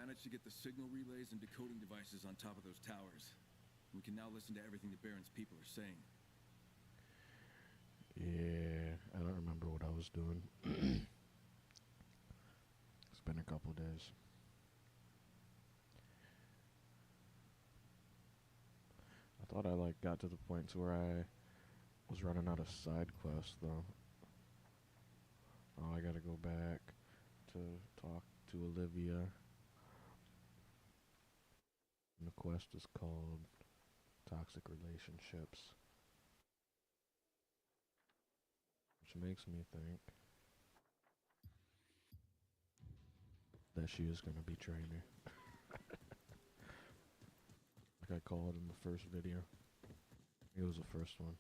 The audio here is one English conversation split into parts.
managed to get the signal relays and decoding devices on top of those towers. We can now listen to everything the Baron's people are saying. Yeah, I don't remember what I was doing. It's been a couple days. I thought I like got to the point to where I was running out of side quests though. Oh, I gotta go back to talk to Olivia. And the quest is called Toxic Relationships. Which makes me think that she is gonna betray me. Like I called in the first video. It was the first one.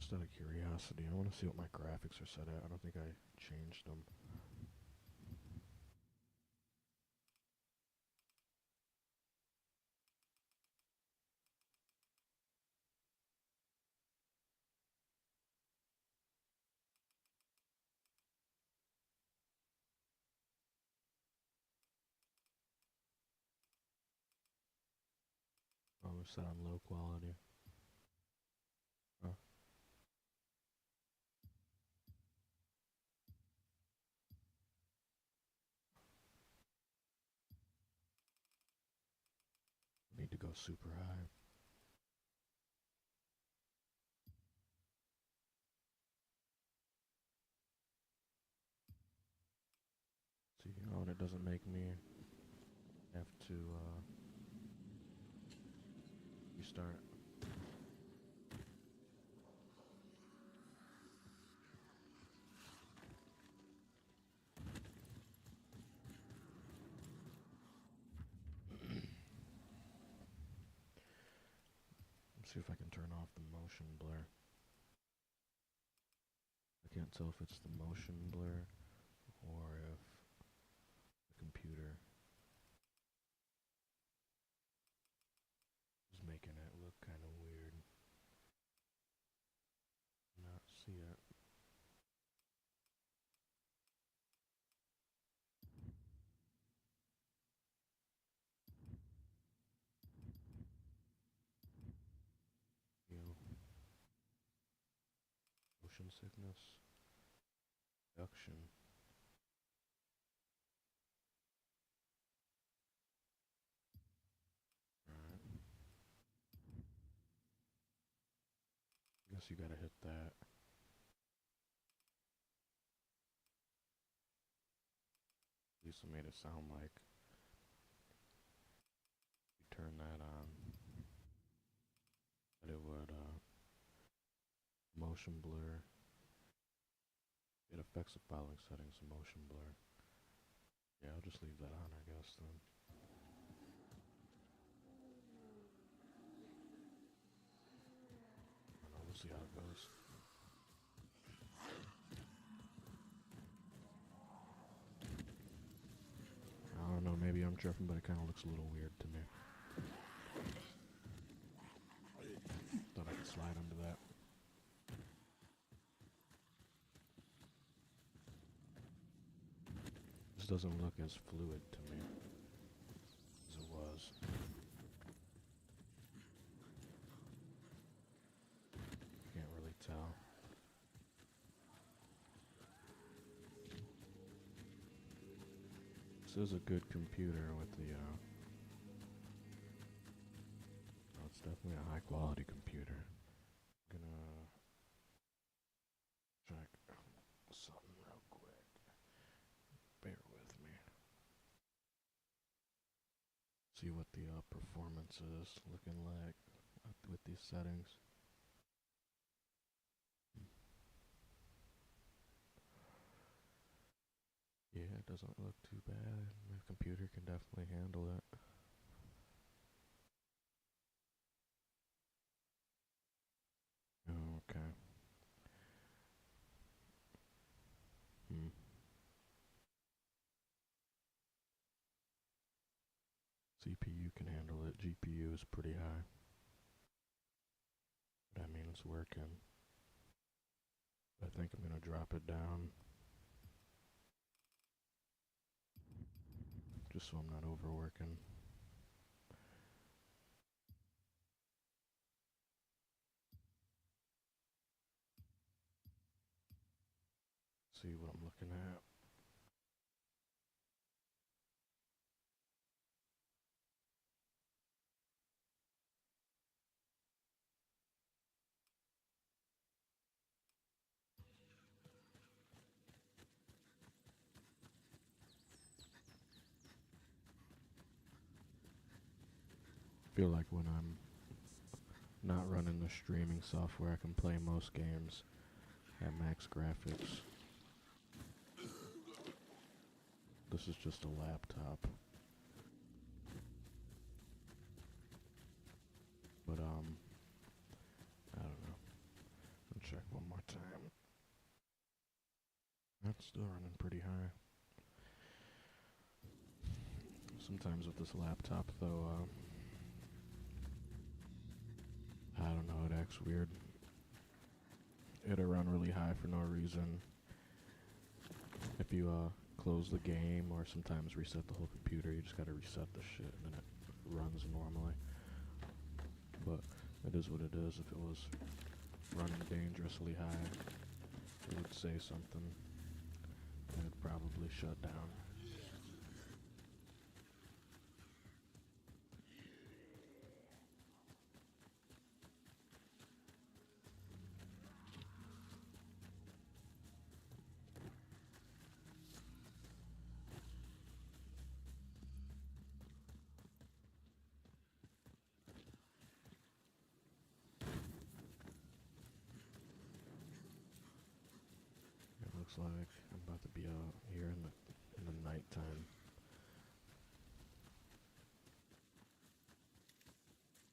Just out of curiosity, I want to see what my graphics are set at. I don't think I changed them. Oh, it's set on low quality. Huh. Need to go super high. See, oh, and it doesn't make me have to restart. Let's see if I can turn off the motion blur. I can't tell if it's the motion blur or if the computer is making it look kind of weird. Not see it. Motion sickness. Reduction. Alright. Guess you gotta hit that. Lisa made it sound like you turn that on, that it would motion blur. It affects the following settings, motion blur. Yeah, I'll just leave that on, I guess, then. I don't know, we'll see how it goes. I don't know, maybe I'm tripping, but it kind of looks a little weird to me. Thought I could slide under that. This doesn't look as fluid to me as it was. Can't really tell. This is a good computer with the, oh, it's definitely a high quality computer. I'm gonna check something real quick. Bear with me. See what the performance is looking like with these settings. Yeah, it doesn't look too bad. My computer can definitely handle it. Okay. Hmm. CPU can handle it. GPU is pretty high. But I mean, it's working. I think I'm gonna drop it down. Just so I'm not overworking. See what I'm looking at. I feel like when I'm not running the streaming software, I can play most games at max graphics. This is just a laptop. But, I don't know. I'll check one more time. That's still running pretty high. Sometimes with this laptop, though, I don't know, it acts weird. It'll run really high for no reason. If you, close the game or sometimes reset the whole computer, you just gotta reset the shit and then it runs normally. But it is what it is. If it was running dangerously high, it would say something and it'd probably shut down. It looks like I'm about to be out here in the nighttime.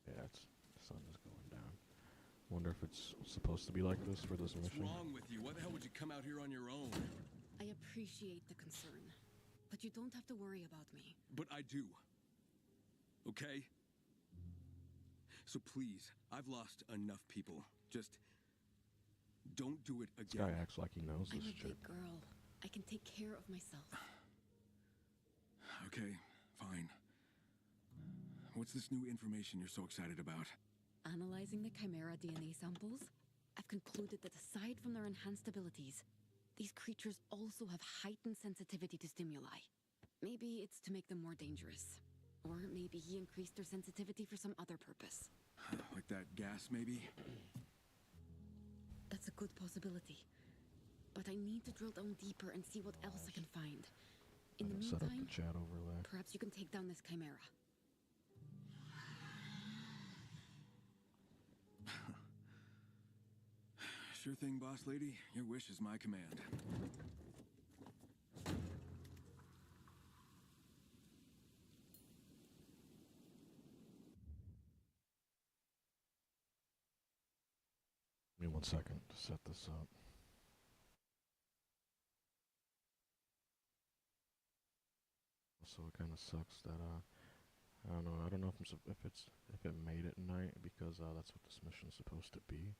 Yeah, the sun is going down. Wonder if it's supposed to be like this for this mission. What's wrong with you? Why the hell would you come out here on your own? I appreciate the concern, but you don't have to worry about me. But I do. Okay? So please, I've lost enough people. Just don't do it This again. guy acts like he knows I'm this a shit. big girl. I can take care of myself. Okay, fine. What's this new information you're so excited about? Analyzing the Chimera DNA samples, I've concluded that aside from their enhanced abilities, these creatures also have heightened sensitivity to stimuli. Maybe it's to make them more dangerous. Or maybe he increased their sensitivity for some other purpose. Like that gas, maybe? That's a good possibility. But I need to drill down deeper and see what else I can find. In the Set up the meantime, chat overlay. perhaps you can take down this Chimera. Sure thing, boss lady. Your wish is my command. Give me 1 second to set this up. So it kind of sucks that I don't know. I don't know if it made it night because that's what this mission's supposed to be,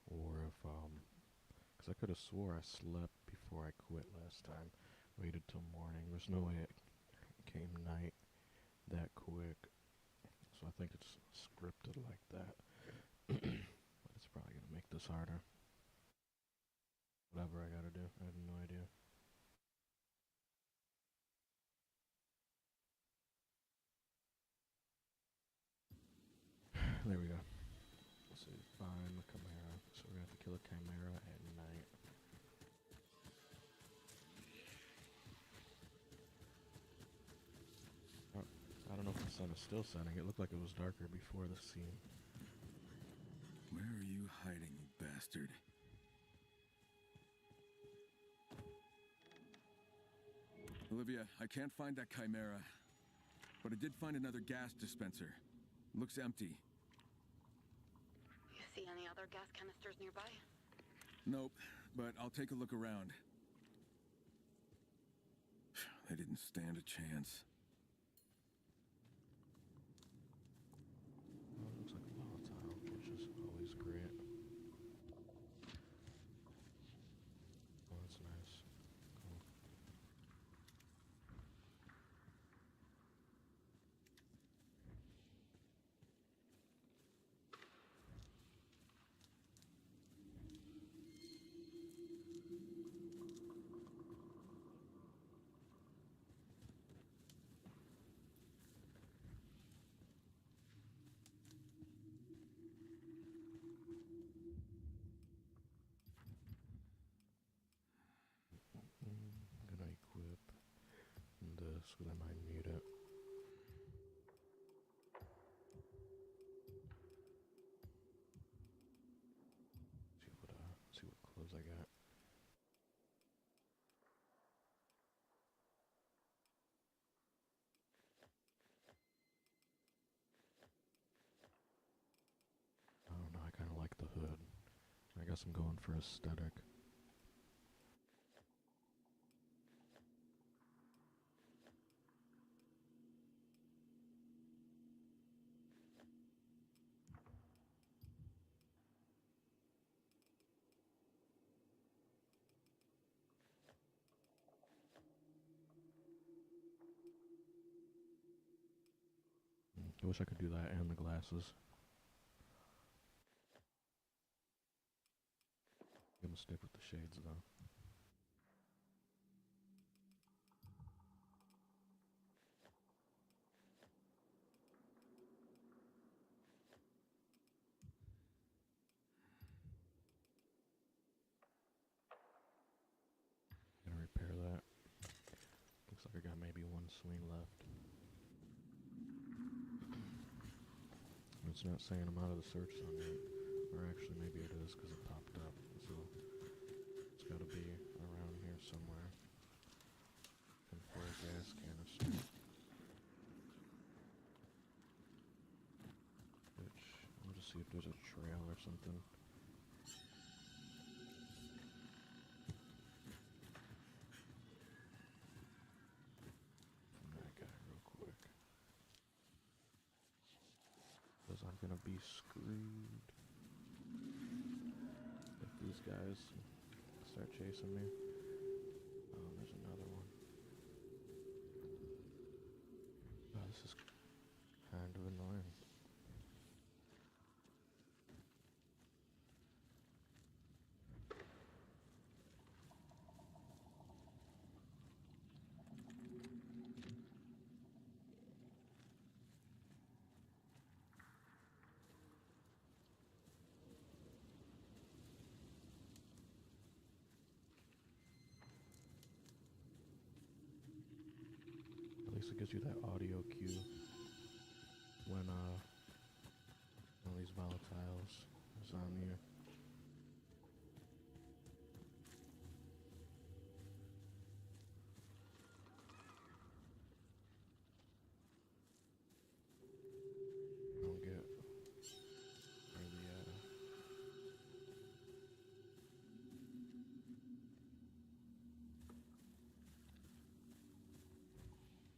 or if because I could have swore I slept before I quit last time. Waited till morning. There's no way it came night that quick. So I think it's scripted like that. But it's probably gonna make this harder. Whatever I gotta do, I have no idea. There we go. Let's see, find the Chimera. So we're gonna have to kill a Chimera at night. Oh, I don't know if the sun is still setting. It looked like it was darker before the scene. Where are you hiding, you bastard? Olivia, I can't find that Chimera. But I did find another gas dispenser. Looks empty. You see any other gas canisters nearby? Nope, but I'll take a look around. They didn't stand a chance. because I might need it. See what clothes I got. I don't know, I kind of like the hood. I guess I'm going for aesthetic. I wish I could do that and the glasses. I'm gonna stick with the shades though. Gonna repair that. Looks like I got maybe one swing left. It's not saying I'm out of the search zone yet. Or actually maybe it is because it popped up. So it's gotta be around here somewhere. And for a gas canister. Which, I'll just see if there's a trail or something. From that guy real quick. Because I'm gonna be screwed if these guys start chasing me. Oh, there's another one. Oh, this is kind of annoying. At least it gives you that audio cue when one of these volatiles is on you. I don't get where the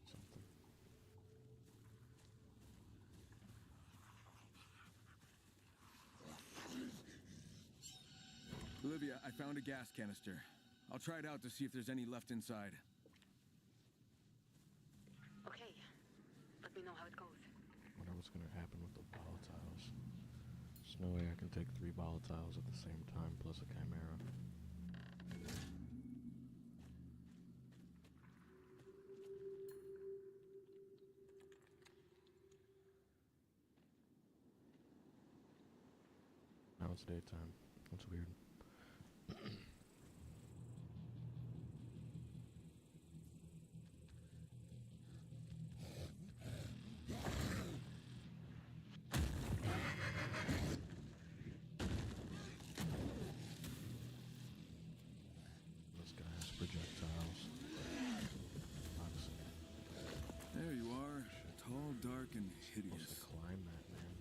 something. Olivia, I found a gas canister. I'll try it out to see if there's any left inside. Okay, let me know how it goes. Wonder what's gonna happen with the volatiles. There's no way I can take 3 volatiles at the same time plus a chimera. Now it's daytime. That's weird. This guy has projectiles. Obviously, There you are. Tall, dark, and supposed to hideous. climb that, man.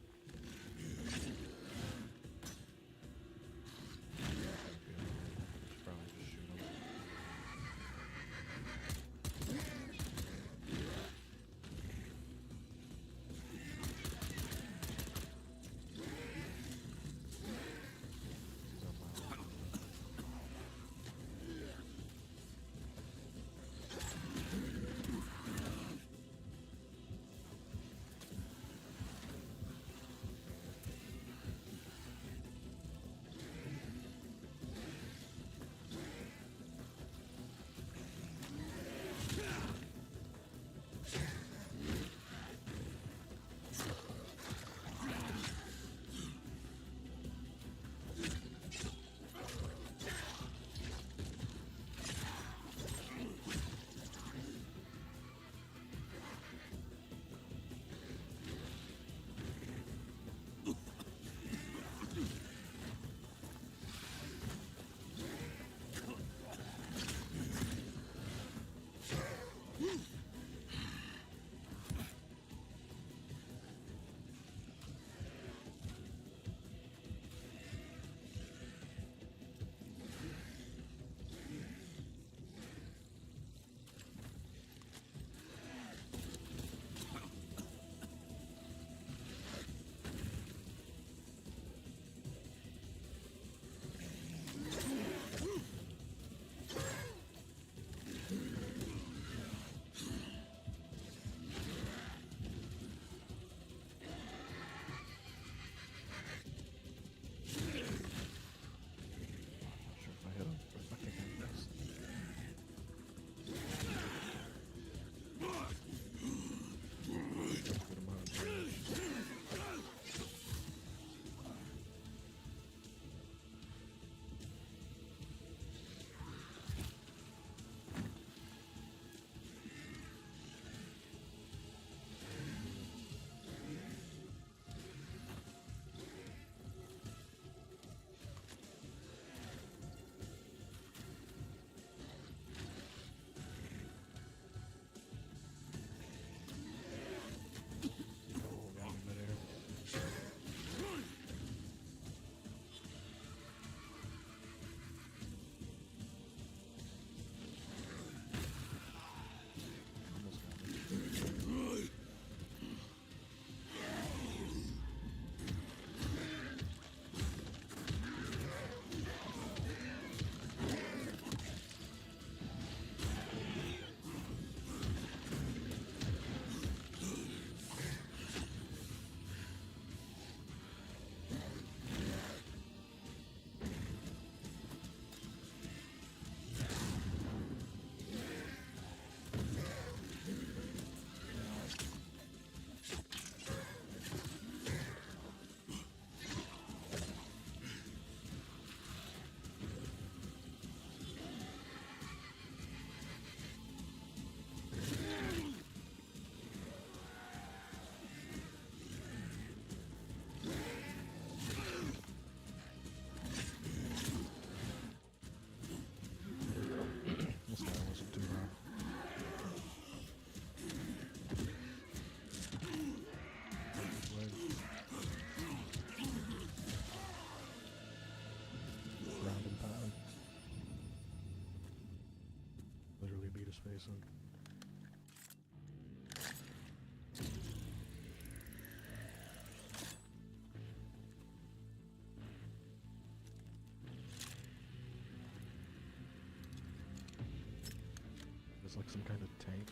has like some kind of tank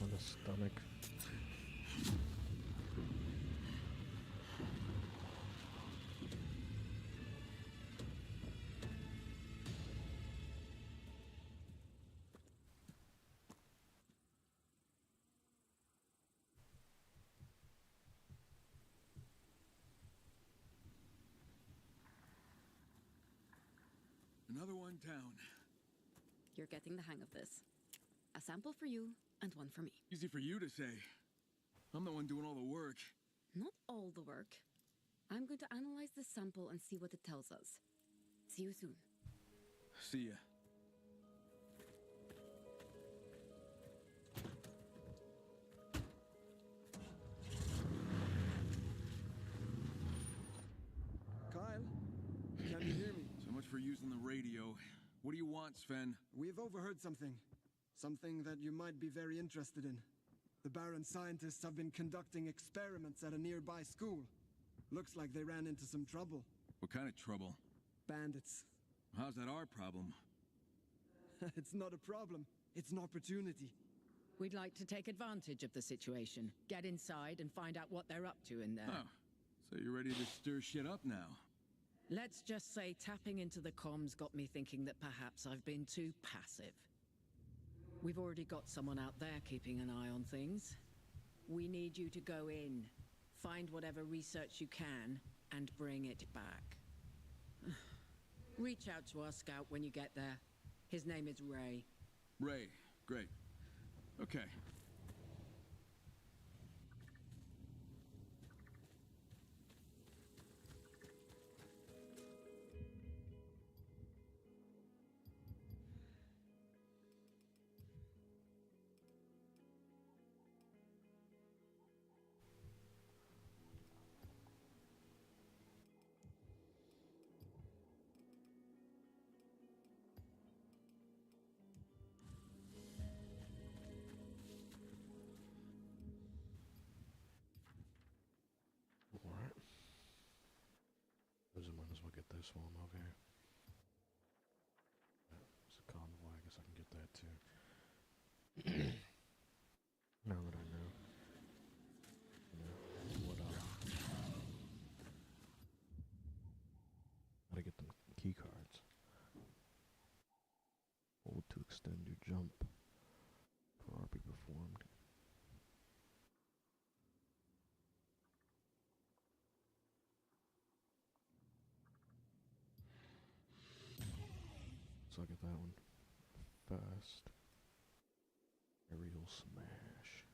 on his stomach. Another one down. You're getting the hang of this. A sample for you, and one for me. Easy for you to say. I'm the one doing all the work. Not all the work. I'm going to analyze this sample and see what it tells us. See you soon. See ya. Kyle, can you hear me? So much for using the radio. What do you want, Sven? We've overheard something. Something that you might be very interested in. The Baron scientists have been conducting experiments at a nearby school. Looks like they ran into some trouble. What kind of trouble? Bandits. How's that our problem? It's not a problem. It's an opportunity. We'd like to take advantage of the situation. Get inside and find out what they're up to in there. Oh, so you're ready to stir shit up now? Let's just say tapping into the comms got me thinking that perhaps I've been too passive. We've already got someone out there keeping an eye on things. We need you to go in, find whatever research you can, and bring it back. Reach out to our scout when you get there. His name is Ray. Ray, great. Okay. Alright. Might as well get this one over here. It's a convoy, I guess I can get that too. Now that I know. What how to get them key cards. Hold to extend your jump. RP performed. So I get that one. Fast. Aerial smash.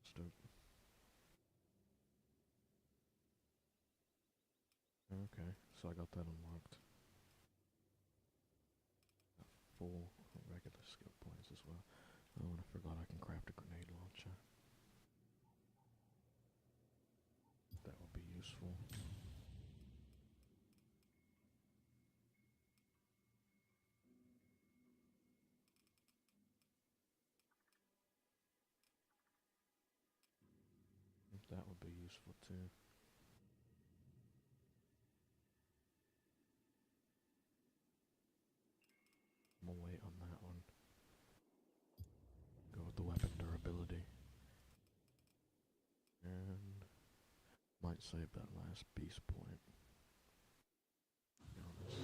Stoked. Okay, so I got that unlocked. Got full regular skill points as well. Oh, and I forgot I can craft a grenade launcher. That would be useful. That would be useful too. I'm gonna wait on that one. Go with the weapon durability. And might save that last beast point. To be honest.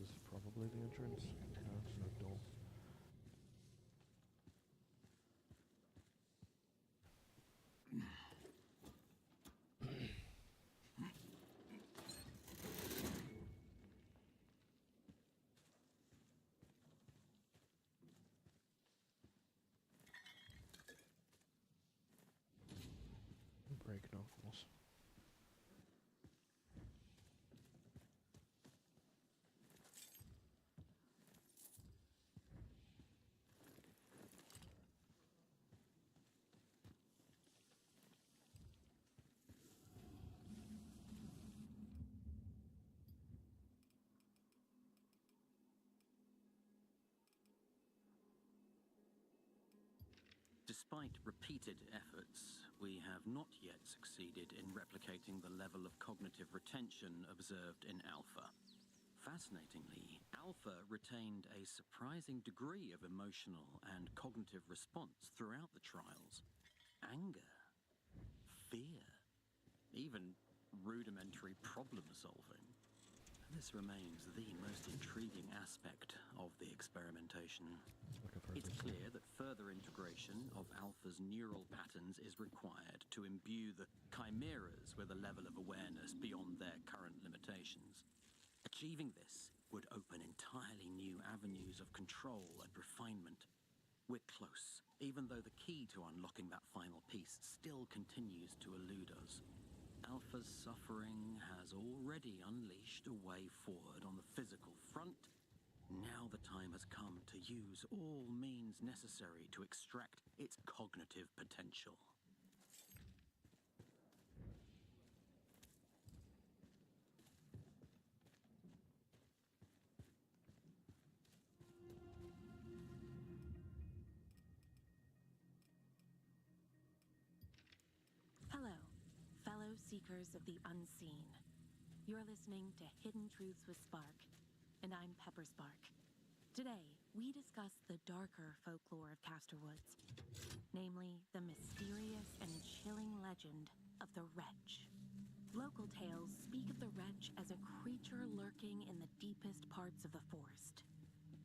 this is probably the entrance. There's no door. Break knuckles. Despite repeated efforts, we have not yet succeeded in replicating the level of cognitive retention observed in Alpha. Fascinatingly, Alpha retained a surprising degree of emotional and cognitive response throughout the trials. Anger, fear, even rudimentary problem solving. This remains the most intriguing aspect of the experimentation. It's clear that further integration of Alpha's neural patterns is required to imbue the chimeras with a level of awareness beyond their current limitations. Achieving this would open entirely new avenues of control and refinement. We're close, even though the key to unlocking that final piece still continues to elude us. Alpha's suffering has already unleashed a way forward on the physical front. Now the time has come to use all means necessary to extract its cognitive potential. Hello, fellow seekers of the unseen. You're listening to Hidden Truths with Spark, and I'm Pepper Spark. Today, we discuss the darker folklore of Castor Woods, namely the mysterious and chilling legend of the Wretch. Local tales speak of the Wretch as a creature lurking in the deepest parts of the forest.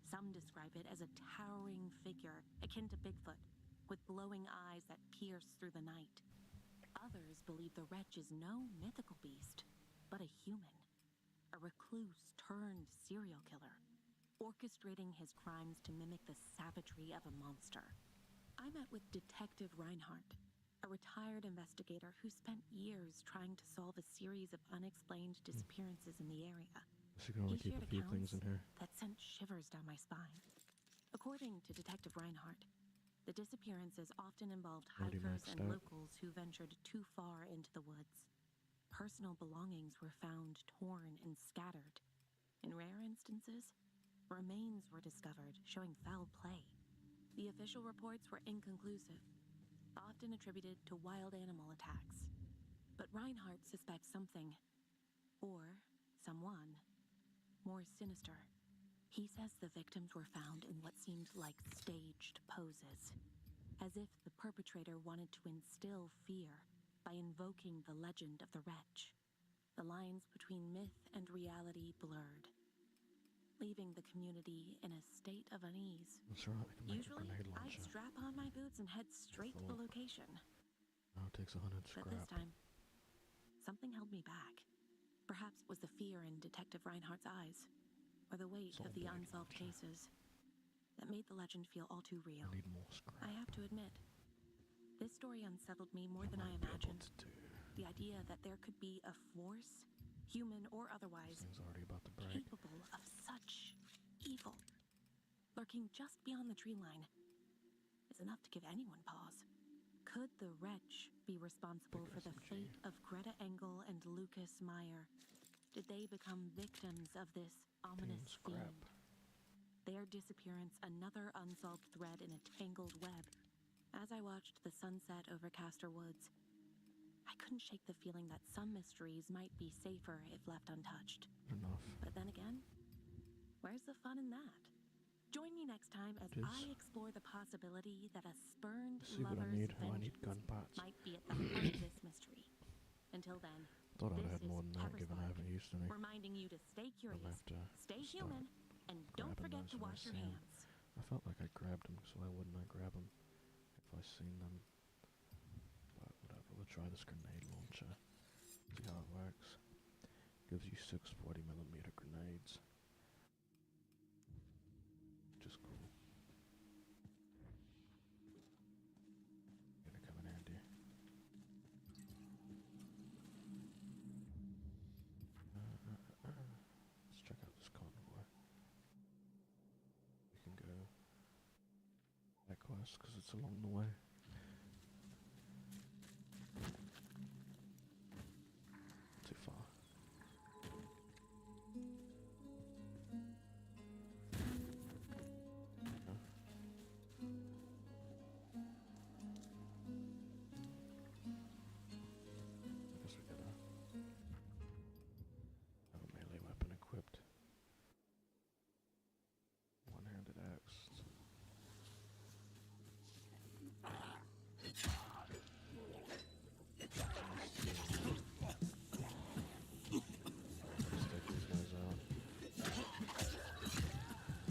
Some describe it as a towering figure akin to Bigfoot, with glowing eyes that pierce through the night. Others believe the Wretch is no mythical beast, but a human, a recluse turned serial killer, orchestrating his crimes to mimic the savagery of a monster. I met with Detective Reinhardt, a retired investigator who spent years trying to solve a series of unexplained disappearances in the area. So you can only He keep shared a few things in here. that sent shivers down my spine. According to Detective Reinhardt, the disappearances often involved Already hikers maxed and out. locals who ventured too far into the woods. Personal belongings were found torn and scattered. In rare instances, remains were discovered showing foul play. The official reports were inconclusive, often attributed to wild animal attacks. But Reinhardt suspects something, or someone, more sinister. He says the victims were found in what seemed like staged poses, as if the perpetrator wanted to instill fear by invoking the legend of the Wretch. The lines between myth and reality blurred, leaving the community in a state of unease. That's right, I can make Usually, a grenade I'd launcher. strap on my boots and head straight to the Full. location. Now it takes 100 But scrap. this time, something held me back. Perhaps it was the fear in Detective Reinhardt's eyes, or the weight of the Soul blade unsolved launcher. cases, that made the legend feel all too real. I need more scrap. I have to admit, this story unsettled me more than I Might be able imagined. to do. The idea that there could be a force, human or This otherwise, thing's already about to break. capable of such evil, lurking just beyond the tree line, is enough to give anyone pause. Could the Wretch be responsible for the SMG. fate of Greta Engel and Lucas Meyer? Did they become victims of this ominous scrap. fiend? Their disappearance another unsolved thread in a tangled web. As I watched the sunset over Castor Woods, I couldn't shake the feeling that some mysteries might be safer if left untouched. Enough. But then again, where's the fun in that? Join me next time as Just I explore the possibility that a spurned see what I lover's need. Oh, I need vengeance gun parts. might be at the heart of this mystery. Until then, Thought I'd This had more is than that, Pepper given I Spark, haven't used any. reminding you to stay I'll curious, have to stay start human, and don't grabbing forget those to when I wash your see 'em. hands. I felt like I grabbed them, so why wouldn't I grab them if I seen them? But whatever, we'll try this grenade launcher. See how it works. Gives you 6 40mm grenades. Which is cool. Gonna come in handy. Let's check out this convoy. We can go back west because it's along the way. Too far. No. I guess we gotta have a melee weapon equipped. One-handed axe. Let's take these guys out.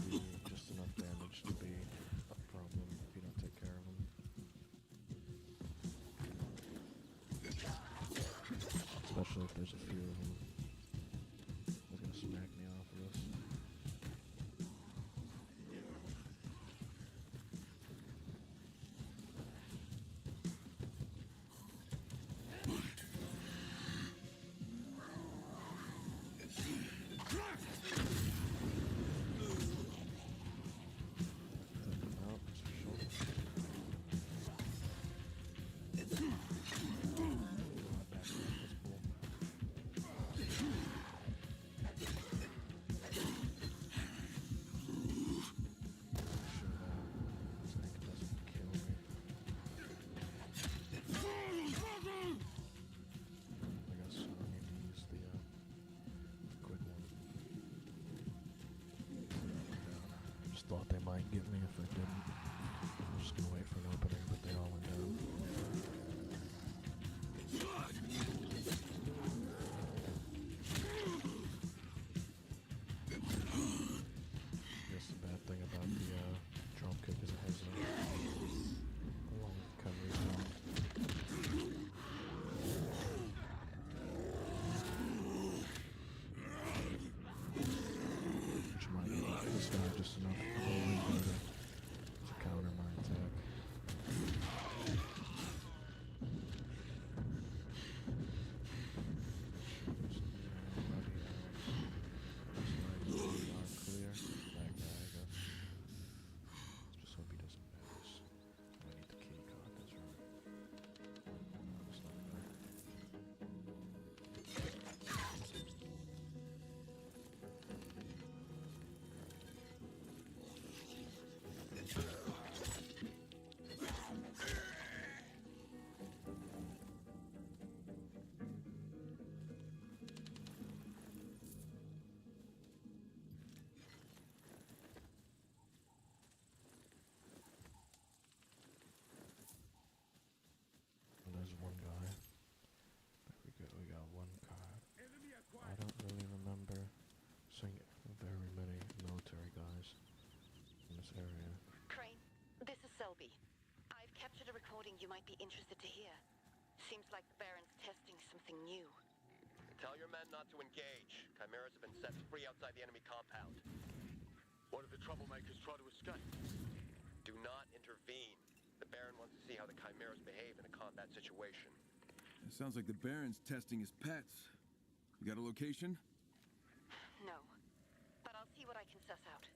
Do just enough damage to be a problem if you don't take care of them. Especially if there's a few of them. They're gonna smack me off of this. Take them out, that's for sure. Back up, that's cool. Thought they might get me if I didn't. I'm just gonna wait for an opening, but they all went down. I guess the bad thing about the drop kick is it has a long recovery time. Which might give this guy just enough ability to counter my attack. Clear. That guy, I guess. Let's just hope he doesn't miss. Oh, I need the key card, that's right. No, it's not there. And there's one guy. There we got one card. I don't really remember seeing very many military guys in this area. Crane, this is Selby. I've captured a recording you might be interested to hear. Seems like the Baron's testing something new. Tell your men not to engage. Chimeras have been set free outside the enemy compound. What if the troublemakers try to escape? Do not intervene. The Baron wants to see how the Chimeras behave in a combat situation. It sounds like the Baron's testing his pets. You got a location? No, but I'll see what I can suss out.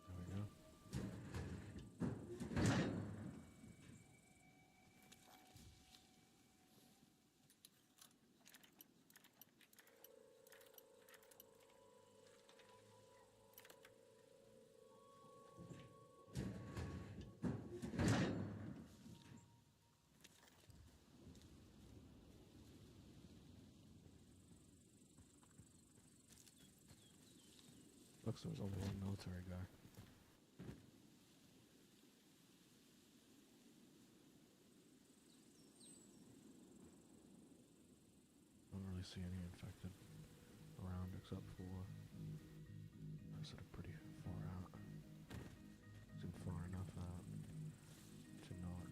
There we go. Sucks there's only one military guy. Don't really see any infected around except for those that are pretty far out. Seem far enough out to not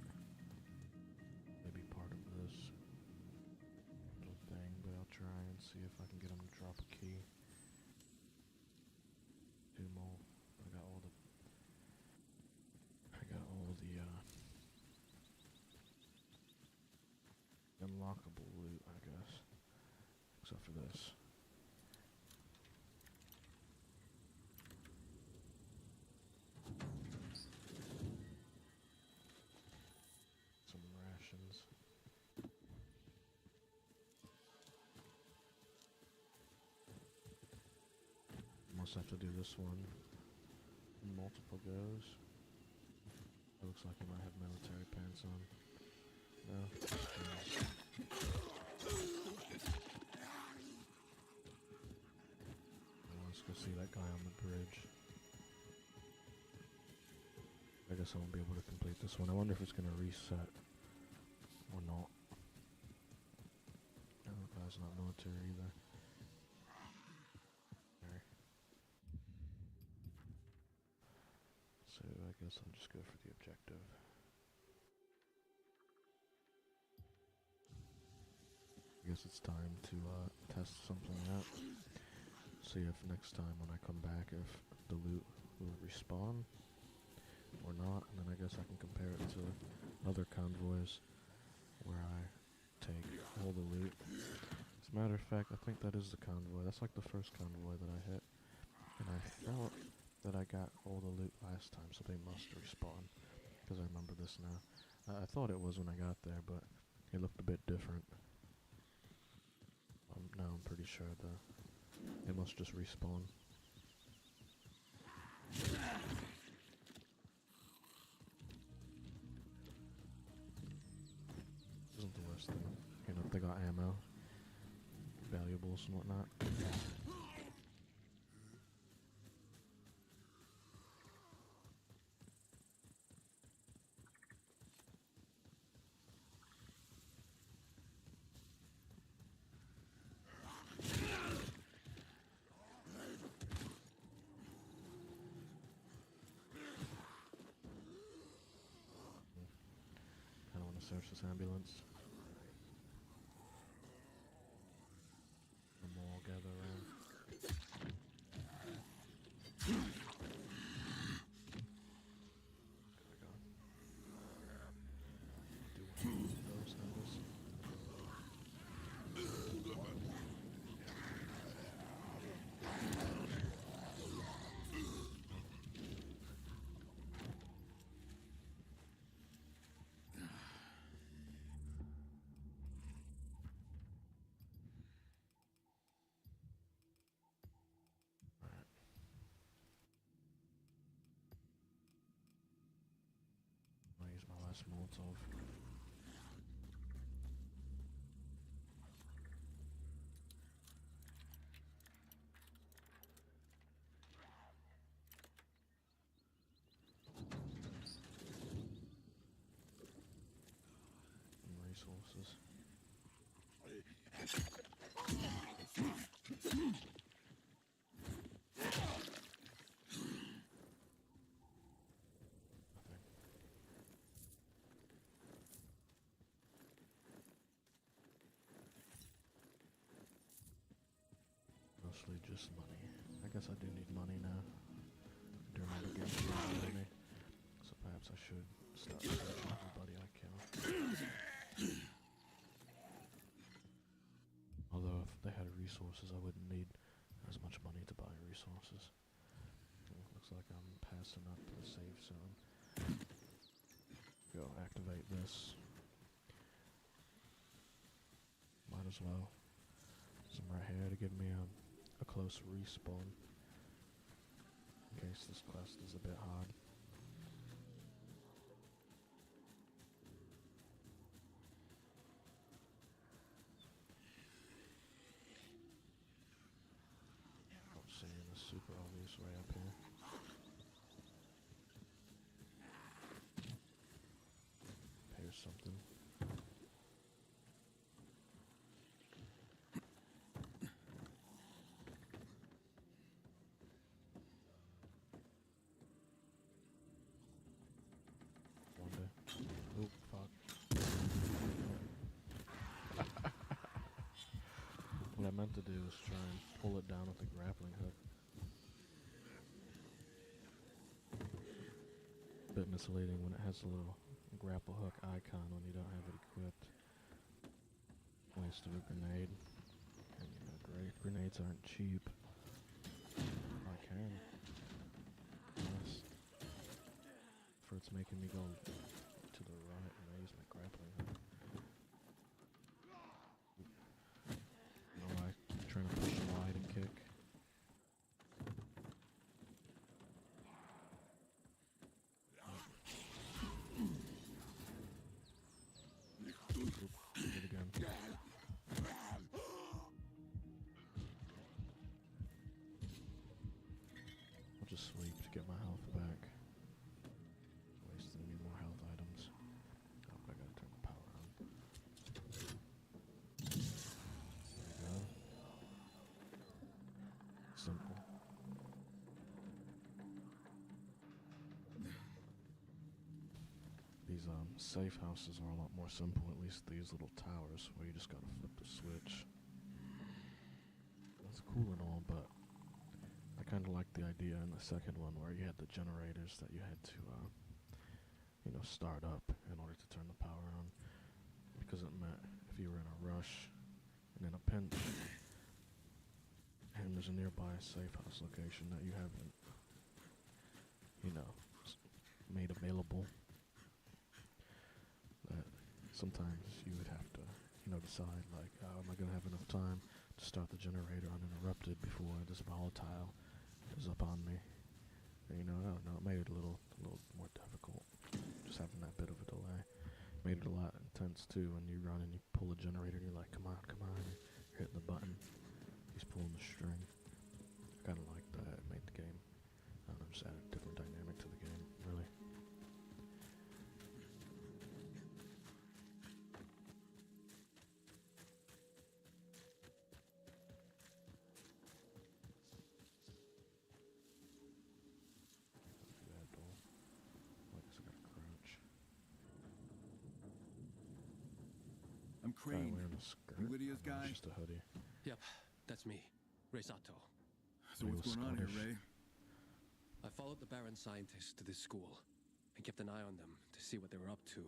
maybe part of this little thing, but I'll try and see if I can get him to drop a key. Two more. I got all the unlockable loot, I guess. Except for this. Some rations. Must have to do this one multiple goes. It looks like he might have military pants on. No. Let's go see that guy on the bridge. I guess I won't be able to complete this one. I wonder if it's gonna reset or not. Oh, that guy's not military either. There. So I guess I'll just go for the objective. I guess it's time to test something out. See if next time when I come back, if the loot will respawn or not, and then I guess I can compare it to other convoys where I take all the loot. As a matter of fact, I think that is the convoy. That's like the first convoy that I hit, and I felt that I got all the loot last time, so they must respawn, because I remember this now. I thought it was when I got there, but it looked a bit different. Now I'm pretty sure it must just respawn. Isn't the worst thing. You know, if they got ammo, valuables and whatnot. Search this ambulance. And we'll all gather around. Do one of those handles. Last Molotov. And resources. Mostly just money. I guess I do need money now. I do remember getting money. So perhaps I should start searching everybody I kill. Although if they had resources, I wouldn't need as much money to buy resources. Looks like I'm passing up the save zone. Go activate this. Might as well. Some right here to give me a close respawn in case this quest is a bit hard. Not seeing this. super obvious way up here. Here's something. Wonder. Oh, fuck. What I meant to do was try and pull it down with the grappling hook. Bit misleading when it has a little grapple hook icon when you don't have it equipped. Waste of a grenade. And you know, grenades aren't cheap. I can. Yes. For it's making me go to the right and I use my grappling hook. You know, I'm trying to push wide and kick. Did it again. I'll just sleep to get my health back. Wasting any more health items. Oh, but I gotta turn the power on. There we go. Simple. These safe houses are a lot more simple, at least these little towers where you just gotta flip the switch. That's cool and all, but I kinda like the idea in the second one where you had the generators that you had to, you know, start up in order to turn the power on. Because it meant if you were in a rush and in a pinch, and there's a nearby safe house location that you haven't, you know, made available, that sometimes you would have to, you know, decide like, am I gonna have enough time to start the generator uninterrupted before this volatile is up on me? And, you know, I don't know, it made it a little more difficult, just having that bit of a delay. Made it a lot intense too when you run and you pull a generator and you're like, come on, you're hitting the button, he's pulling the string. I kinda like that, it made the game, I don't know, just added a different dynamic to the game, really. That door. I guess I gotta crouch. I'm Guy Crane. wearing a skirt. You Lydia's No, guy? it's just a hoodie. Yep, that's me, Ray Sato. So He what's was going on here, Scottish. Ray? I followed the Baron scientists to this school and kept an eye on them to see what they were up to.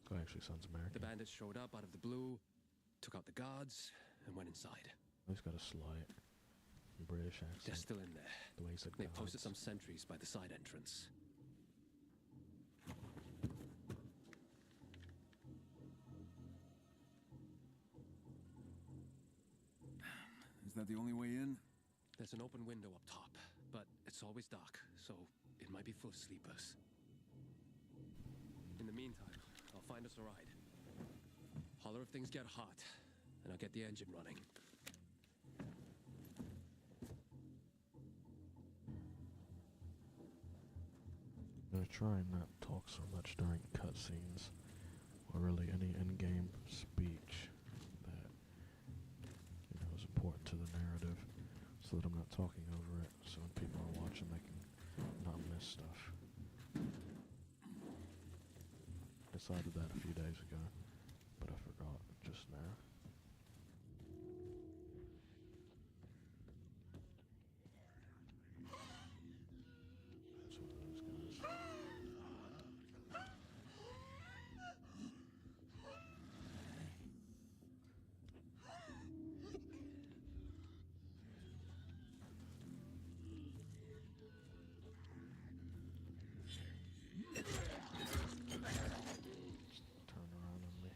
Guy actually sounds American. The bandits showed up out of the blue, took out the guards, and went inside. He's got a slight British They're accent. still in there. The way he said They posted some gods. sentries by the side entrance. Is that the only way in? There's an open window up top, but it's always dark, so it might be full of sleepers. In the meantime, I'll find us a ride. Holler if things get hot, and I'll get the engine running. I'm gonna try and not talk so much during cutscenes, or really any in-game speech that, you know, is important to the narrative, so that I'm not talking over it, so when people are watching they can not miss stuff. Decided that a few days ago, but I forgot just now. That's one of those guys. Just turn around on me.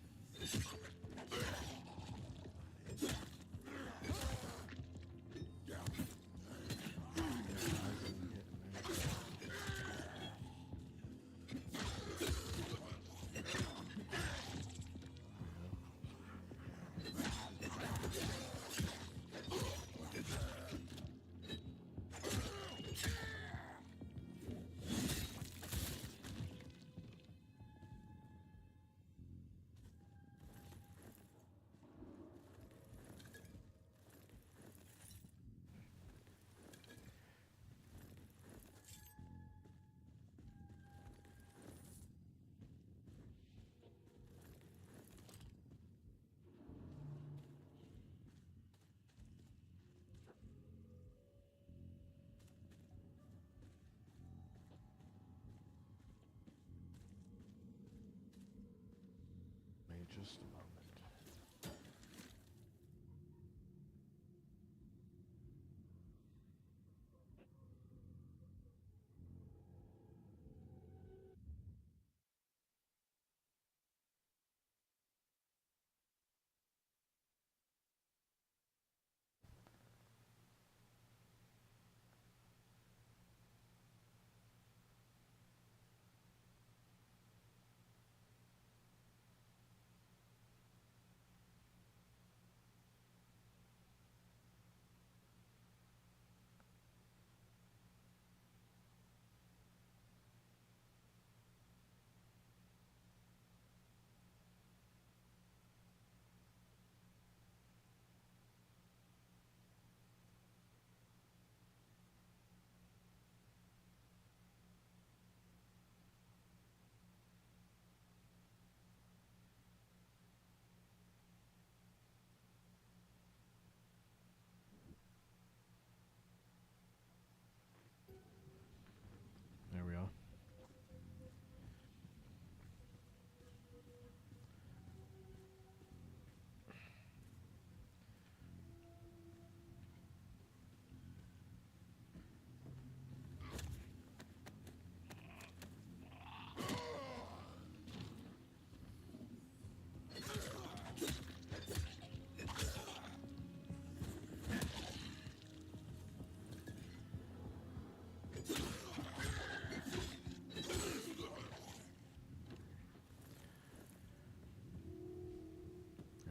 Just a moment. There we are.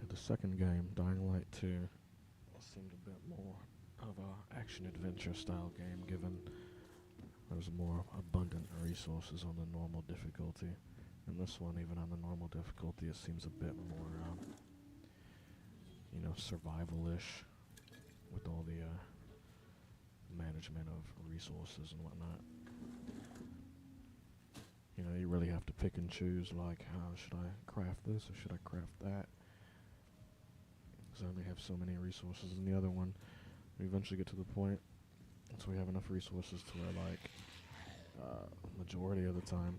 The second game, Dying Light 2, seemed a bit more of a action-adventure style game, given there was more abundant resources on the normal difficulty. And this one, even on the normal difficulty, it seems a bit more, survival-ish, with all the management of resources and whatnot. You know, you really have to pick and choose, like, how should I craft this or should I craft that? Because I only have so many resources. In the other one, we eventually get to the point, once we have enough resources to where, like, majority of the time,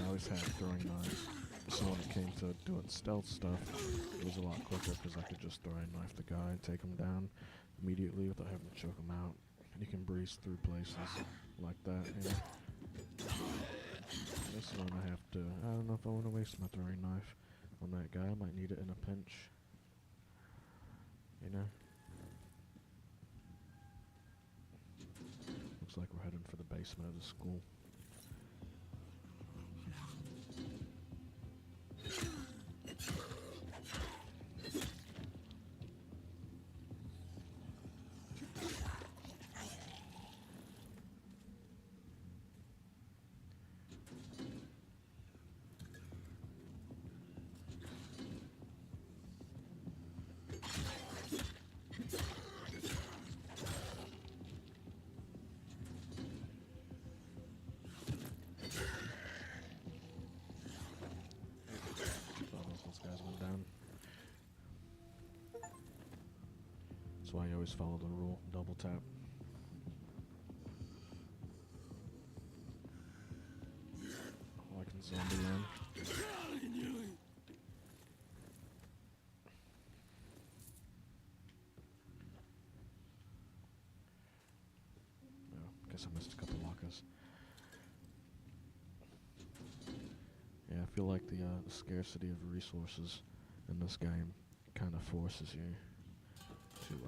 I always had throwing knives. So when it came to doing stealth stuff, it was a lot quicker because I could just throwing knife the guy and take him down immediately without having to choke him out. And you can breeze through places like that, you know. This one I have to, I don't know if I want to waste my throwing knife on that guy. I might need it in a pinch, you know. Looks like we're heading for the basement of the school. That's why I always follow the rule, double tap. Like in Zombieland. Oh, guess I missed a couple lockers. Yeah, I feel like the scarcity of resources in this game kind of forces you to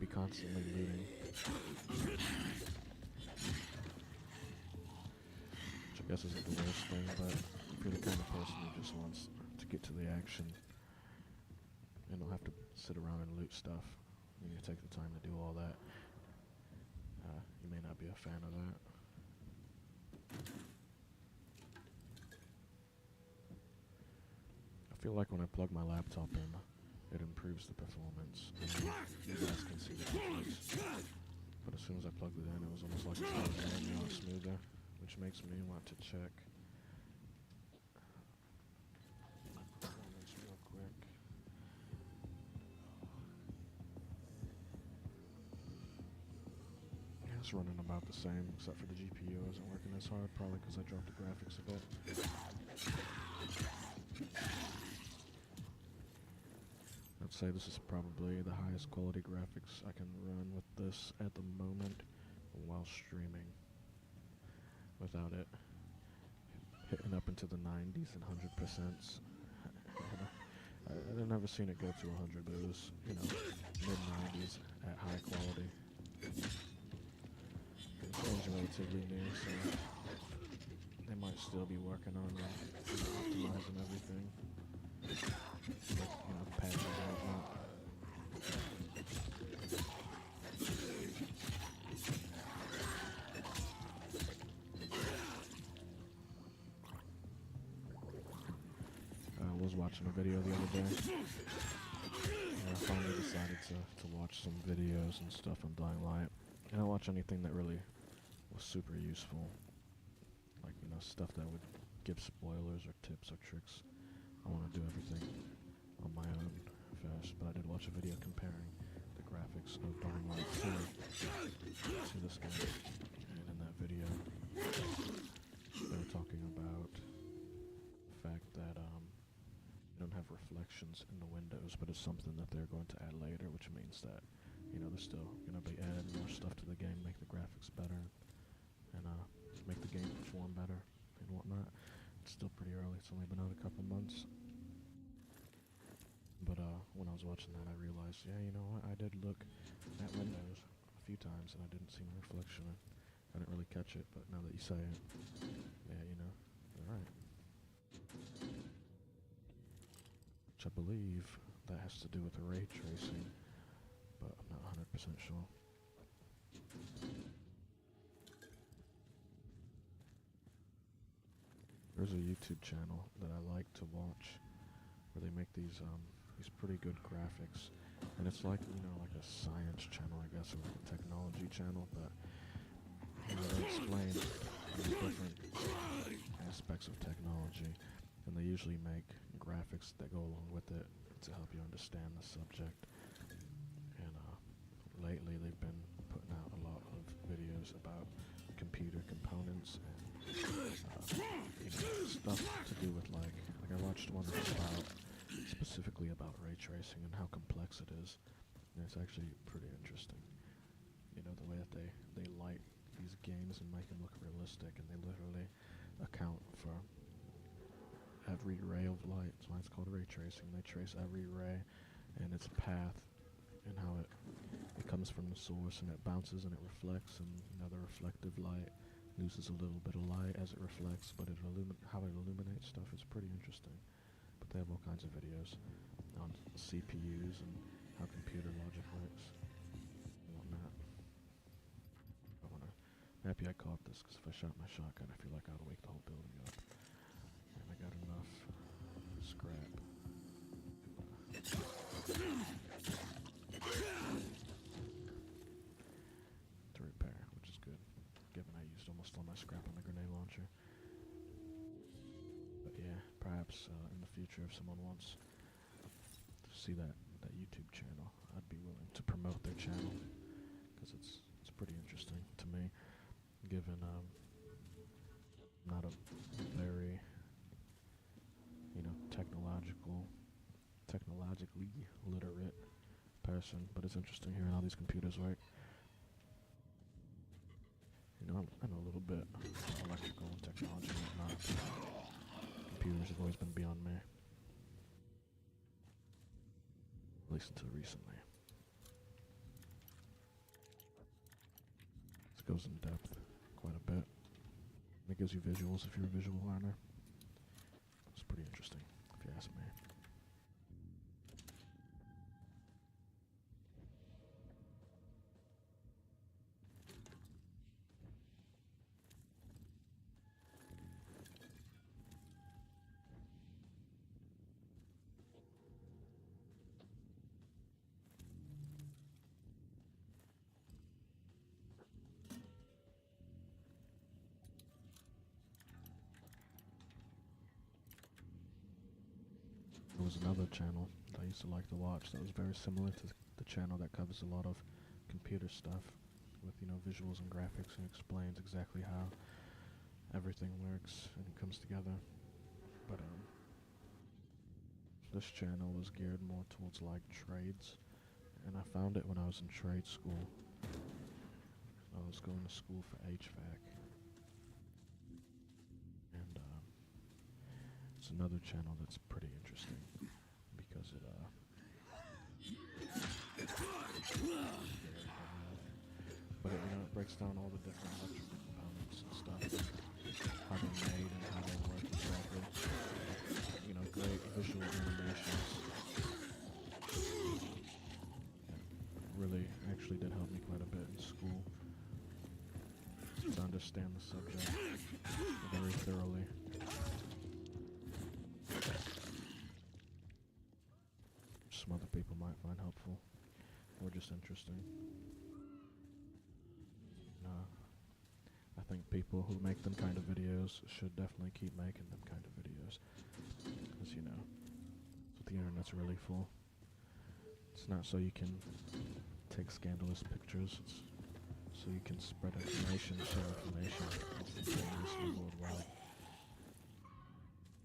be constantly looting. Which I guess isn't the worst thing, but if you're the kind of person who just wants to get to the action and don't have to sit around and loot stuff, when you take the time to do all that, you may not be a fan of that. I feel like when I plug my laptop in, it improves the performance. You guys can see the difference. But as soon as I plugged it in, it was almost like it started running a lot smoother, which makes me want to check my performance real quick. graphics running about the same, except for the GPU isn't working as hard, probably because I dropped the graphics a bit. I'd say this is probably the highest quality graphics I can run with this at the moment while streaming, without it hitting up into the 90s and 100%. I've never seen it go to 100, but it was, you know, mid-90s at high quality. It's relatively new, so they might still be working on optimizing everything. Like, you know, patches and whatnot. I was watching a video the other day. I finally decided to watch some videos and stuff on Dying Light. I don't watch anything that really was super useful. Like, you know, stuff that would give spoilers or tips or tricks. I want to do everything on my own first, but I did watch a video comparing the graphics of Dying Light 2 to this game. And in that video, they were talking about the fact that you don't have reflections in the windows, but it's something that they're going to add later, which means that, you know, they're still going to be adding more stuff to the game, make the graphics better, and make the game perform better and whatnot. It's still pretty early, it's only been out a couple months. But when I was watching that, I realized, yeah, you know what, I did look at windows a few times and I didn't see a reflection. I didn't really catch it, but now that you say it, yeah, you know, you're right. Which I believe that has to do with the ray tracing, but I'm not 100% sure. There's a YouTube channel that I like to watch where they make these pretty good graphics, and it's like, you know, like a science channel, I guess, or like a technology channel, but you know, they explain these different aspects of technology, and they usually make graphics that go along with it to help you understand the subject. And lately they've been putting out a lot of videos about computer components and you know, stuff to do with like I watched one about specifically about ray tracing and how complex it is, and it's actually pretty interesting. You know, the way that they light these games and make them look realistic, and they literally account for every ray of light. That's why it's called ray tracing. They trace every ray and its path and how it comes from the source, and it bounces and it reflects, and you know, the reflective light loses a little bit of light as it reflects, but how it illuminates stuff is pretty interesting. But they have all kinds of videos on CPUs and how computer logic works and whatnot. I'm happy I caught this, because if I shot my shotgun, I feel like I would wake the whole building up. And I got enough scrap to repair, which is good, given I used almost all my scrap on the grenade launcher. But yeah, perhaps in the future, if someone wants to see that YouTube channel, I'd be willing to promote their channel, because it's pretty interesting to me, given not a very, you know, technologically literate person, but it's interesting hearing how these computers work. You know, I know a little bit of electrical and technology and whatnot. Computers have always been beyond me, at least until recently. This goes in depth quite a bit. It gives you visuals if you're a visual learner. It's pretty interesting, if you ask me. There was another channel that I used to like to watch that was very similar to the channel that covers a lot of computer stuff, with, you know, visuals and graphics, and explains exactly how everything works and comes together. But this channel was geared more towards like trades, and I found it when I was in trade school. I was going to school for HVAC, and it's another channel that's pretty interesting because it but it, you know, it breaks down all the different electrical components and stuff, how they're made and how they work exactly. You know, great visual animations. It really actually did help me quite a bit in school to understand the subject very thoroughly. Some other people might find helpful or just interesting. I think people who make them kind of videos should definitely keep making them kind of videos, because, you know, that's what the internet's really for. It's not so you can take scandalous pictures, it's so you can spread information, share information instantaneously worldwide.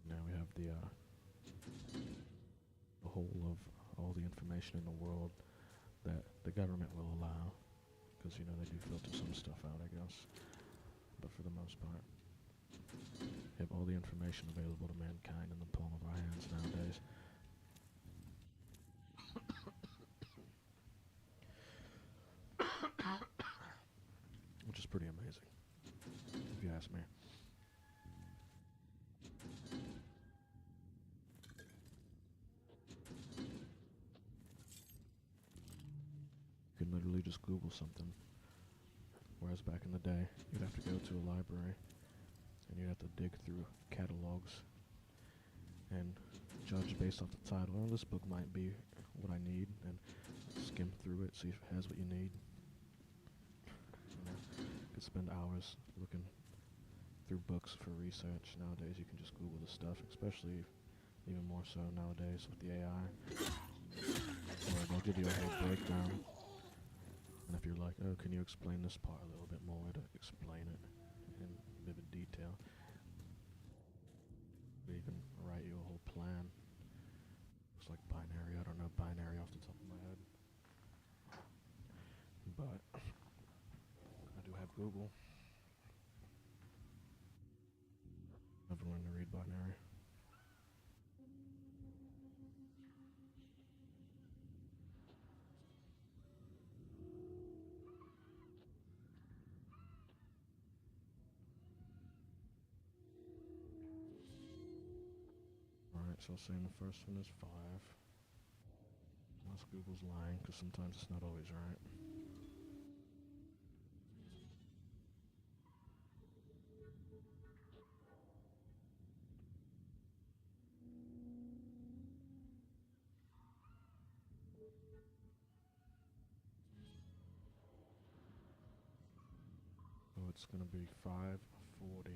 Now we have the whole of all the information in the world that the government will allow, because, you know, they do filter some stuff out, I guess. But for the most part, we have all the information available to mankind in the palm of our hands nowadays. Which is pretty amazing, if you ask me. You can literally just Google something. Whereas back in the day, you'd have to go to a library and you'd have to dig through catalogs and judge based off the title. Oh, this book might be what I need, and skim through it, see if it has what you need. You know, you could spend hours looking through books for research. Nowadays, you can just Google the stuff, especially even more so nowadays with the AI. Or they'll give you a whole breakdown. And if you're like, oh, can you explain this part a little bit more, to explain it in vivid detail. They even write you a whole plan. Looks like binary, I don't know binary off the top of my head. But I do have Google. Never learned to read binary. So saying the first one is 5. Unless Google's lying, because sometimes it's not always right. So it's going to be 540.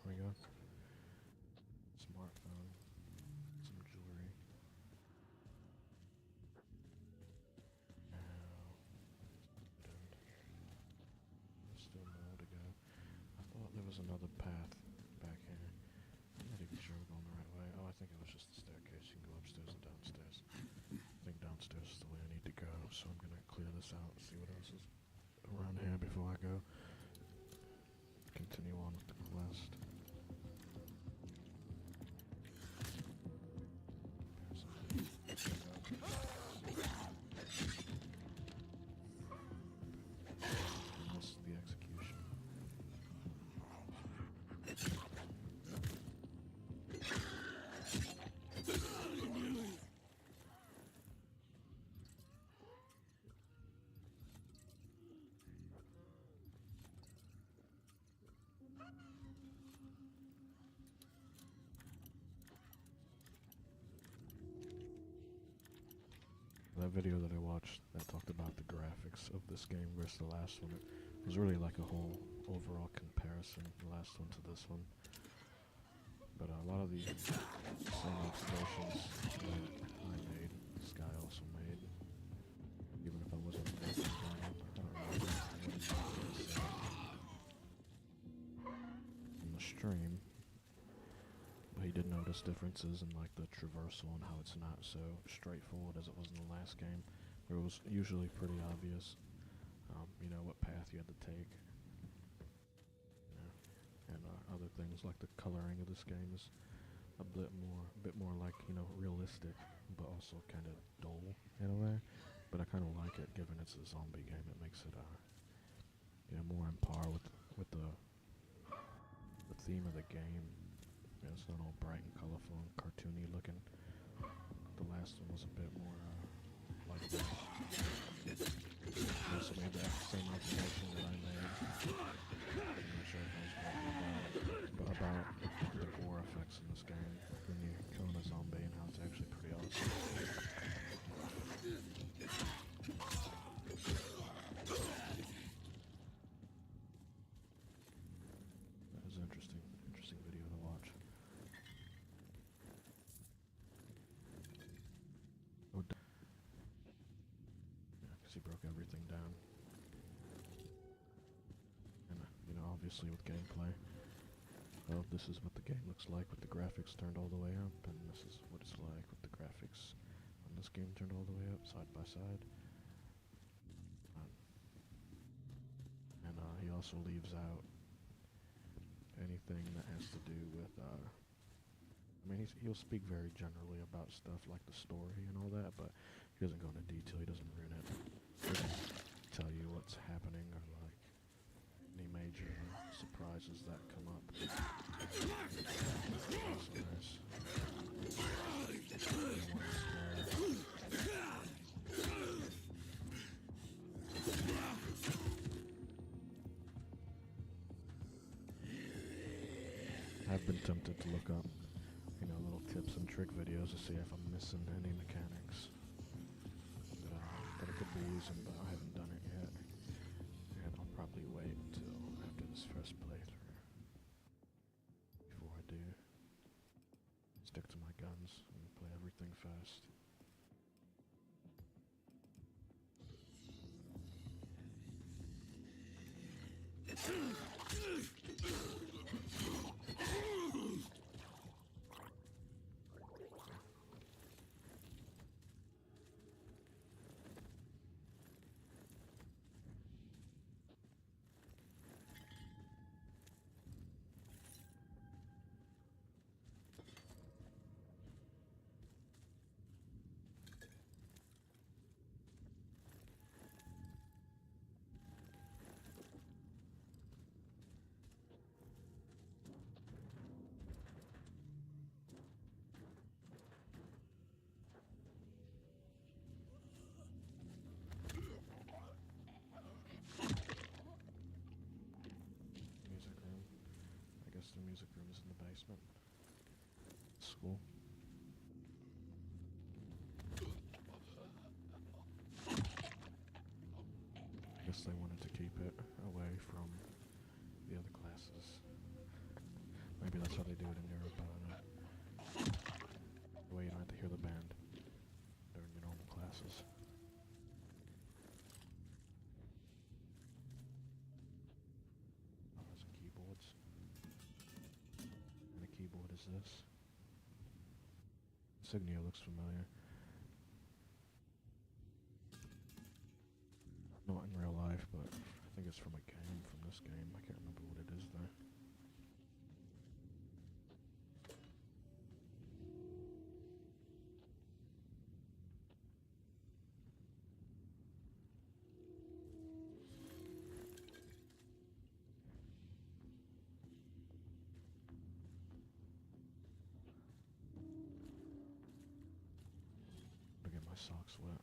There we go. Smartphone. Some jewelry. There's still more to go. I thought there was another path back here. I'm not even sure we're going the right way. Oh, I think it was just the staircase. You can go upstairs and downstairs. I think downstairs is the way I need to go, so I'm gonna clear this out and see what else is around here before I go. Continue on with the quest. Missed the execution. video that I watched that talked about the graphics of this game versus the last one. It was really like a whole overall comparison, the last one to this one. But a lot of the same observations that I made, this guy also made, even if I wasn't making it down. I don't remember what he said in the stream. But he did notice differences in like the traversal and how it's not so straightforward as it was in the last game, where it was usually pretty obvious, you know, what path you had to take. And other things like the coloring of this game is a bit more like, you know, realistic, but also kind of dull in a way. But I kind of like it, given it's a zombie game. It makes it, you know, more on par with the theme of the game. You know, it's not all bright and colorful and cartoony looking. The last one was a bit more like that. I also made that same observation that I made. I'm not sure if I was talking about the gore effects in this game when you're killing a zombie and how it's actually pretty awesome. That was an interesting video to watch. Oh, yeah, because he broke everything down. And, you know, obviously with gameplay, well, this is what the game looks like with the graphics turned all the way up, and this is what it's like with the graphics on this game turned all the way up, side by side. And he also leaves out anything that has to do with, I mean, he'll speak very generally about stuff like the story and all that, but he doesn't go into detail, he doesn't ruin it. He doesn't tell you what's happening or like any major surprises that come up. That's nice. I've been tempted to look up, you know, little tips and trick videos to see if I'm missing any mechanics that I could be using, but I haven't done it yet. And I'll probably wait until after this first playthrough before I do. Stick to my guns and play everything fast. The music room is in the basement. School. I guess they wanted to keep it away from the other classes. Maybe that's how they do it in Europe, I don't know. The way you don't have to hear the band during your normal classes. Oh, there's some keyboards. Keyboard is this? Insignia looks familiar. Not in real life, but I think it's from a game, from this game. I can't remember what it is though. My socks wet.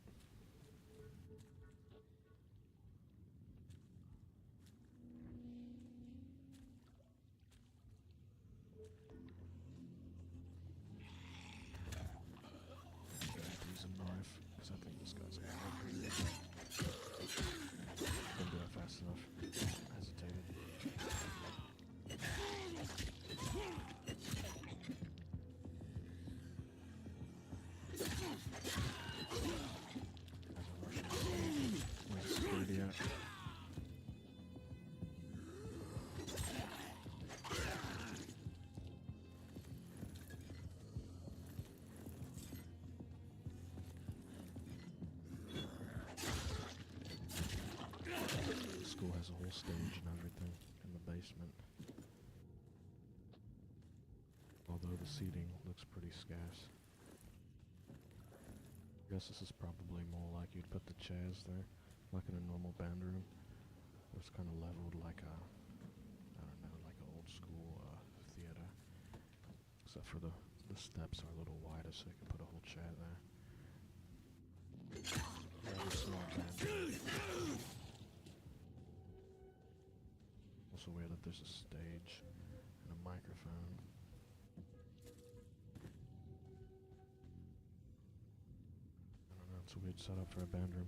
Use a knife, because I think this guy's a stage and everything in the basement. Although the seating looks pretty scarce. I guess this is probably more like you'd put the chairs there, like in a normal band room. It's kind of leveled like a, I don't know, like an old school theater. Except for the steps are a little wider so you can put a whole chair there. Very small band room. Also weird that there's a stage and a microphone. I don't know, it's a weird setup for a band room.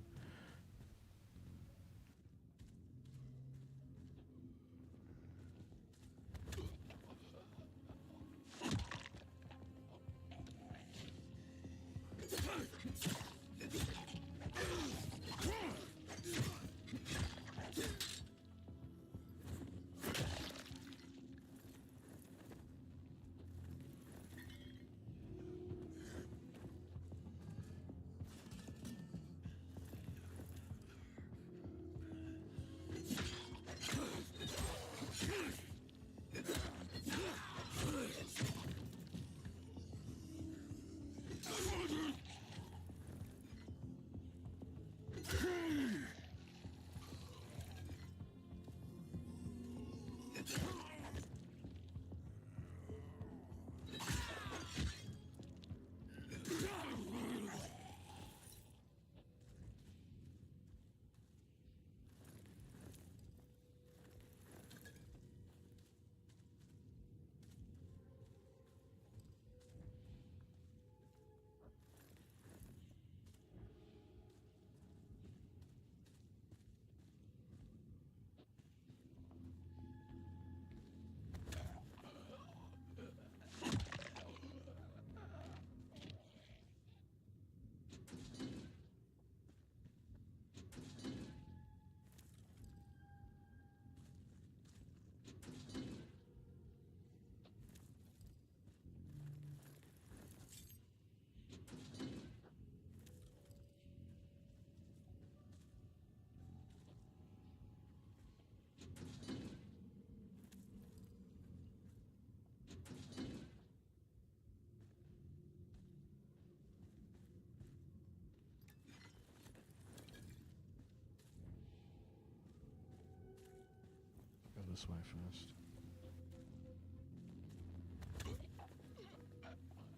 This way first.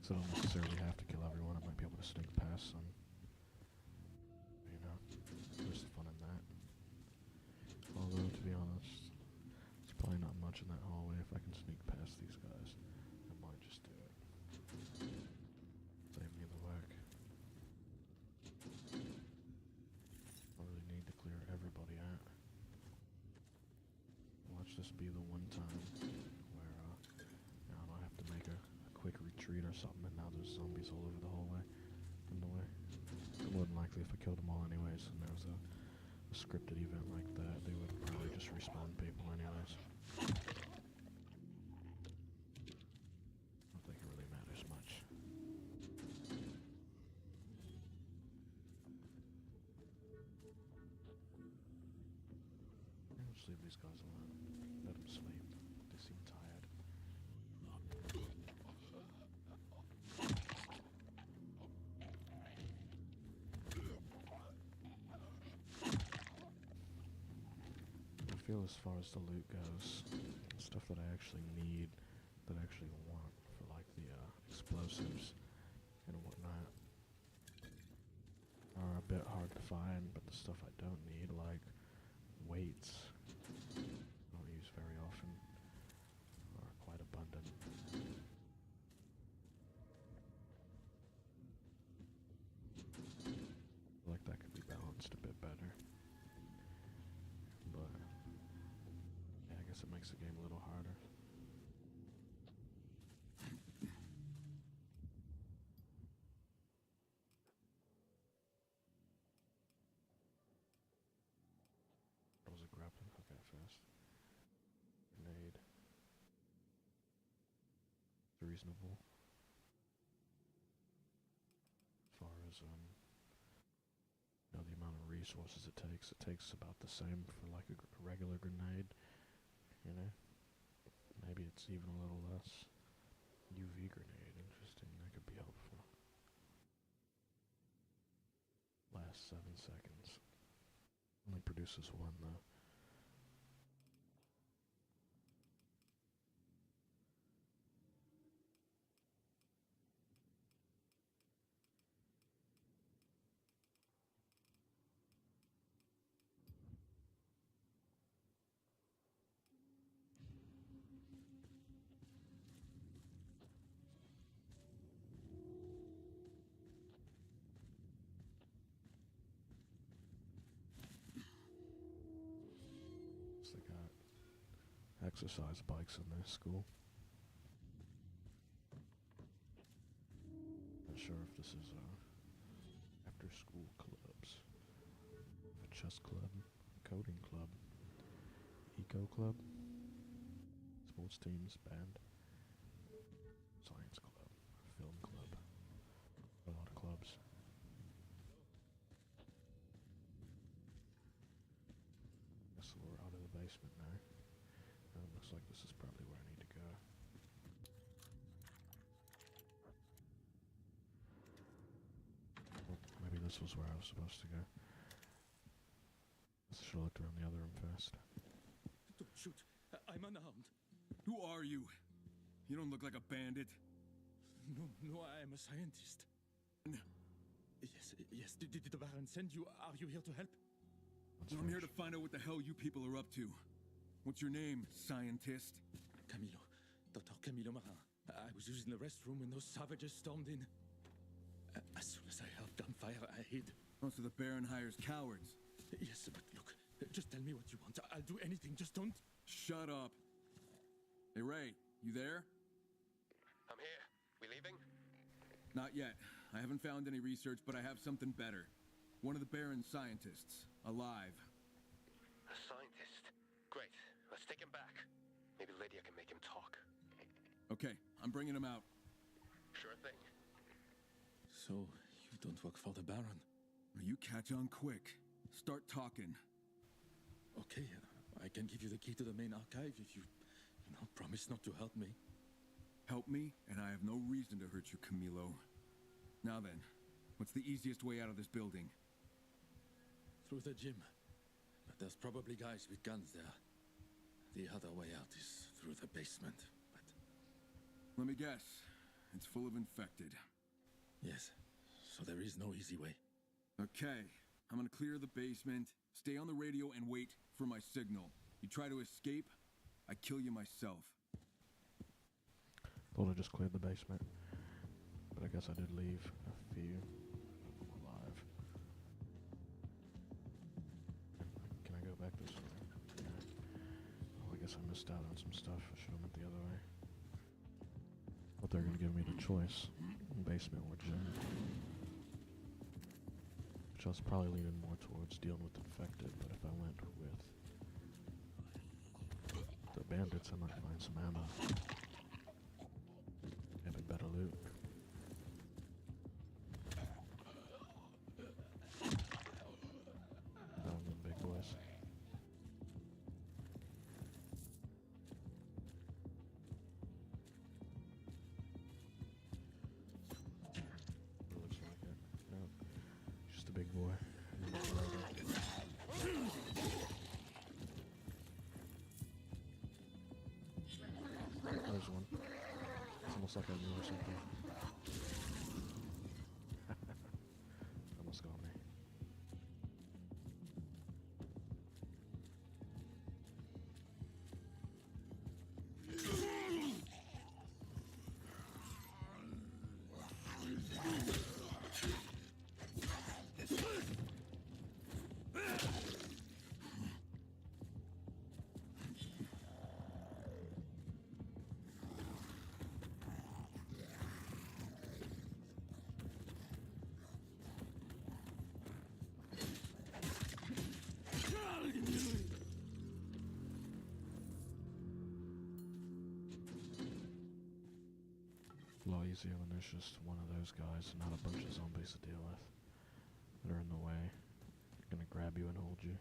So I don't necessarily have to kill everyone, I might be able to sneak past some. You know, there's fun in that. Although, to be honest, there's probably not much in that hallway. If I can sneak past these guys, I might just do it. Save me the work. I really need to clear everybody out. Watch this be the one time where, I don't know, I have to make a quick retreat or something, and now there's zombies all over the hallway, in the way. More than likely, if I killed them all anyways, and there was a scripted event like that, they would probably just respawn people anyways. I don't think it really matters much. Just leave these guys alone. Let them sleep. They seem tired. I feel as far as the loot goes, stuff that I actually need, that I actually want for like the explosives and whatnot, are a bit hard to find, but the stuff I don't need, like weights, I don't use very often, are quite abundant. I feel like that could be balanced a bit better. But yeah, I guess it makes the game a little harder. What was it, grappling? Okay, fast. Grenade. It's reasonable. As far as the amount of resources it takes. It takes about the same for like a regular grenade, you know? Maybe it's even a little less. UV grenade, interesting, that could be helpful. Last 7 seconds. Only produces one though. They got exercise bikes in their school. Not sure if this is after school clubs. A chess club, coding club, eco club, sports teams, band, science club, film club. A lot of clubs. Guess we're out of the basement now. Looks like this is probably where I need to go. Well, maybe this was where I was supposed to go. I should have looked around the other room first. Don't shoot. I'm unarmed. Who are you? You don't look like a bandit. No, I am a scientist. Yes, did the Baron send you? Are you here to help? I'm here to find out what the hell you people are up to. What's your name, scientist? Camilo. Dr. Camilo Marin. I was using the restroom when those savages stormed in. As soon as I heard gunfire, I hid. Oh, so the Baron hires cowards. Yes, but look, just tell me what you want. I'll do anything, just don't... Shut up. Hey, Ray, you there? I'm here. We leaving? Not yet. I haven't found any research, but I have something better. One of the Baron's scientists. Alive. A scientist? Great. Let's take him back. Maybe Lydia can make him talk. Okay, I'm bringing him out. Sure thing. So, you don't work for the Baron? You catch on quick. Start talking. Okay, I can give you the key to the main archive if you promise not to hurt me. Help me, and I have no reason to hurt you, Camilo. Now then, what's the easiest way out of this building? Through the gym. But there's probably guys with guns there. The other way out is through the basement, but... Let me guess. It's full of infected. Yes, so there is no easy way. Okay, I'm gonna clear the basement, stay on the radio, and wait for my signal. You try to escape, I kill you myself. Thought I just cleared the basement, but I guess I did leave a few alive. Can I go back this way? Yeah. Well, I guess I missed out on some stuff. I should have went the other way. But they're gonna give me the choice: basement or gym. Which I was probably leaning more towards dealing with infected, but if I went with the bandits, I might find some ammo. Maybe better loot. Them big boys. It looks like it. No, just a big boy. There's one. It's almost like I knew or something. Almost got me. A lot easier when there's just one of those guys and not a bunch of zombies to deal with that are in the way. You're gonna grab you and hold you.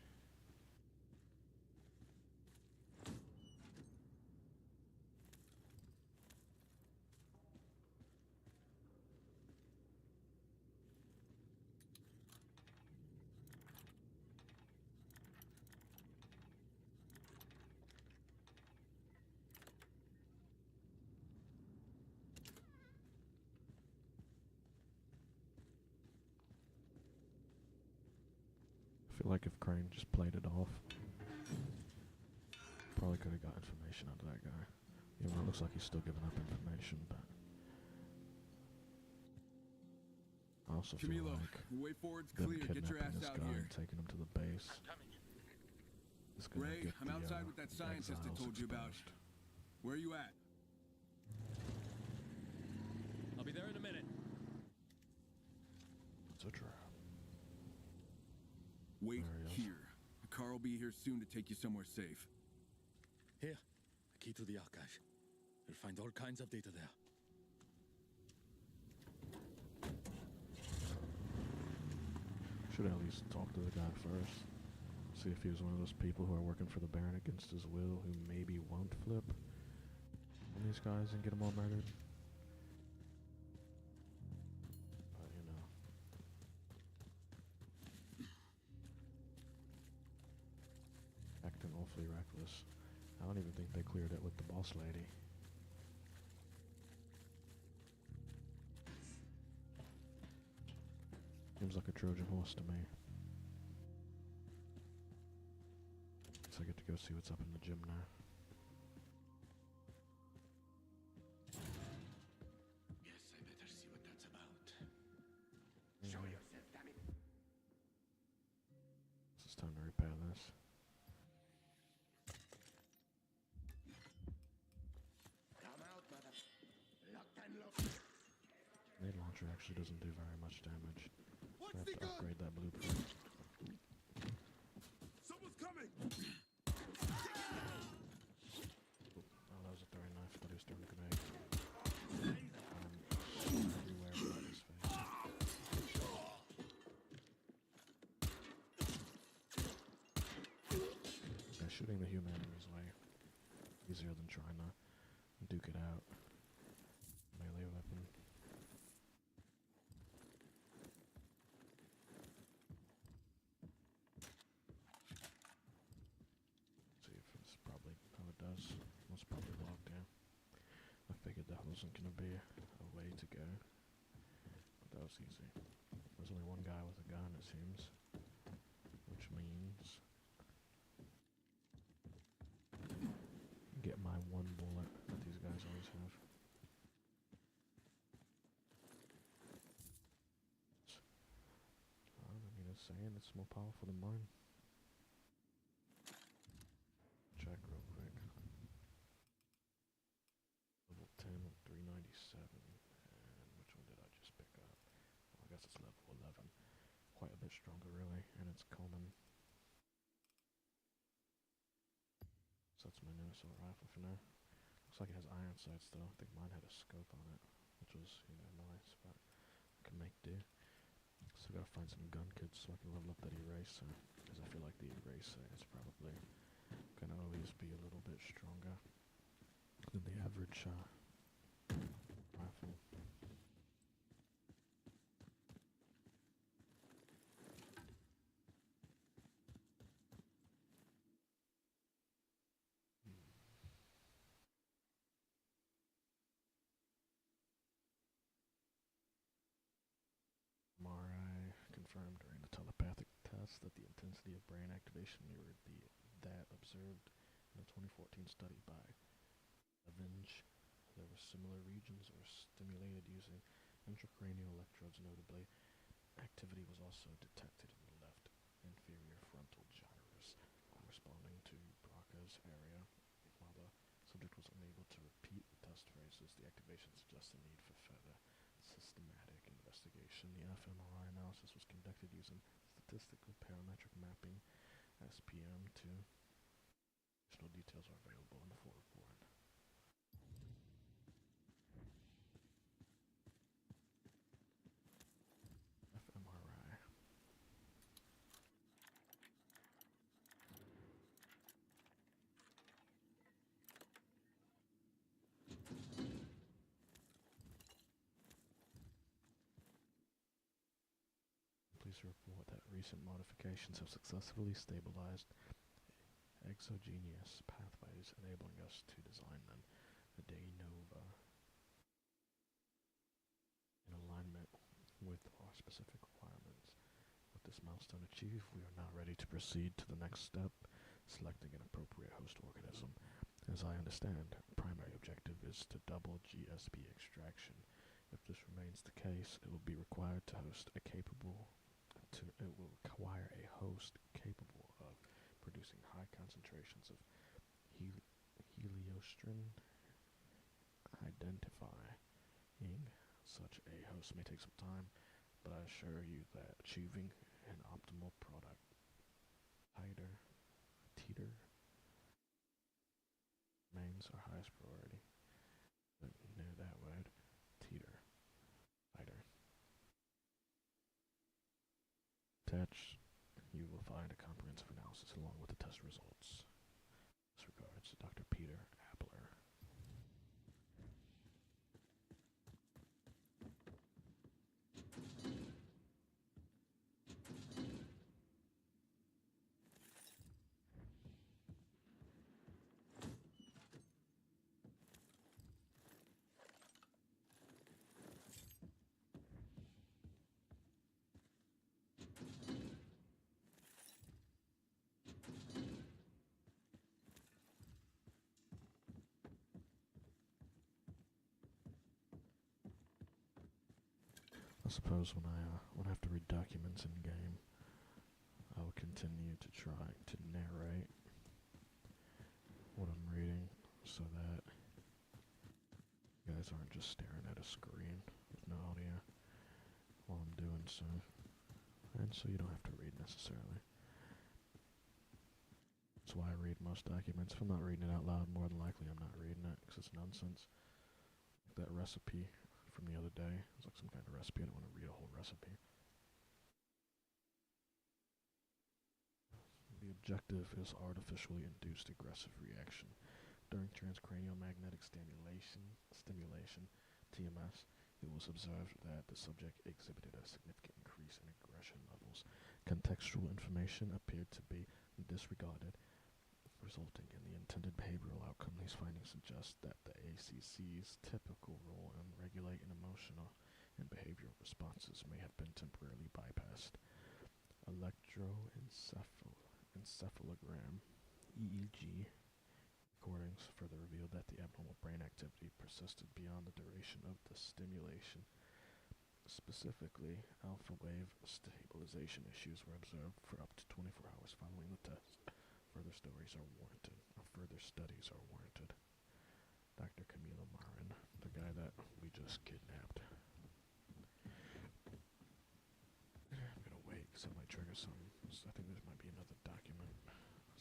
I feel like if Crane just played it off, probably could have got information out of that guy. Even though it looks like he's still giving up information, but I also feel Camilo, like the way forward's them clear. Get your ass kidnapping this out guy here. and taking him to the base is gonna Ray, get I'm the, outside with that scientist I exiles told you about. exposed. Where are you at? I'll be there in a minute. It's a trap. Wait There he is. here. Carl will be here soon to take you somewhere safe. Here, the key to the archive. You'll find all kinds of data there. Should at least talk to the guy first. See if he was one of those people who are working for the Baron against his will, who maybe won't flip on these guys and get them all murdered. But, you know. Acting awfully reckless. I don't even think they cleared it with the boss lady. Seems like a Trojan horse to me. So I get to go see what's up in the gym now. Yes, I better see what that's about. Show yourself, damn it. It's time to repair this. Come out, mother. Locked and locked. Grenade launcher actually doesn't do very much damage. I have to upgrade that blueprint. Someone's coming! Oh, that was a throwing knife. Thought he was throwing a grenade. Everywhere but his face. Yeah, shooting the human enemies way easier than trying to duke it out. Melee weapon. See if it's probably how it does. It's probably locked in. I figured that wasn't gonna be a way to go. But that was easy. There's only one guy with a gun, it seems. Which means get my one bullet that these guys always have. I mean, it's saying it's more powerful than mine. Check real quick. Level 10 at 397. And which one did I just pick up? Well, I guess it's level 11. Quite a bit stronger, really. And it's common. So that's my new assault rifle for now. Looks like it has iron sights though. I think mine had a scope on it, which was, you know, nice, but I can make do. Still gotta find some gun kits so I can level up that eraser, because I feel like the eraser is probably gonna always be a little bit stronger than the average rifle. MRI confirmed during the telepathic test that the intensity of brain activation mirrored that observed in a 2014 study by Avenge. There were similar regions were stimulated using intracranial electrodes. Notably, activity was also detected in the left inferior frontal gyrus, corresponding to Broca's area. While the subject was unable to repeat the test phrases, the activation suggests the need for further systematic investigation. The fMRI analysis was conducted using statistical parametric mapping, SPM2. Additional details are available in the full report. fMRI. Please report that recent modifications have successfully stabilized exogenous pathways, enabling us to design them de novo in alignment with our specific requirements. With this milestone achieved, we are now ready to proceed to the next step, selecting an appropriate host organism. As I understand, the primary objective is to double GSP extraction. If this remains the case, it will be required to host a capable of producing high concentrations of heliostrin. Identifying such a host may take some time, but I assure you that achieving an optimal product titer remains our highest priority. Know that word, titer. Attached, you will find a comprehensive analysis along with the test results. With regards to Dr. Peter Appler. I suppose when I have to read documents in game, I will continue to try to narrate what I'm reading so that you guys aren't just staring at a screen with no audio while I'm doing so, and so you don't have to read necessarily. That's why I read most documents. If I'm not reading it out loud, more than likely I'm not reading it because it's nonsense. Like that recipe from the other day. It's like some kind of recipe. I don't want to read a whole recipe. The objective is artificially induced aggressive reaction. During transcranial magnetic stimulation, TMS, it was observed that the subject exhibited a significant increase in aggression levels. Contextual information appeared to be disregarded, resulting in the intended behavioral outcome. These findings suggest that the ACC's typical role in regulating emotional and behavioral responses may have been temporarily bypassed. Electroencephalogram (EEG) recordings further revealed that the abnormal brain activity persisted beyond the duration of the stimulation. Specifically, alpha wave stabilization issues were observed for up to 24 hours following the test. Further studies are warranted. Dr. Camilo Marin, the guy that we just kidnapped. I'm gonna wait because that might trigger some. I think there might be another document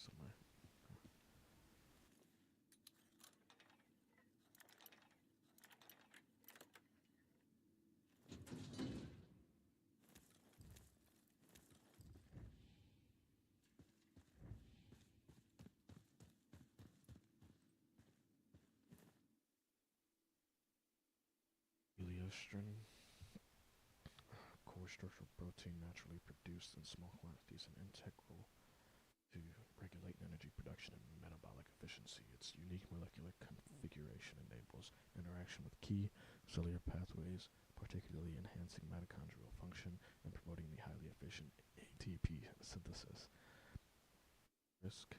somewhere. Heliostrin, core structural protein naturally produced in small quantities and integral to regulate energy production and metabolic efficiency. Its unique molecular configuration enables interaction with key cellular pathways, particularly enhancing mitochondrial function and promoting the highly efficient ATP synthesis. Risk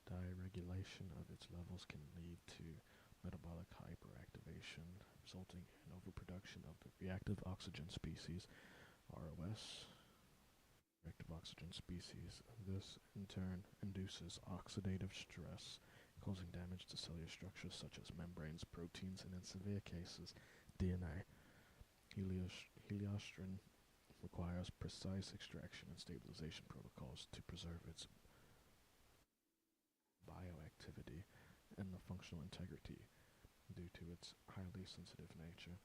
deregulation of its levels can lead to metabolic hyperactivation, resulting in overproduction of the reactive oxygen species, ROS. Reactive oxygen species. This, in turn, induces oxidative stress, causing damage to cellular structures such as membranes, proteins, and in severe cases, DNA. Heliostrin requires precise extraction and stabilization protocols to preserve its bioactivity and the functional integrity due to its highly sensitive nature.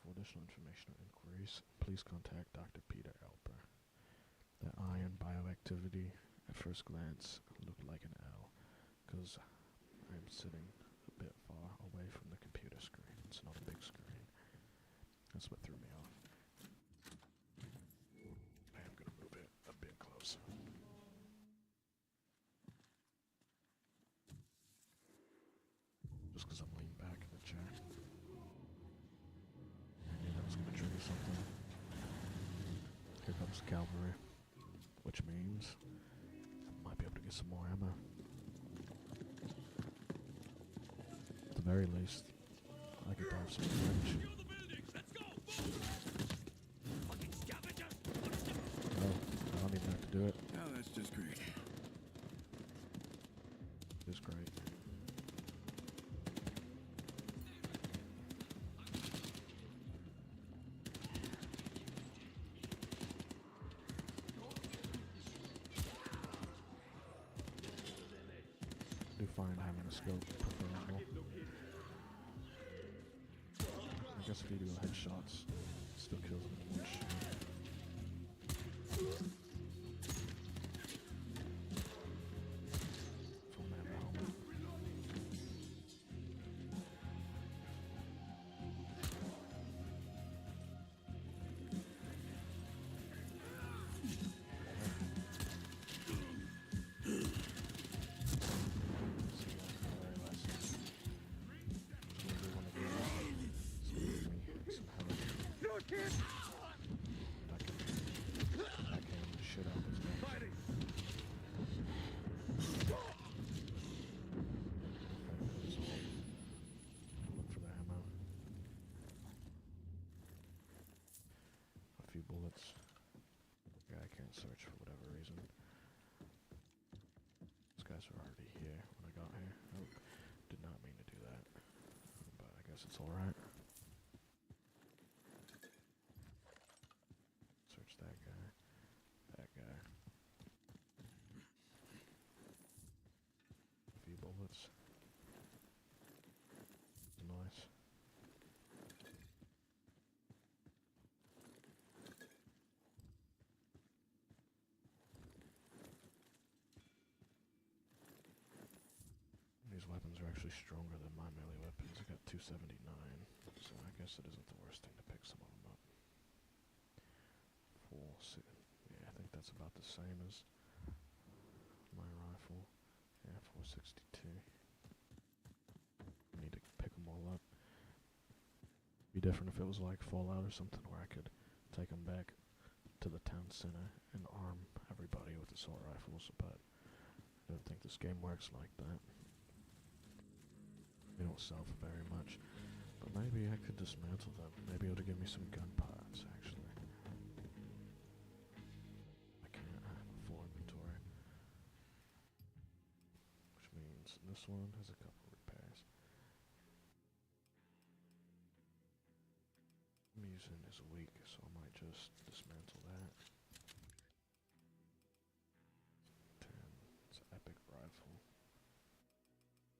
For additional information or inquiries, please contact Dr. Peter Alper. That ion bioactivity at first glance looked like an L, because I'm sitting a bit far away from the computer screen. It's not a big screen. That's what threw me off. seconds. Just because I'm leaning back in the chair. I knew that was going to trigger something. Here comes the cavalry, which means I might be able to get some more ammo. At the very least, I could have some French. No, I don't even have to do it. Oh, that's just great. It's great. I do find having a scope preferable. I guess if you do headshots, it still kills them in one shot. Full man helmet. Bullets. Yeah, I can't search for whatever reason. These guys were already here when I got here. I did not mean to do that, but I guess it's alright. Search that guy. That guy. A few bullets. Nice. These weapons are actually stronger than my melee weapons. I got 279, so I guess it isn't the worst thing to pick some of them up. Yeah, I think that's about the same as my rifle. Yeah, 462. I need to pick them all up. Be different if it was like Fallout or something where I could take them back to the town center and arm everybody with assault rifles, but I don't think this game works like that. They don't sell for very much, but maybe I could dismantle them. Maybe it'll give me some gun parts, actually. I can't have a full inventory, which means this one has a couple repairs. I'm using is weak, so I might just dismantle that. 10. It's an epic rifle.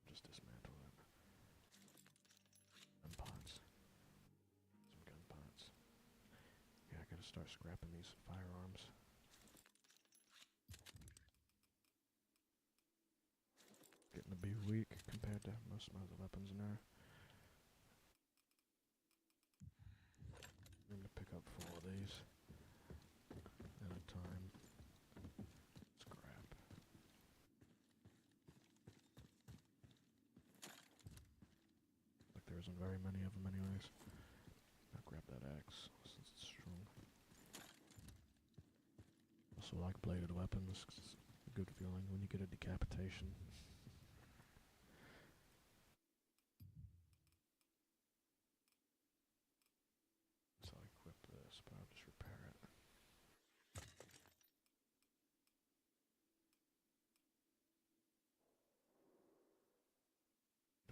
Just dismantle it. Gun parts. Some gun parts. Yeah, I gotta start scrapping these firearms. Getting to be weak compared to most of my other weapons in there. I'm gonna pick up 4 of these at a time. Scrap. Like there isn't very many of them anyways. I'll grab that axe since it's strong. Also like bladed weapons 'cause it's a good feeling when you get a decapitation. So I equip this, but I'll just repair it.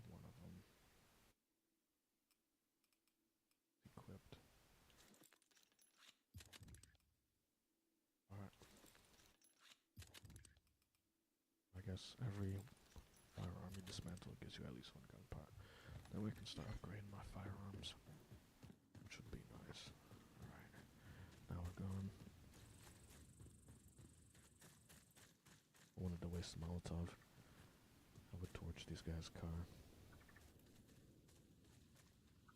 One of them equipped. Alright. I guess every firearm you dismantle gives you at least 1 gun part. Then we can start upgrading my firearms, which would be nice. Alright. Now we're going. I wanted to waste the Molotov. I would torch these guys' car.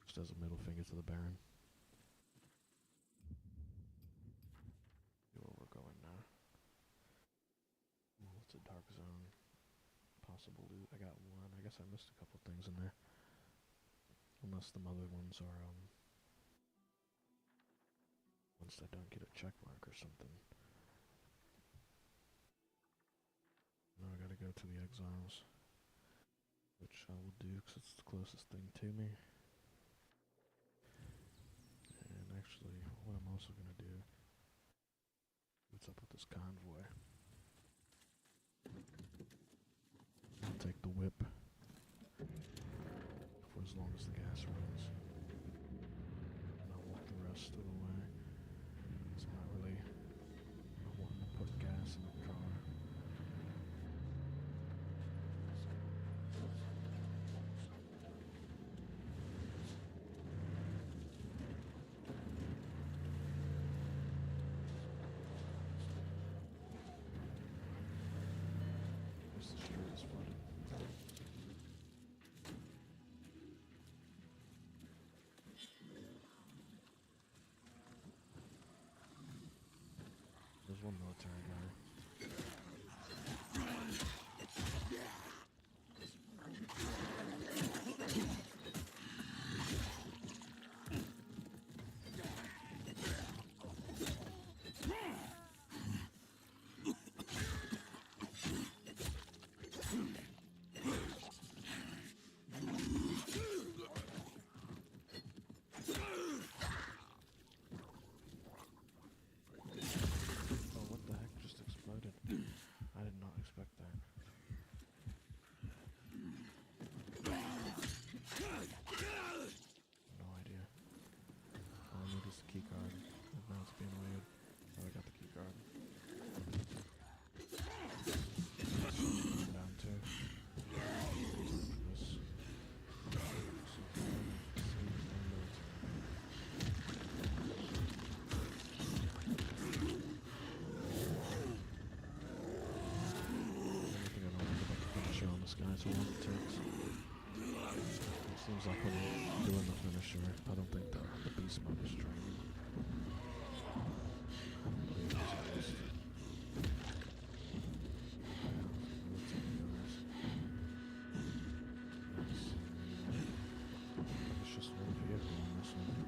Just as a middle finger to the Baron. See where we're going now. It's a dark zone. Possible loot. I got one. I guess I missed a couple things in there. Unless the other ones are, ones that don't get a check mark or something. Now I gotta go to the Exiles. Which I will do because it's the closest thing to me. And actually, what I'm also gonna do, what's up with this convoy? I'll take the whip for as long as the gas runs. And I'll walk the rest of the way. It's not really, I want to put gas in the car. This street is flooded. There's one military guy. Oh, what the heck just exploded? I did not expect that. No idea. All I need is the key card. And now it's being weird. Oh, I got the key card. Down two. This. On this guy's one it takes. It seems like when you're doing the finisher, I don't think the beast mode is training. I don't believe it's at least. It's just one vehicle on this one.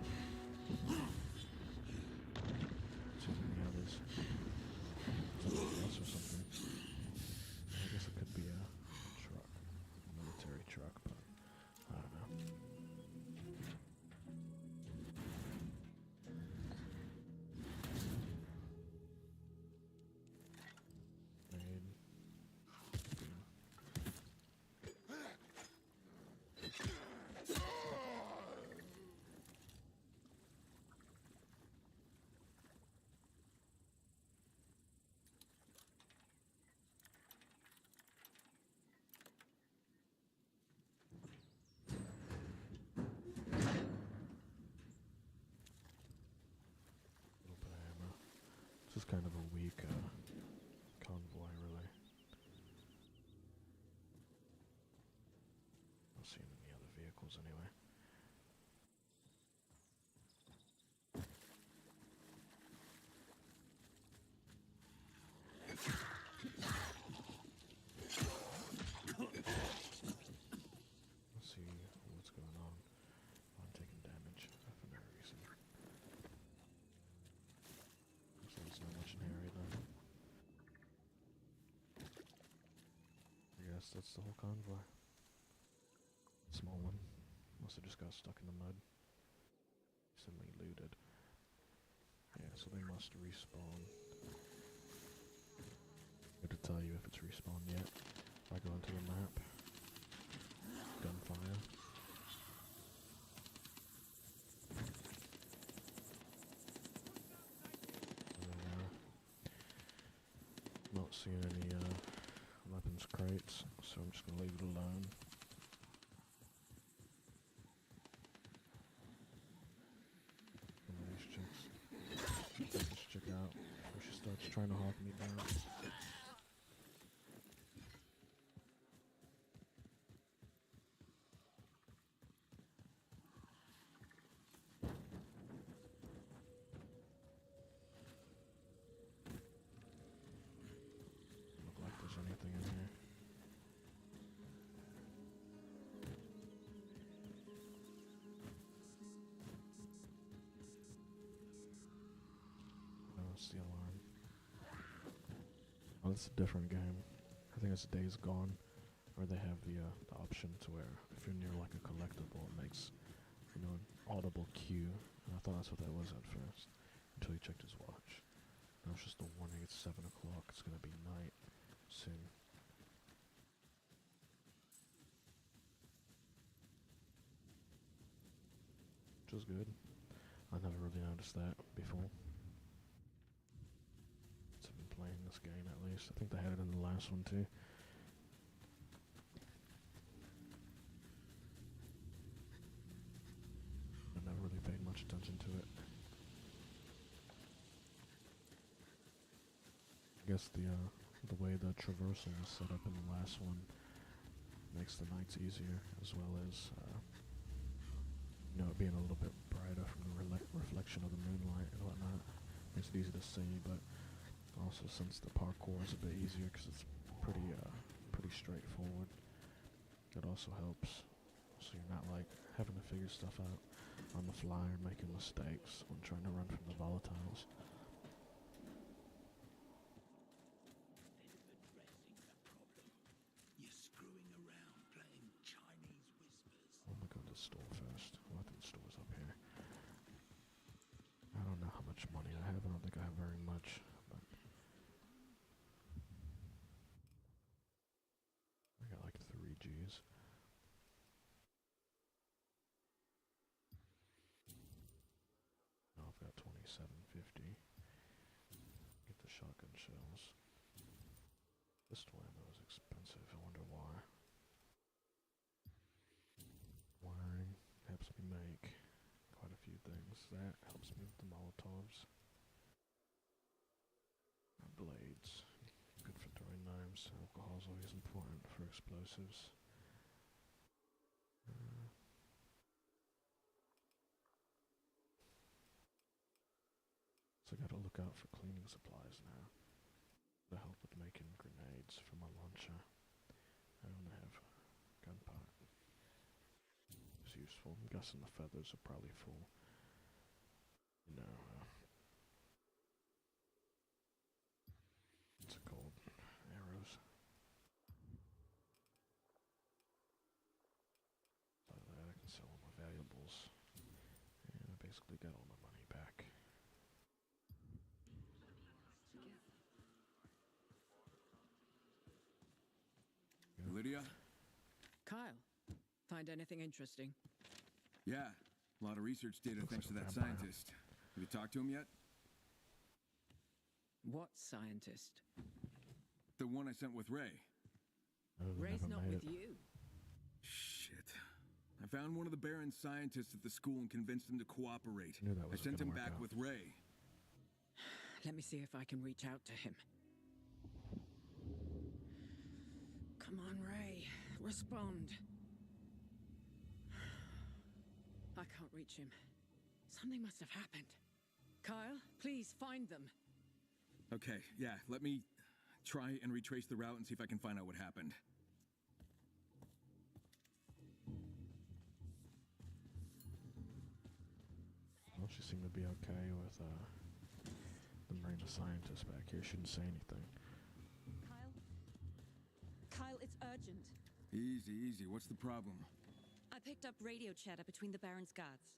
Too many others. Something else or something. I guess it could be a truck, a military truck, but I don't know. Made. Little bit of ammo. This is kind of a weak convoy, really. Not seeing any other vehicles anyway. Let's see what's going on. I'm taking damage for no reason. Looks like there's not much in here either. I guess that's the whole convoy. Small one. Must have just got stuck in the mud. Recently looted. Yeah, so they must respawn. Good to tell you if it's respawned yet. If I go into the map. Gunfire. Not seeing any weapons crates, so I'm just gonna leave it alone. One of these chicks. Take this chick out before she starts trying to hog me down. Look like there's anything. That's the alarm. Oh, it's a different game. I think it's Days Gone, where they have the option to where if you're near like a collectible, it makes, you know, an audible cue. And I thought that's what that was at first, until he checked his watch. No, it's just a warning. It's 7 o'clock. It's gonna be night soon. Which was good. I never really noticed that before. I've been playing this game at least. I think they had it in the last one too. I never really paid much attention to it. I guess the way the traversal was set up in the last one makes the nights easier, as well as you know, it being a little bit brighter from the reflection of the moonlight and whatnot. Makes it easy to see, but also since the parkour is a bit easier because it's pretty straightforward, it also helps. So you're not like having to figure stuff out on the fly or making mistakes when trying to run from the volatiles. I'm gonna go to the store first. Well, I think the store's up here. I don't know how much money I have. I don't think I have very much, but I got like 3 G's. Now I've got 27.50. Get the shotgun shells. Pistol ammo is expensive. I wonder why. Wiring helps me make quite a few things. That helps me with the Molotovs. Blades. Good for throwing knives. Alcohol is always important for explosives. So I gotta look out for cleaning supplies now to help with making grenades for my launcher. I only have gunpowder. It's useful. I'm guessing the feathers are probably full. You know, what's it called? Arrows. By that I can sell all my valuables. And I basically got all my money back. Lydia? Kyle, find anything interesting? Yeah, a lot of research data Looks thanks like to a that vampire. scientist. Have you talked to him yet? What scientist? The one I sent with Ray. Ray's Never not made with it. you. Shit. I found one of the Baron's scientists at the school and convinced him to cooperate. Knew that I wasn't sent gonna him work back out. with Ray. Let me see if I can reach out to him. Come on, Ray. Respond. I can't reach him. Something must have happened. Kyle, please find them. Okay, yeah, let me try and retrace the route and see if I can find out what happened. Well, she seemed to be okay with the marina scientist back here. She didn't say anything. Kyle, it's urgent. Easy, easy. What's the problem? I picked up radio chatter between the Baron's guards.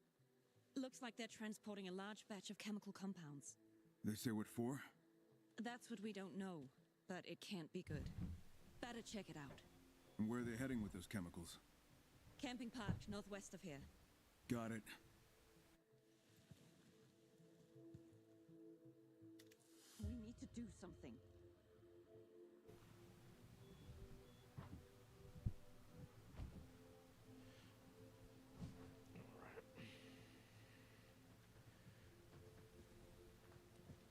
Looks like they're transporting a large batch of chemical compounds. They say what for? That's what we don't know, but it can't be good. Better check it out. And where are they heading with those chemicals? Camping park, northwest of here. Got it. We need to do something.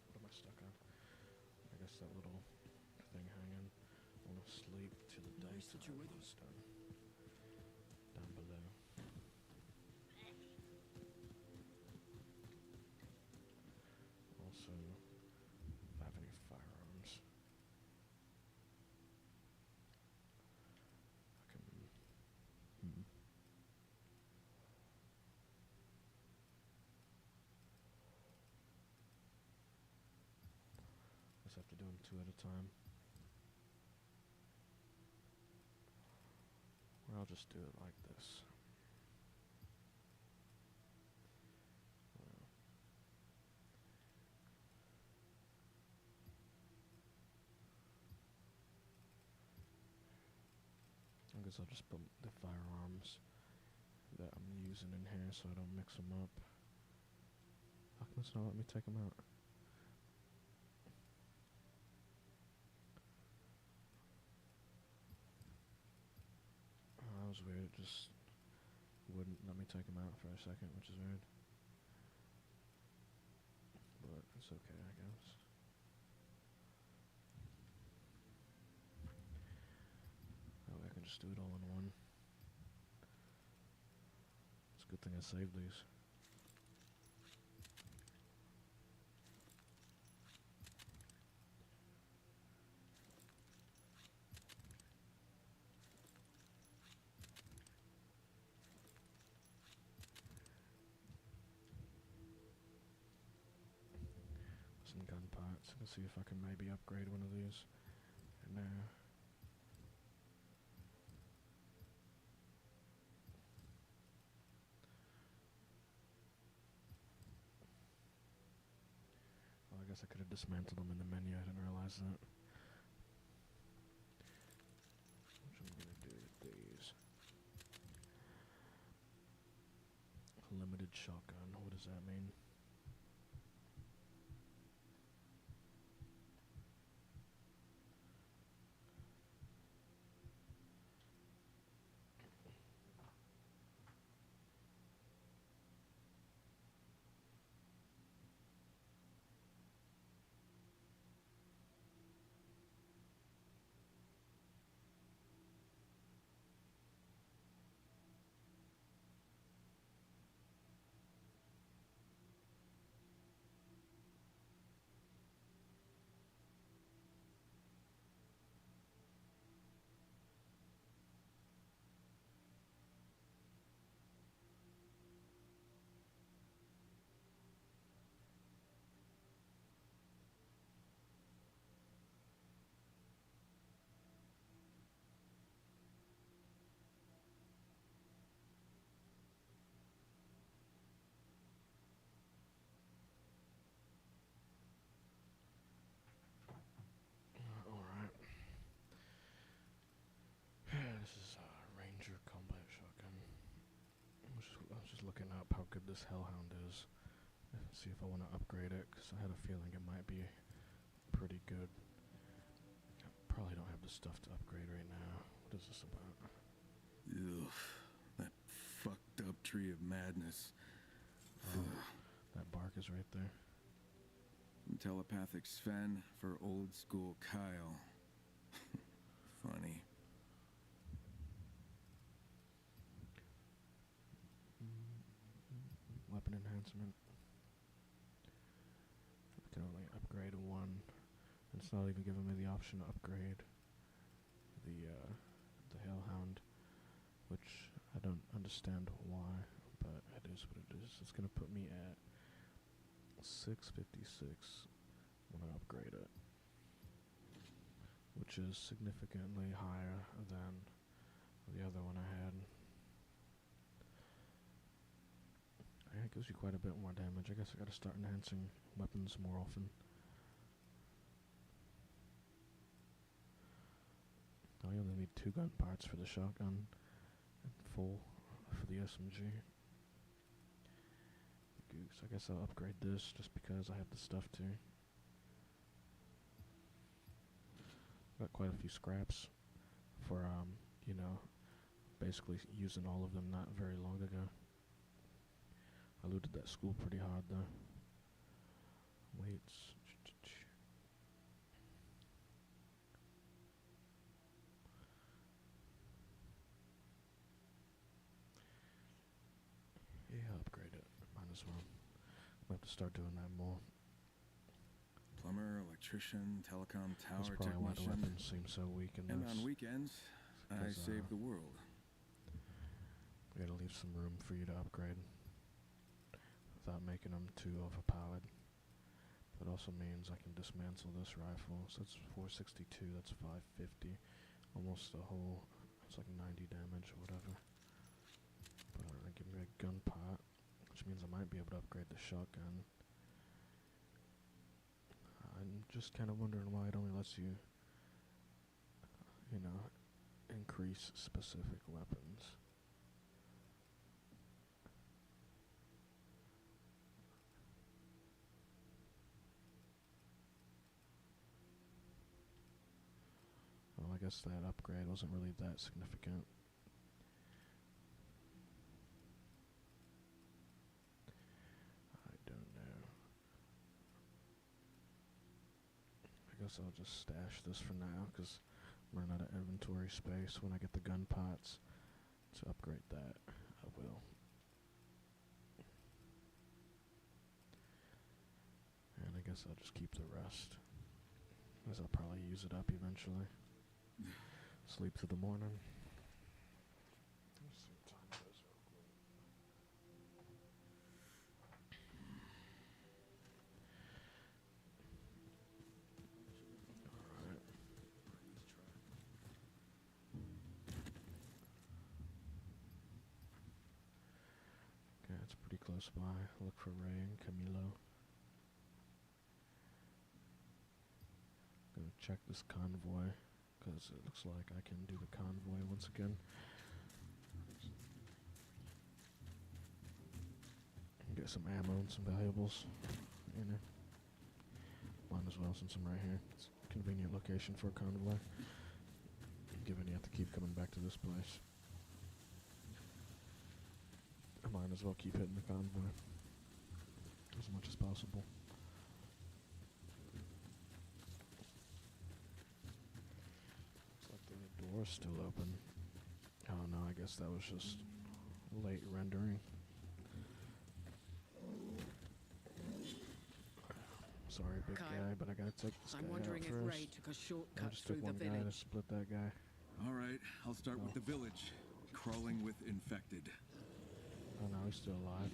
What am I stuck on? I guess that little thing hanging. I want to sleep till the day is done. Down below. Also, if I have any firearms, I can. 2 at a time. Or I'll just do it like this. I guess I'll just put the firearms that I'm using in here so I don't mix them up. How come it's not letting me take them out? Oh, that was weird. It just wouldn't let me take them out for a second, which is weird. But it's okay, I guess. That way I can just do it all in one. It's a good thing I saved these. Some gun parts. Let's see if I can maybe upgrade one of these in there. Well, I guess I could have dismantled them in the menu. I didn't realize that. Which I'm gonna do with these. Limited shotgun. What does that mean? This is a Ranger combat shotgun. I was just looking up how good this Hellhound is. See if I want to upgrade it, because I had a feeling it might be pretty good. I probably don't have the stuff to upgrade right now. What is this about? Ugh, that fucked up tree of madness. That bark is right there. Telepathic Sven for old school Kyle. Funny. Weapon enhancement. I can only upgrade one, and it's not even giving me the option to upgrade the Hellhound, which I don't understand why, but it is what it is. It's gonna put me at 656 when I upgrade it, which is significantly higher than the other one I had. Yeah, it gives you quite a bit more damage. I guess I gotta start enhancing weapons more often. I only need 2 gun parts for the shotgun and full for the SMG. Goose. I guess I'll upgrade this just because I have the stuff to. Got quite a few scraps for, basically using all of them not very long ago. I looted that school pretty hard though. Weights. Yeah, upgrade it. Might as well. I'll have to start doing that more. Plumber, electrician, telecom That's tower probably why the technician. weapons seem so weak in And this. on weekends, I save the world. We gotta leave some room for you to upgrade without making them too overpowered. That also means I can dismantle this rifle. So that's 462, that's 550. Almost a whole, it's like 90 damage or whatever. But give me a gun pot, which means I might be able to upgrade the shotgun. I'm just kind of wondering why it only lets you, you know, increase specific weapons. Well, I guess that upgrade wasn't really that significant. I don't know. I guess I'll just stash this for now, because I'm running out of inventory space. When I get the gun pots to upgrade that, I will. And I guess I'll just keep the rest, because I'll probably use it up eventually. Sleep through the morning. Let's see what time it is real quick. Alright. Okay, it's pretty close by. Look for Ray and Camilo. Gonna check this convoy, because it looks like I can do the convoy once again. Get some ammo and some valuables, you know. Might as well, since I'm right here. It's a convenient location for a convoy, given you have to keep coming back to this place. I might as well keep hitting the convoy as much as possible. Looks like the door's still open. Oh no, I guess that was just late rendering. Sorry, big Kyle, guy, but I gotta take this guy I'm wondering out if first. Ray took a I shortcut just through took the one guy to village. split that guy. All right, I'll start with the village, crawling with infected. Oh no, he's still alive.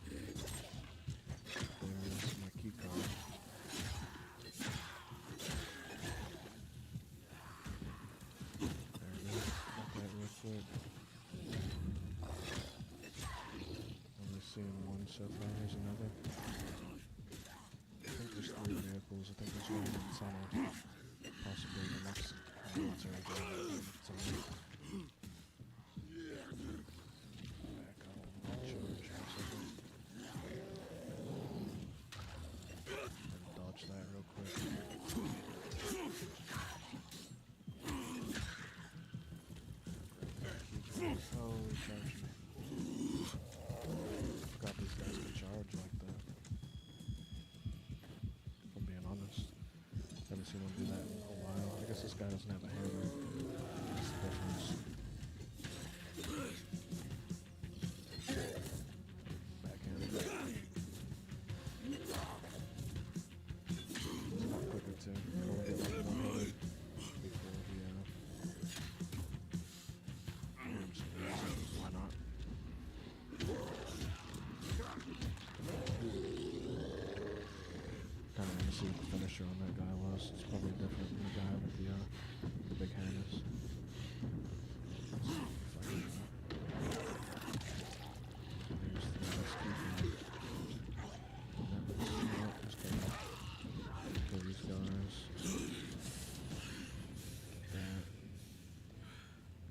There's my key card. There it is. Got that real quick. Only seeing one so far. Here's another. I think there's 3 vehicles. I think there's one in the tunnel. Possibly the next military guy in the tunnel. Back on. Charge for a second. And dodge that real quick. Oh, he charged me. Forgot these guys can charge like that. If I'm being honest. Haven't seen him do that in a while. I guess this guy doesn't have a hammer. That's the difference. Backhand. He's a lot quicker too. I'll get like one-handed before he I'm just gonna use it. Why not? Kind of want to see what the finisher on that guy was. It's probably different than the guy with the big hammers. Let's see if I can. Here's the rescue flag. Just gonna kill these guys. That.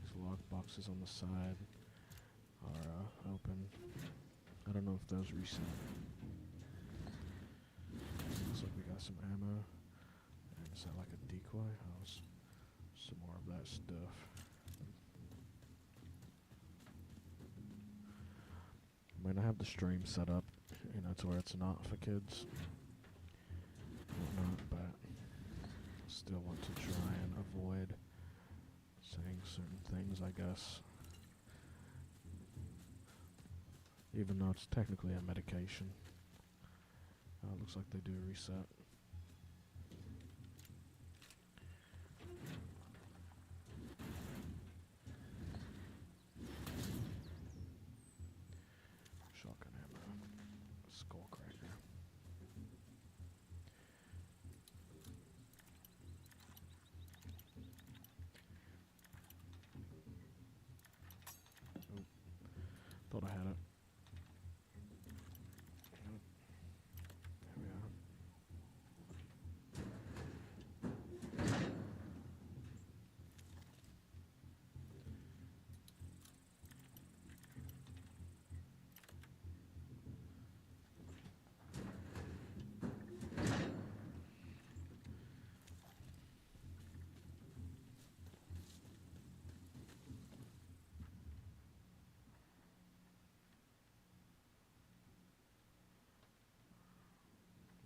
These lock boxes on the side are open. I don't know if those reset. Looks like we got some ammo. And is that like a decoy? Oh, some more of that stuff. I mean, I have the stream set up, you know, to where it's not for kids. Whatnot, but still want to try and avoid saying certain things, I guess. Even though it's technically a medication. Looks like they do reset. Shotgun ammo. Skullcracker. Thought I had it. There we are.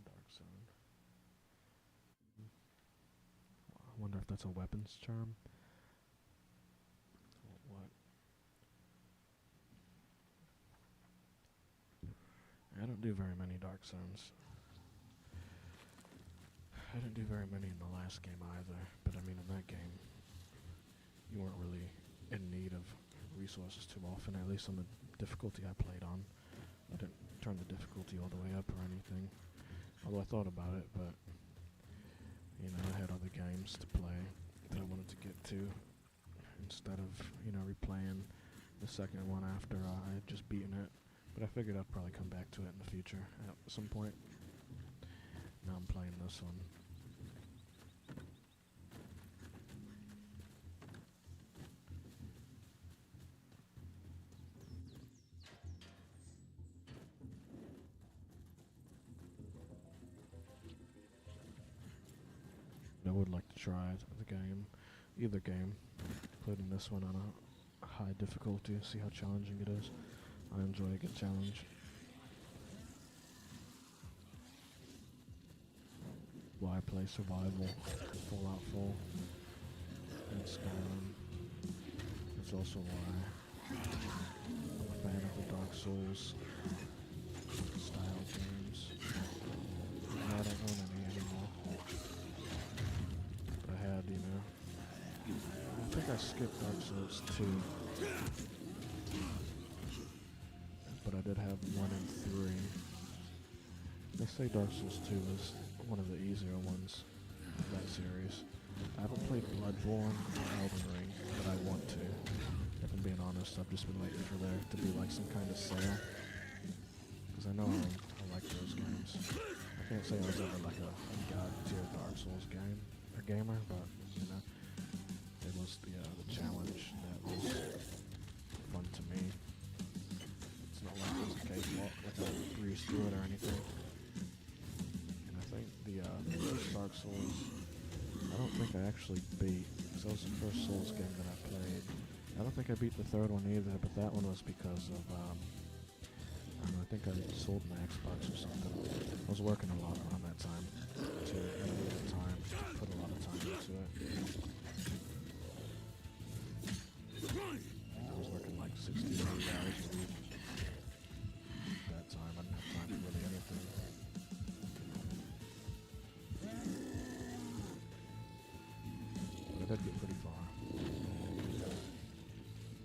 Dark Zone. I wonder if that's a weapons charm. What? I don't do very many Dark Zones. I didn't do very many in the last game either, but I mean in that game, you weren't really in need of resources too often, at least on the difficulty I played on. I didn't turn the difficulty all the way up or anything, although I thought about it, but, you know, I had other games to play that I wanted to get to, instead of, you know, replaying the second one after I had just beaten it. But I figured I'd probably come back to it in the future at some point. Now I'm playing this one. I would like to try the game, either game, including this one on a high difficulty, see how challenging it is. I enjoy a good challenge. Why play survival, Fallout 4, and Skyrim. That's also why I'm a fan of the Dark Souls style games. I don't own any anymore. But I had, you know. I think I skipped Dark Souls 2. But I did have 1 and 3. They say Dark Souls 2 is one of the easier ones of that series. I haven't played Bloodborne or Elden Ring, but I want to. If I'm being honest, I've just been waiting for there to be like some kind of sale. Because I know I like those games. I can't say I was ever like a god tier Dark Souls game or gamer, but you know, it was the challenge that was fun to me. It's not like it was a cakewalk, like I breezed through it or anything. And I think the first Dark Souls, I don't think I actually beat, because that was the first Souls game that I played. I don't think I beat the third one either, but that one was because of, I don't know, I think I sold my Xbox or something. I was working a lot around that time, to put a lot of time into it. I was working like 60 to 80 hours a week. At that time, I didn't have time for really anything. But I did get pretty far.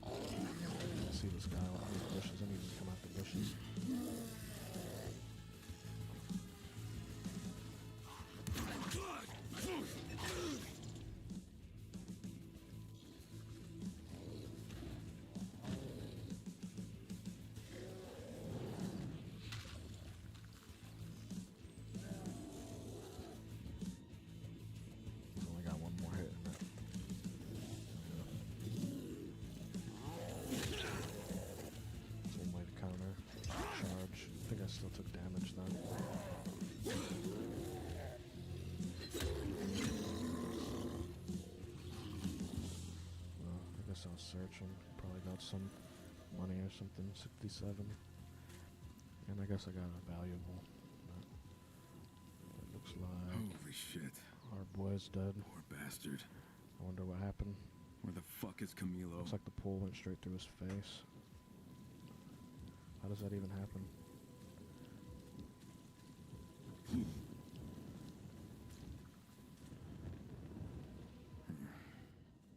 I see this guy out these bushes. I need to come out the bushes. Only got one more hit in that. That's one way to counter charge. I think I still took damage then. Well, I guess I'll search him. Probably got some money or something. 67. And I guess I got a valuable. It looks like Holy shit. our boy's dead. Poor bastard. I wonder what happened. Where the fuck is Camilo? Looks like the pole went straight through his face. How does that even happen?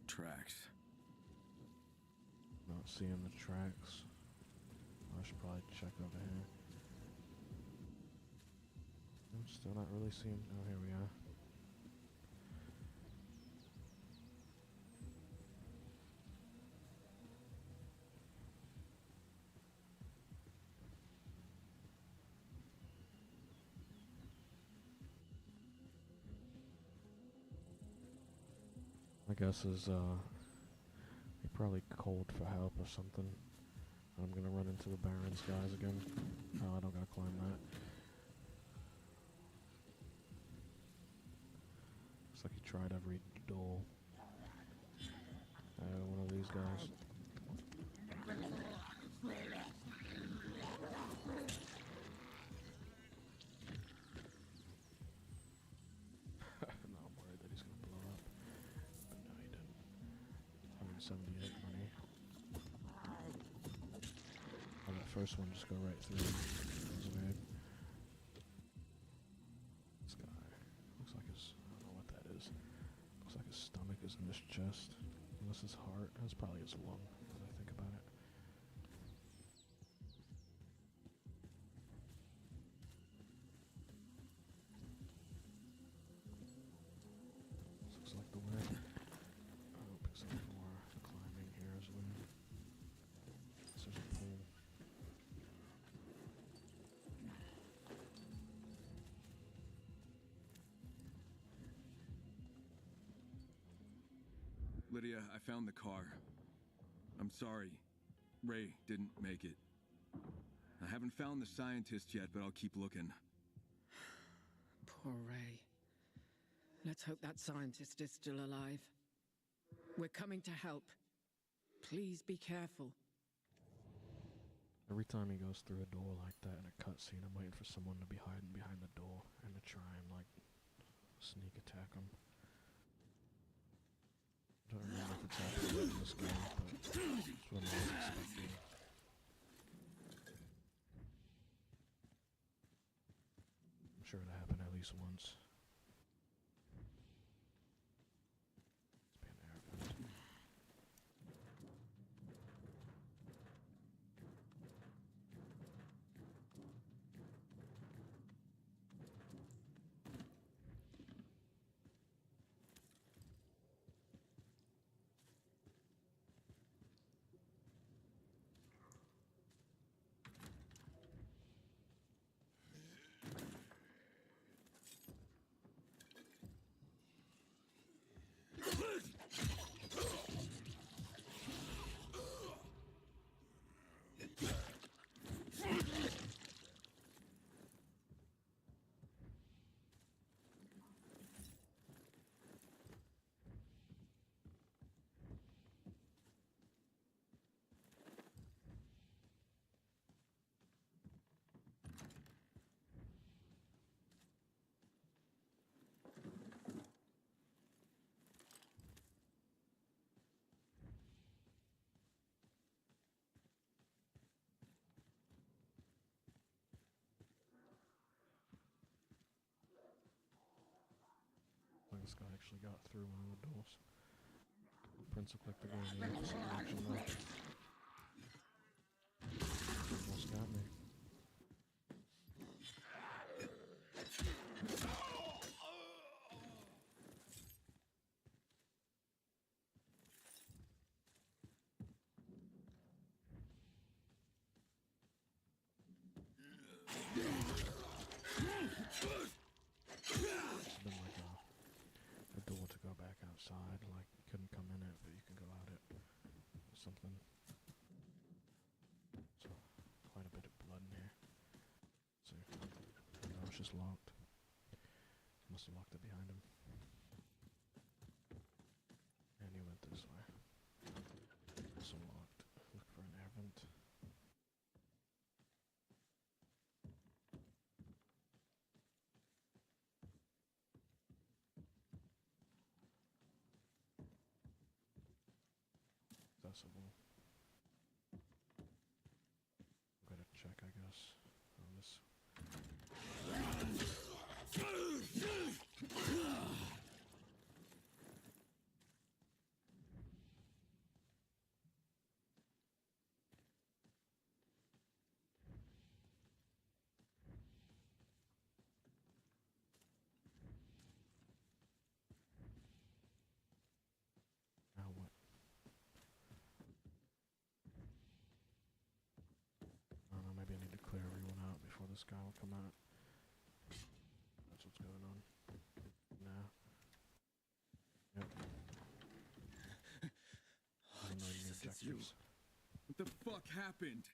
Tracks. Not seeing the tracks. I should probably check over here. I'm still not really seeing. Oh, here we are. My guess is, he probably called for help or something. I'm gonna run into the Baron's guys again. Oh, I don't gotta climb that. Looks like he tried every door. One of these guys. No, I'm worried that he's gonna blow up. But no, he didn't. 178 money. Oh, that first one just go right through. That was weird. This guy looks like his, I don't know what that is. Looks like his stomach is in his chest. Unless his heart. That's probably his lung, now that I think about it. This looks like the way. Oh, picks up more. The climbing here is weird. This is a pool. Lydia, I found the car. I'm sorry. Ray didn't make it. I haven't found the scientist yet, but I'll keep looking. Poor Ray. Let's hope that scientist is still alive. We're coming to help. Please be careful. Every time he goes through a door like that in a cutscene, I'm waiting for someone to be hiding behind the door and to try and, like, sneak attack him. I don't remember if it's happened in this game, but it's what I was expecting. I'm sure it happened at least once. It's been an air vent. This guy actually got through one of the doors. Prince looked like the guy in the opposite direction though. Almost got me. Outside, like you couldn't come in it, but you can go out it or something. So quite a bit of blood in here. So no, it's just locked. Must have locked it behind him. And he went this way. Also locked. Look for an air vent. Accessible. I'm gonna check, I guess, on this. Now what? I don't know, maybe I need to clear everyone out before this guy will come out. That's what's going on. Now. Yep. monsters. What the fuck happened?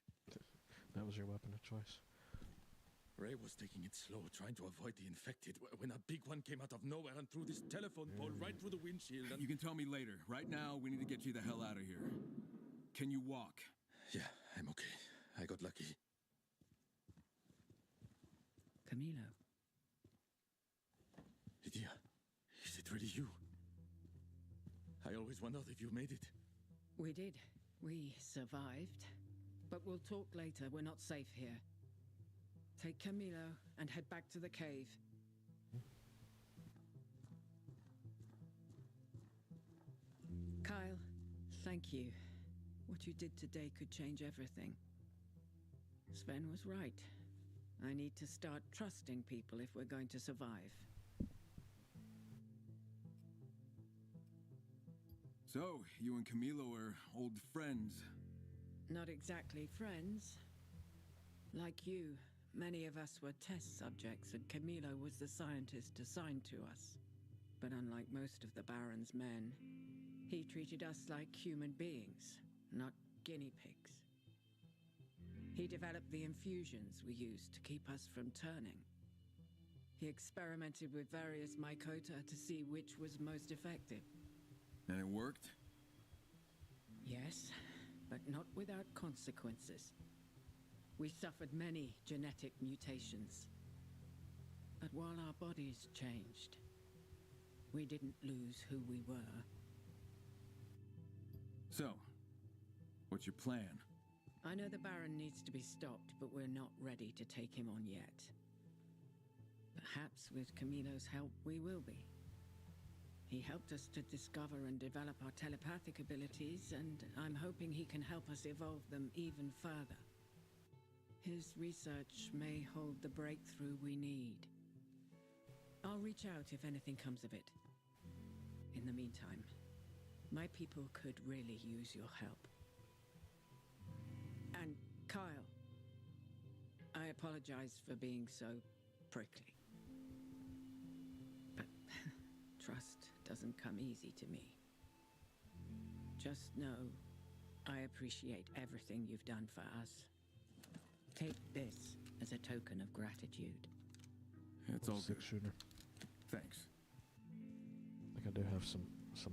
That was your weapon of choice. Ray was taking it slow, trying to avoid the infected, when a big one came out of nowhere and threw this telephone pole right through the windshield and... You can tell me later. Right now, we need to get you the hell out of here. Can you walk? Yeah, I'm okay. I got lucky. Camilo. Lydia, is it really you? I always wondered if you made it. We did. We survived. But we'll talk later. We're not safe here. Take Camilo and head back to the cave. Kyle, thank you. What you did today could change everything. Sven was right. I need to start trusting people if we're going to survive. So, you and Camilo are old friends. Not exactly friends. Like you, many of us were test subjects, and Camilo was the scientist assigned to us. But unlike most of the Baron's men, he treated us like human beings, not guinea pigs. He developed the infusions we used to keep us from turning. He experimented with various mycota to see which was most effective. And it worked? Yes, but not without consequences. We suffered many genetic mutations. But while our bodies changed, we didn't lose who we were. So, what's your plan? I know the Baron needs to be stopped, but we're not ready to take him on yet. Perhaps with Camilo's help, we will be. He helped us to discover and develop our telepathic abilities, and I'm hoping he can help us evolve them even further. His research may hold the breakthrough we need. I'll reach out if anything comes of it. In the meantime, my people could really use your help. And Kyle, I apologize for being so prickly. But trust doesn't come easy to me. Just know I appreciate everything you've done for us. Take this as a token of gratitude. It's all good. Six-shooter. Thanks. I think I do have some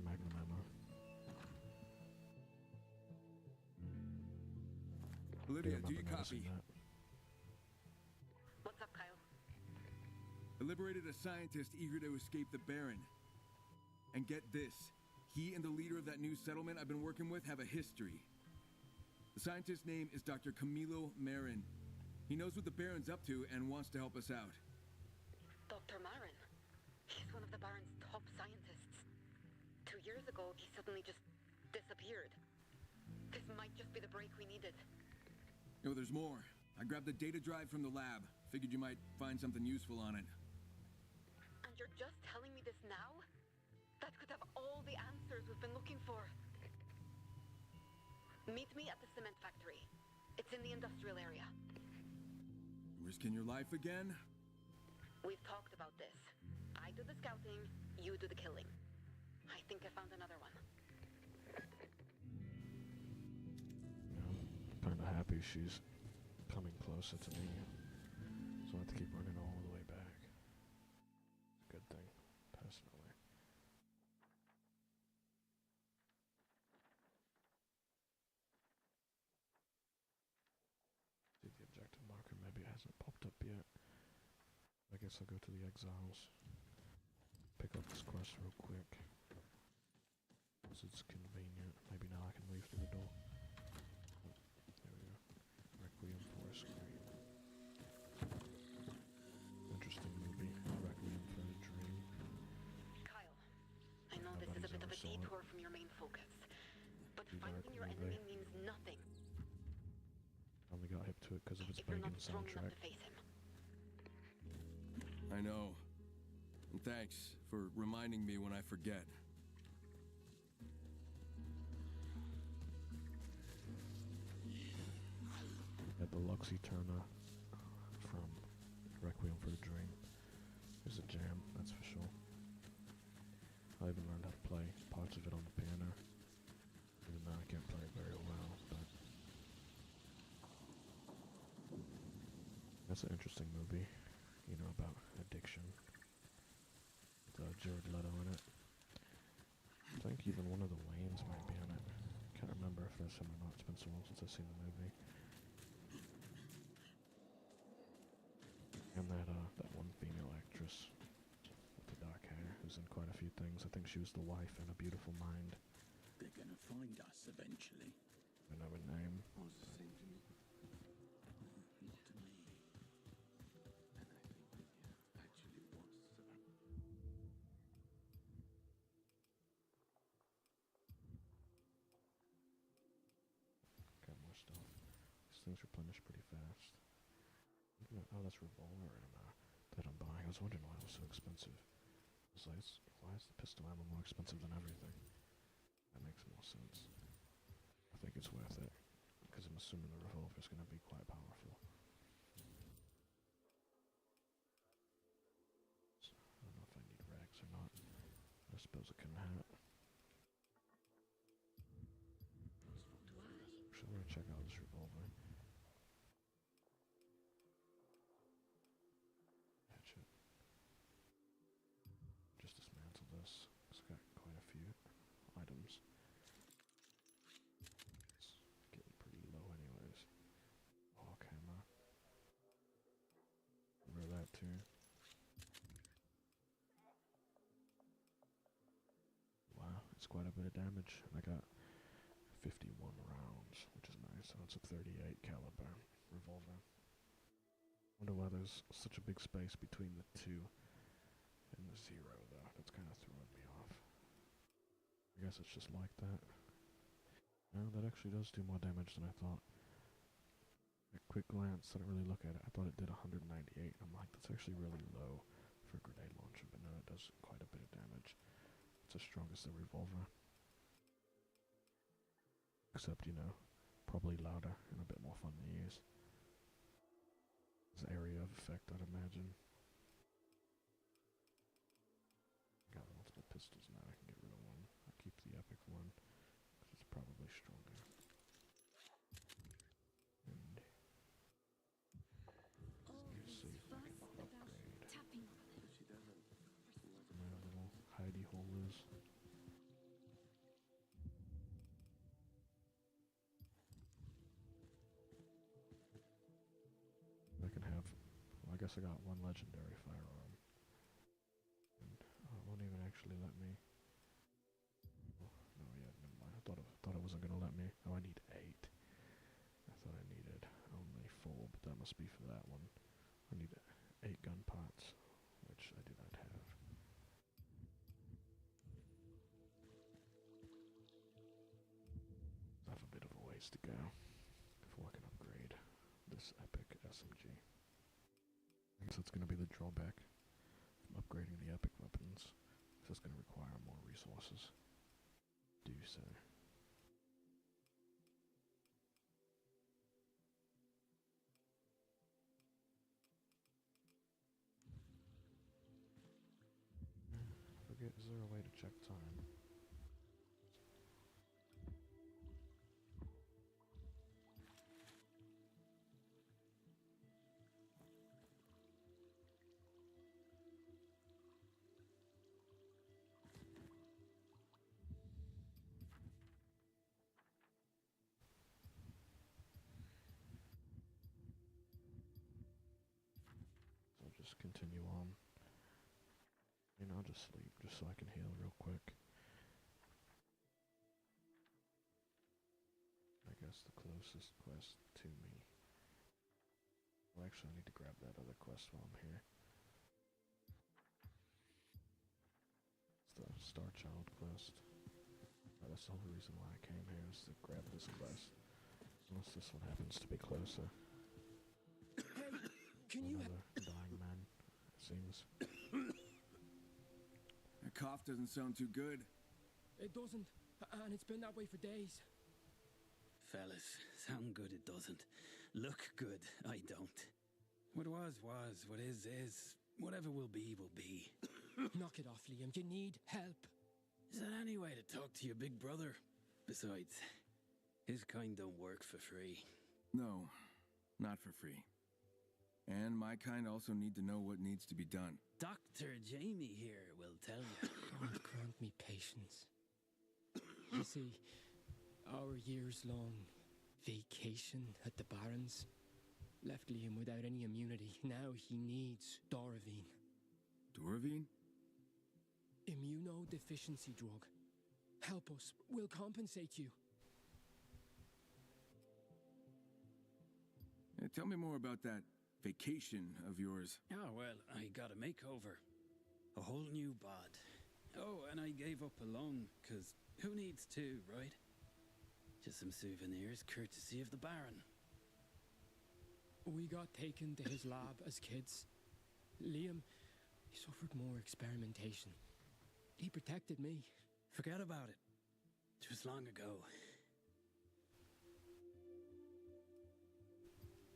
Magnum ammo. Olivia, Do do you remember noticing copy? that. What's up, Kyle? I liberated a scientist eager to escape the Baron. And get this, he and the leader of that new settlement I've been working with have a history. The scientist's name is Dr. Camilo Marin. He knows what the Baron's up to and wants to help us out. Dr. Marin? He's one of the Baron's top scientists. 2 years ago, he suddenly just disappeared. This might just be the break we needed. No, there's more. I grabbed the data drive from the lab. Figured you might find something useful on it. And you're just telling me this now? That could have all the answers we've been looking for. Meet me at the cement factory. It's in the industrial area. Risking your life again? We've talked about this. I do the scouting, you do the killing. I think I found another one. I'm kind of happy she's coming closer to me, so I have to keep running all the way back. It's a good thing, personally. See the objective marker, maybe it hasn't popped up yet. I guess I'll go to the Exiles. Pick up this quest real quick. Because it's convenient. Maybe now I can leave through the door. There we go. Requiem for a Scream. Interesting movie. Requiem for a Dream. Kyle, I know this is a bit of a detour from your main focus, but finding your enemy means nothing. I only got hip to it because of its if you're Bacon not strong enough soundtrack. to face him. I know. And thanks for reminding me when I forget. At the Lux Eterna from Requiem for a Dream is a jam, that's for sure. I even learned how to play parts of it on the piano, even though I can't play it very well. That's an interesting movie, you know, about addiction. With Jared Leto in it. I think even one of the Wayans might be in it. Can't remember if that's him or not. It's been so long since I've seen the movie. And that one female actress with the dark hair who's in quite a few things. I think she was the wife in A Beautiful Mind. They're gonna find us eventually. I know her name. What does it seem to you? Not to me. And I think actually was. Got more stuff. These things replenish pretty fast. Oh, that's Revolver and that I'm buying. I was wondering why it was so expensive. I was like, why is the pistol ammo more expensive than everything? That makes more sense. I think it's worth it, because I'm assuming the revolver is going to be quite powerful. So, I don't know if I need rags or not. I suppose I can have it. Actually, I'm going to check out this revolver. Hatchet. Just dismantle this. It's got quite a few items. It's getting pretty low anyways. Oh, camera. Remember that too. Wow, it's quite a bit of damage. I got 51 rounds, which is nice. So it's a 38 caliber revolver. Wonder why there's such a big space between the 2 and the 0 though. That's kind of throwing me off. I guess it's just like that. No, that actually does do more damage than I thought. At quick glance, I didn't really look at it. I thought it did 198. I'm like, that's actually really low for a grenade launcher, but no, it does quite a bit of damage. It's as strong as the revolver. Except, you know, probably louder and a bit more fun to use. There's area of effect, I'd imagine. Got multiple pistols now, I can get rid of one. I'll keep the epic one, because it's probably stronger. And let's see if I can upgrade. My little hidey hole is. I can have, well, I guess I got one legendary firearm. And it won't even actually let me. Oh, no, yeah, never mind. I thought it wasn't gonna let me. Oh, I need 8. I thought I needed only 4, but that must be for that one. I need 8 gun pots, which I do not have. I have a bit of a ways to go before I can upgrade this epic SMG. I guess that's going to be the drawback from upgrading the epic weapons, because it's going to require more resources to do so. I forget, is there a way to check time? So I'll just continue on. And I'll just sleep, just so I can heal real quick. I guess the closest quest to me. Well, actually, I need to grab that other quest while I'm here. It's the Star Child quest. Oh, that's the whole reason why I came here, is to grab this quest. Unless this one happens to be closer. Hey, can you... Another dying man, it seems. That cough doesn't sound too good. It doesn't, and it's been that way for days. Fellas, sound good it doesn't. Look good, I don't. What was, what is. Whatever will be, will be. Knock it off, Liam. You need help. Is that any way to talk to your big brother? Besides, his kind don't work for free. No, not for free. And my kind also need to know what needs to be done. Dr. Jamie here will tell you. God grant me patience. You see, our years-long vacation at the Barrens left Liam without any immunity. Now he needs Doravine. Doravine? Immunodeficiency drug. Help us. We'll compensate you. Tell me more about that vacation of yours. Oh, well, I got a makeover. A whole new bod. Oh, and I gave up a loan, 'cause who needs two, right? Just some souvenirs courtesy of the Baron. We got taken to his lab as kids. Liam, he suffered more experimentation. He protected me. Forget about it. It was long ago.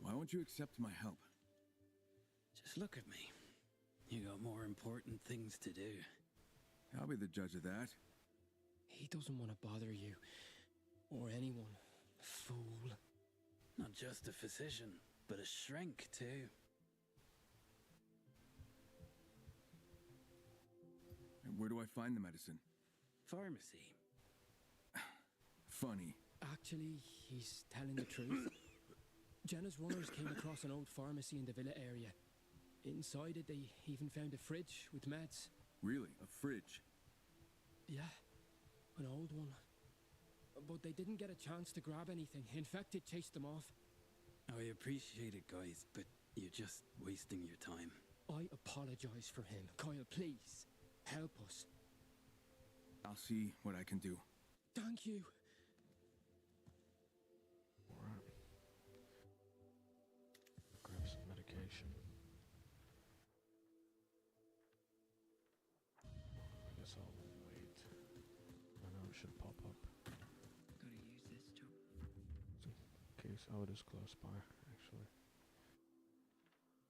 Why won't you accept my help? Just look at me. You got more important things to do. I'll be the judge of that. He doesn't want to bother you. Or anyone. Fool. Not just a physician, but a shrink, too. And where do I find the medicine? Pharmacy. Funny. Actually, he's telling the truth. Jenna's runners came across an old pharmacy in the villa area. Inside it, they even found a fridge with meds. Really? A fridge? Yeah, an old one. But they didn't get a chance to grab anything. Infected chased them off. I appreciate it, guys, but you're just wasting your time. I apologize for him. Kyle, please, help us. I'll see what I can do. Thank you. Alright. Grab some medication. I guess I'll wait. I know it should pop up. Gotta use this too. In case, oh, it is close by, actually.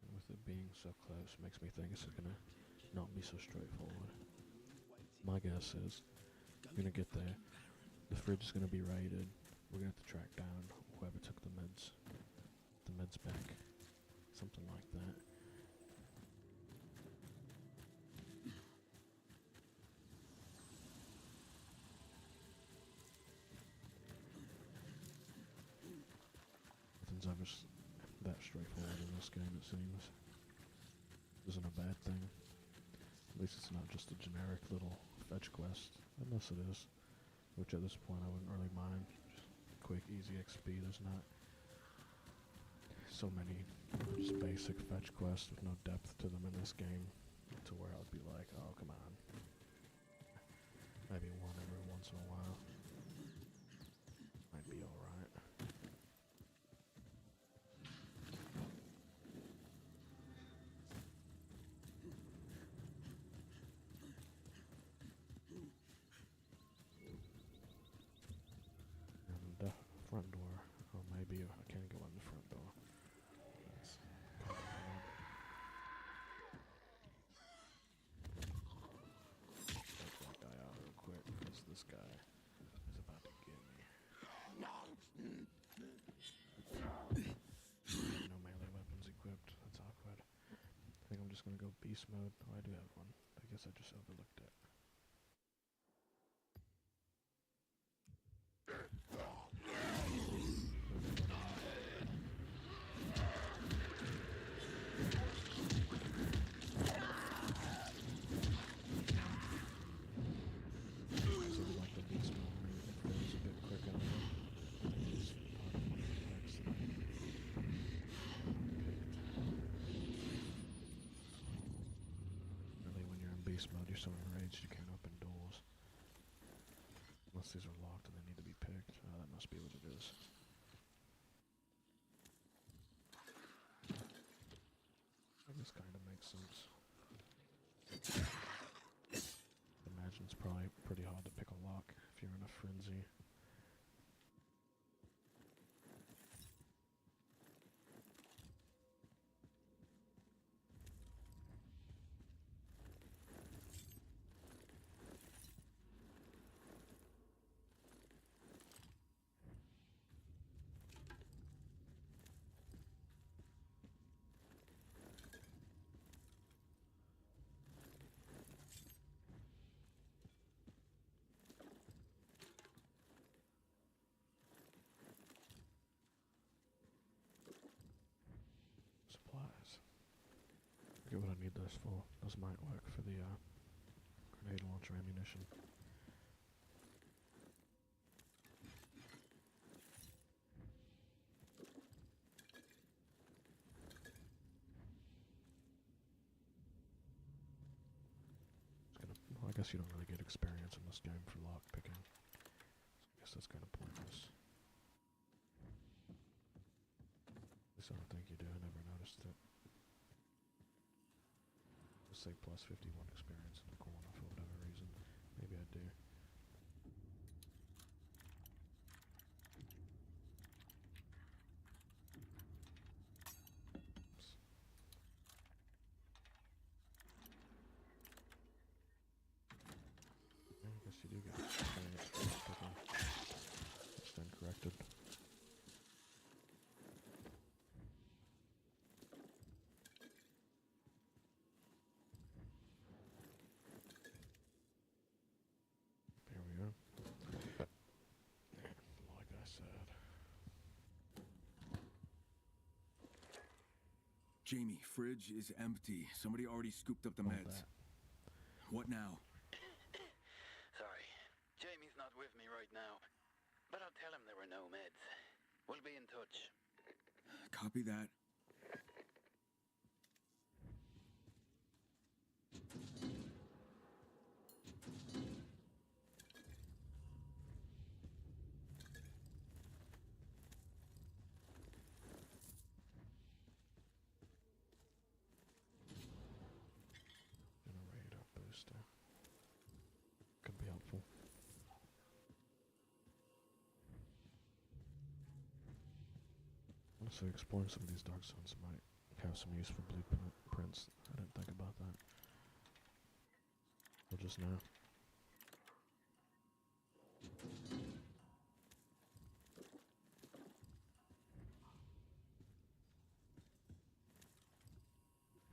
And with it being so close, makes me think it's gonna not be so straightforward. My guess is, we're gonna get there, the fridge is gonna be raided, we're gonna have to track down whoever took the meds back, something like that. Nothing's ever that straightforward in this game, it seems. Isn't a bad thing. At least it's not just a generic little fetch quest, unless it is, which at this point I wouldn't really mind. Just quick, easy XP. There's not so many just basic fetch quests with no depth to them in this game, to where I'd be like, oh, come on. Maybe one every once in a while might be alright. And the front door, oh, maybe I can't go in the front door. That's kind of odd. Take that guy out real quick, because this guy is about to get me. No melee weapons equipped, that's awkward. I think I'm just gonna go beast mode. Oh, I do have one. I guess I just overlooked it. Seems like the beast mode is a bit quicker now. It's part of one of the effects that I picked. Really, when you're in beast mode, you're so enraged you can't open doors. Unless these are locked and they need to be picked. Oh, that must be what it is. I guess kind of makes sense. Imagine it's probably pretty hard to pick a lock if you're in a frenzy. need those for. Those might work for the grenade launcher ammunition. Well, I guess you don't really get experience in this game for lock picking. So I guess that's kind of pointless. At least I don't think you do. I never noticed it. Let's say plus 51 experience in the corner for whatever reason. Maybe I do. I guess you do get experience for lock picking. Stand corrected. There we go. Like I said. Jamie, fridge is empty. Somebody already scooped up the meds. What now? Sorry. Jamie's not with me right now. But I'll tell him there were no meds. We'll be in touch. Copy that. Generator booster. Could be helpful. Also, exploring some of these dark zones might have some useful blueprints. I didn't think about that. Well, just now.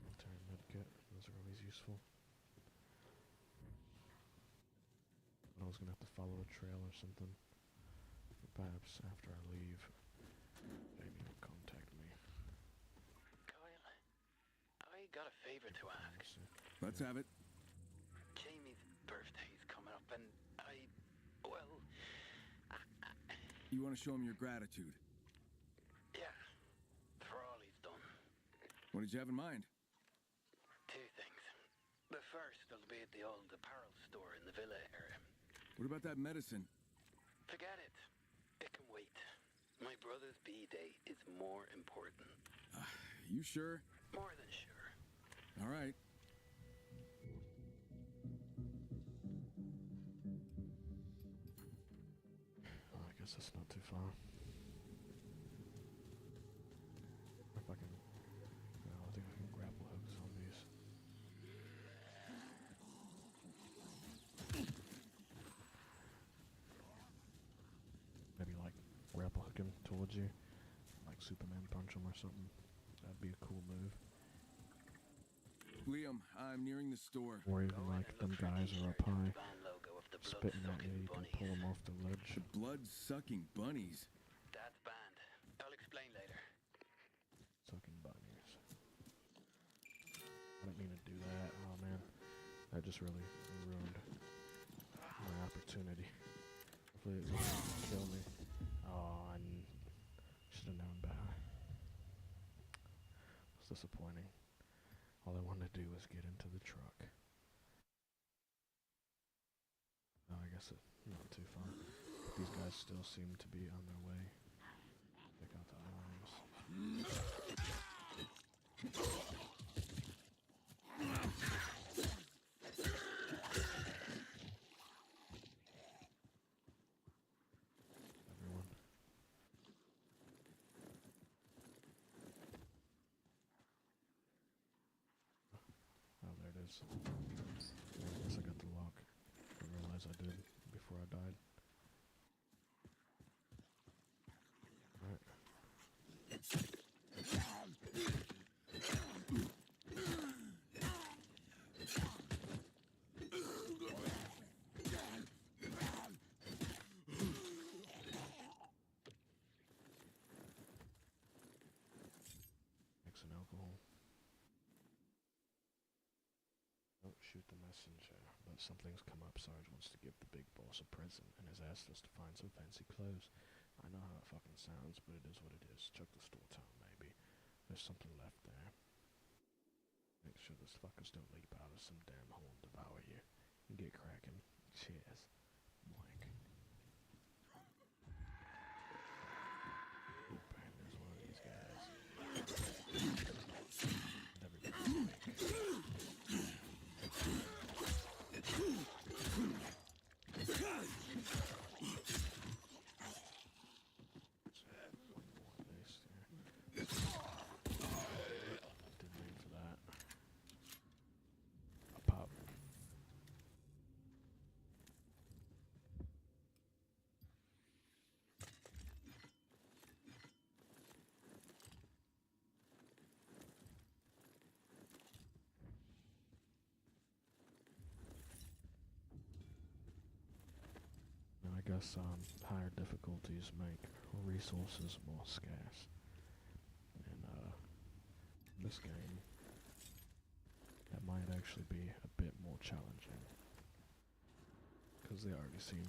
Military medkit. Those are always useful. I was gonna have to follow a trail or something. Perhaps after I leave, maybe you'll contact me. Kyle, I got a favor to ask. Let's have it. Jamie's birthday's coming up, and well... You want to show him your gratitude? Yeah, for all he's done. What did you have in mind? Two things. The first will be at the old apparel store in the villa area. What about that medicine? Forget it. It can wait. My brother's B-Day is more important. You sure? More than sure. All right. Oh, I guess that's not too far. If I can... No, I think I can grapple hook zombies. Maybe like grapple hook him towards you. Like Superman punch him or something. That'd be a cool move. Liam, I'm nearing the store. Or even like them guys are up high, spitting at you, you can pull them off the ledge. The blood-sucking bunnies. That's banned. I'll explain later. Sucking bunnies. I didn't mean to do that. Oh man, that just really ruined my opportunity. Hopefully it won't kill me. Oh, I should have known better. It's disappointing. All I wanted to do was get into the truck. Oh, I guess it's not too far. But these guys still seem to be on their way. Pick out the arms. Everyone. Oh, there it is. Yeah, I guess I got the lock. I realized I did before I died. Alright. Mix and alcohol. shoot the messenger, but something's come up. Sarge wants to give the big boss a present and has asked us to find some fancy clothes. I know how it fucking sounds, but it is what it is. Check the store town, maybe. There's something left there. Make sure those fuckers don't leap out of some damn hole and devour you. And get cracking. Cheers. Mike. Bang, there's one of these guys. I guess higher difficulties make resources more scarce. And this game, that might actually be a bit more challenging. Because they already seem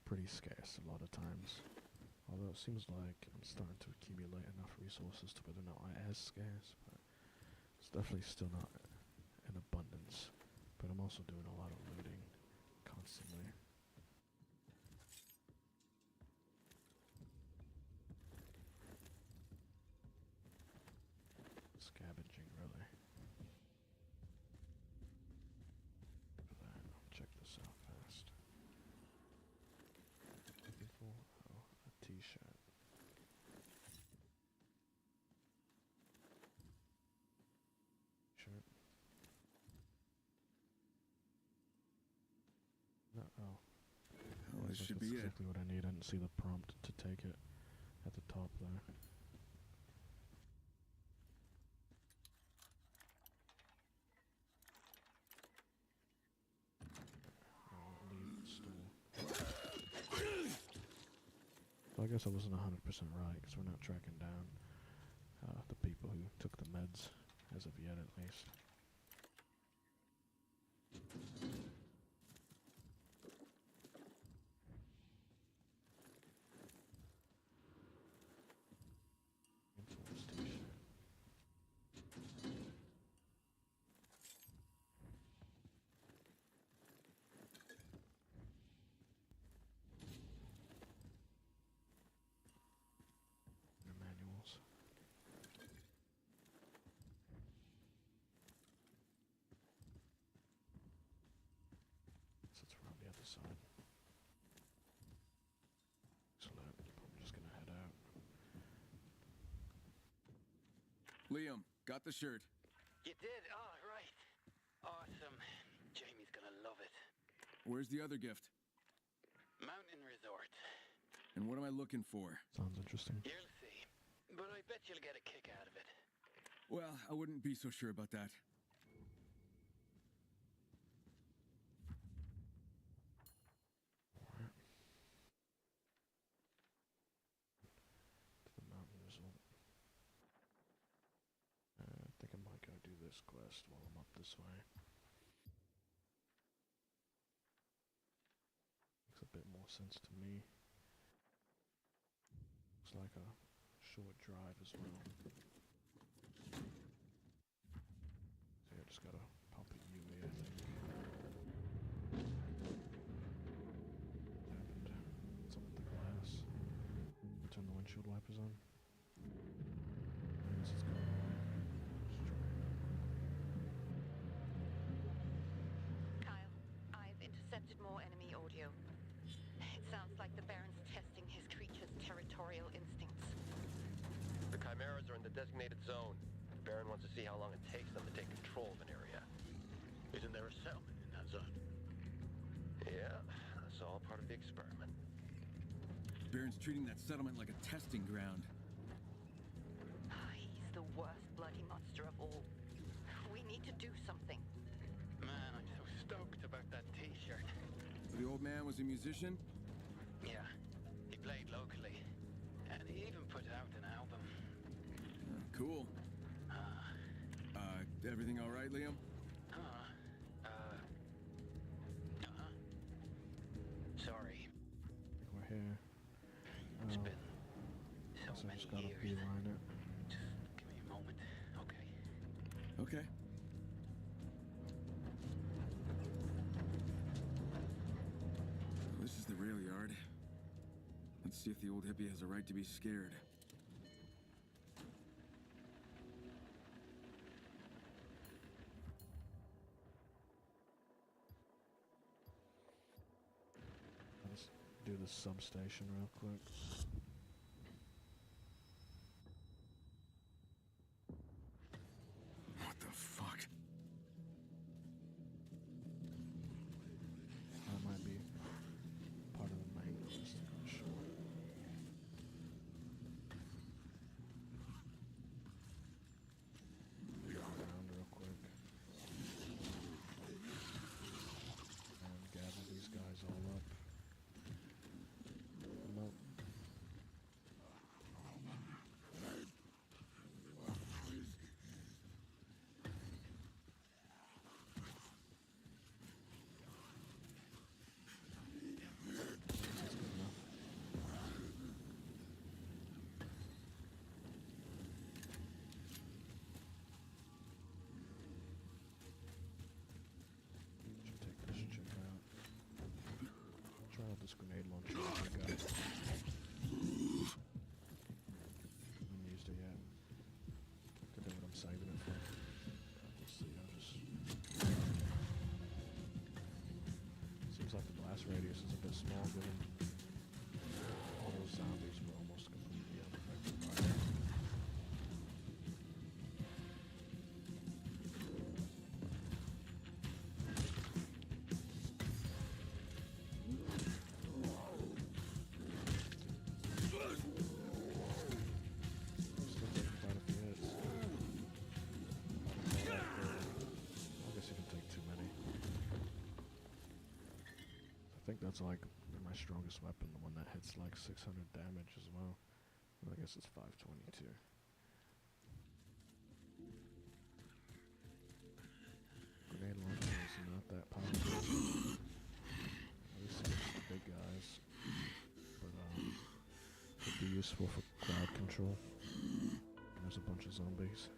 pretty scarce a lot of times. Although it seems like I'm starting to accumulate enough resources to where they're not as scarce, but it's definitely still not in abundance. But I'm also doing a lot of looting constantly. Scavenging, really. Look at that. Check this out fast. Looking for a t-shirt. Shirt. No, oh. Oh, this should be it. Exactly what I need. I didn't see the prompt to take it at the top there. So I guess I wasn't 100% right, because we're not tracking down the people who took the meds, as of yet at least. Manuals. So it's around the other side. Excellent. I'm just gonna head out. Liam, got the shirt. You did? Oh, right. Awesome. Jamie's gonna love it. Where's the other gift? Mountain Resort. And what am I looking for? Sounds interesting. You'll see. But I bet you'll get a kick out of it. Well, I wouldn't be so sure about that. Alright. To the mountain resort. I think I might go do this quest while I'm up this way. Makes a bit more sense to me. Looks like a short drive as well. So yeah, just gotta pop a UE, I think. And what's up with the glass? Turn the windshield wipers on. I guess it's going away. Kyle, I've intercepted more enemy audio. It sounds like the Baron's testing his creature's territorial instincts. The Chimeras are in the designated zone. The Baron wants to see how long it takes them to take control of an area. Isn't there a settlement in that zone? Yeah, that's all part of the experiment. Baron's treating that settlement like a testing ground. He's the worst bloody monster of all. We need to do something. Man, I'm so stoked about that t-shirt. The old man was a musician? Yeah, he played locally. And he even put out an album. Cool. Everything all right, Liam? So I many just gotta years. beeline it. Just give me a moment, okay? Okay. This is the rail yard. Let's see if the old hippie has a right to be scared. Let's do the substation real quick. What the fuck? That might be part of the main quest, I'm not sure. Go around real quick. And gather these guys all up. Nope. That's good enough. Should take this chick out. Try out this grenade launcher that I got. Haven't used it yet. Could do what I'm saving it for. We'll see, I'll just... Seems like the blast radius is a bit small given all those zombies were almost completely unaffected by it. Still taking quite a few hits. I guess you can take too many. I think that's like my strongest weapon, the one that hits like 600 damage as well. Well, I guess it's 522. Grenade launcher is not that powerful. At least against the big guys. But could be useful for crowd control. There's a bunch of zombies.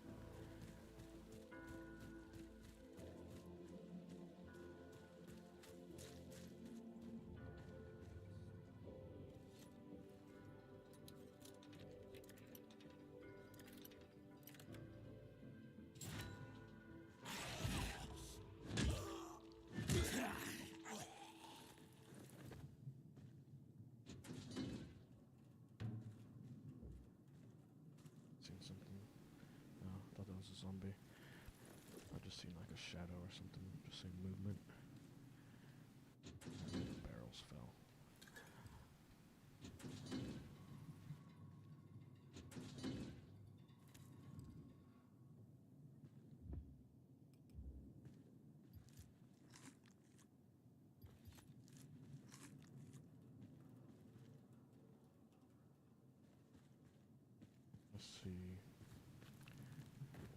Seen something? No, I thought that was a zombie. I just seen like a shadow or something. Just seen movement. And the barrels fell. Let's see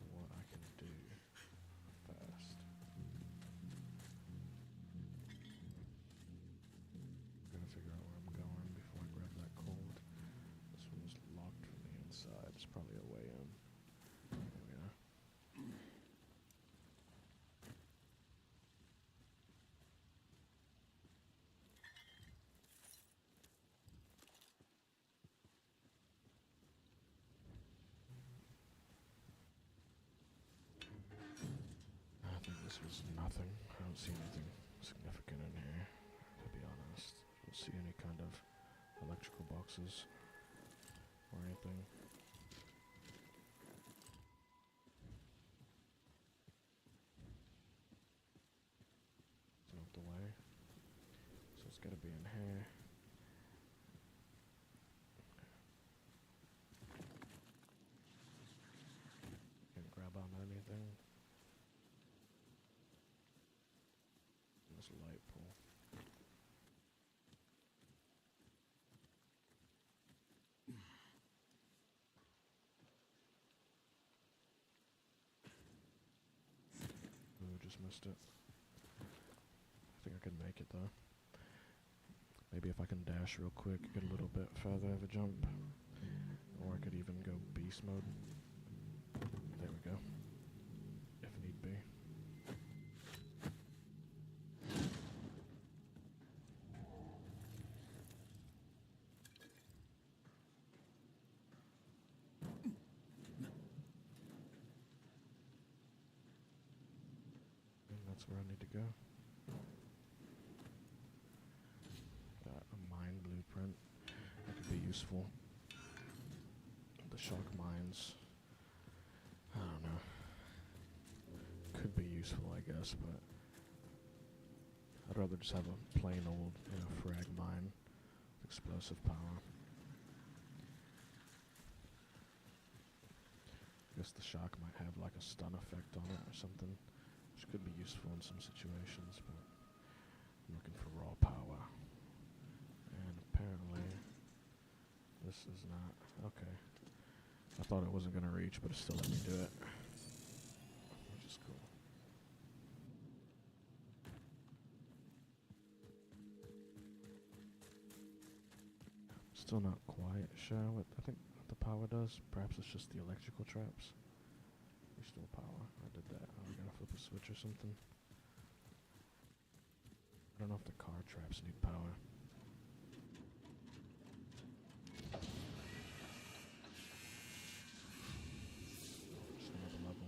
what I can do fast. Gotta figure out where I'm going before I grab that cold. This one was locked from the inside. It's probably a way in. There we are. I think this was nothing. I don't see anything significant in here, to be honest. I don't see any kind of electrical boxes or anything. It's out the way. So it's gotta be in here. Can't grab on anything. This light pole. Ooh, just missed it. I think I can make it though. Maybe if I can dash real quick, get a little bit further of a jump. Or I could even go beast mode. There we go. If need be. And that's where I need to go. Got a mine blueprint. That could be useful. The shock mines. I don't know. Could be useful, I guess, but I'd rather just have a plain old, frag mine with explosive power. I guess the shock might have like a stun effect on it or something, which could be useful in some situations, but I'm looking for raw power. And apparently this is not. Okay. I thought it wasn't going to reach, but it still let me do it. Which is cool. Still not quite sure what I think the power does. Perhaps it's just the electrical traps. Restore power. I did that. Oh, we gotta flip a switch or something. I don't know if the car traps need power. Just another level.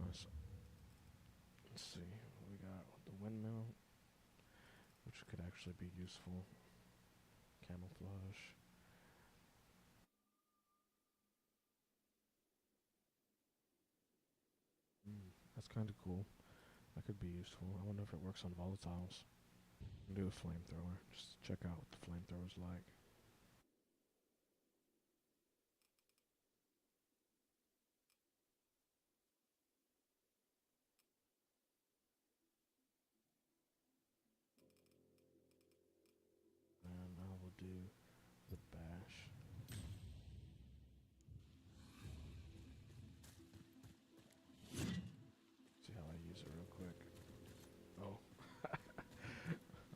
Nice. Let's see. We got the windmill, which could actually be useful. Camouflage. That's kind of cool. That could be useful. I wonder if it works on volatiles. Do a flamethrower. Just check out what the flamethrower's like. And I will do the bash. See how I use it real quick. Oh.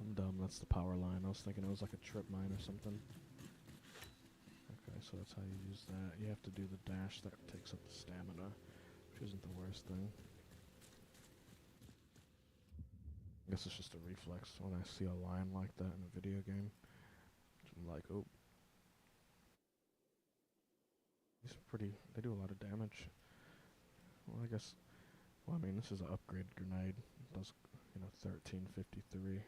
I'm dumb, that's the power line. I was thinking it was like a trip mine or something. Okay, so that's how you use that. You have to do the dash that takes up the stamina, which isn't the worst thing. I guess it's just a reflex when I see a line like that in a video game. I'm like, oh. These are pretty, they do a lot of damage. Well, I guess, I mean, this is an upgrade grenade. It does, 1353.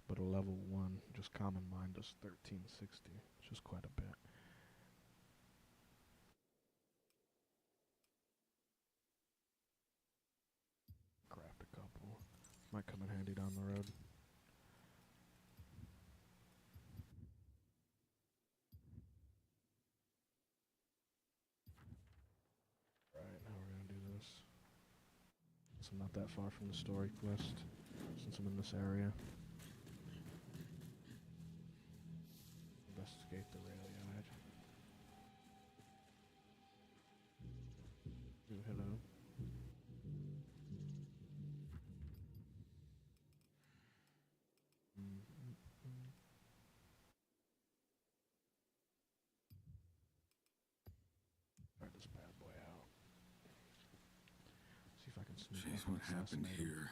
But a level 1, just common mine, does 1360, which is quite a bit. Craft a couple. Might come in handy down the road. Right, now we're gonna do this. So I'm not that far from the story quest, since I'm in this area. Investigate the rail yard. Ooh, hello. Try this bad boy out. See if I can sneak up Jeez, and what happened assassinate him. here?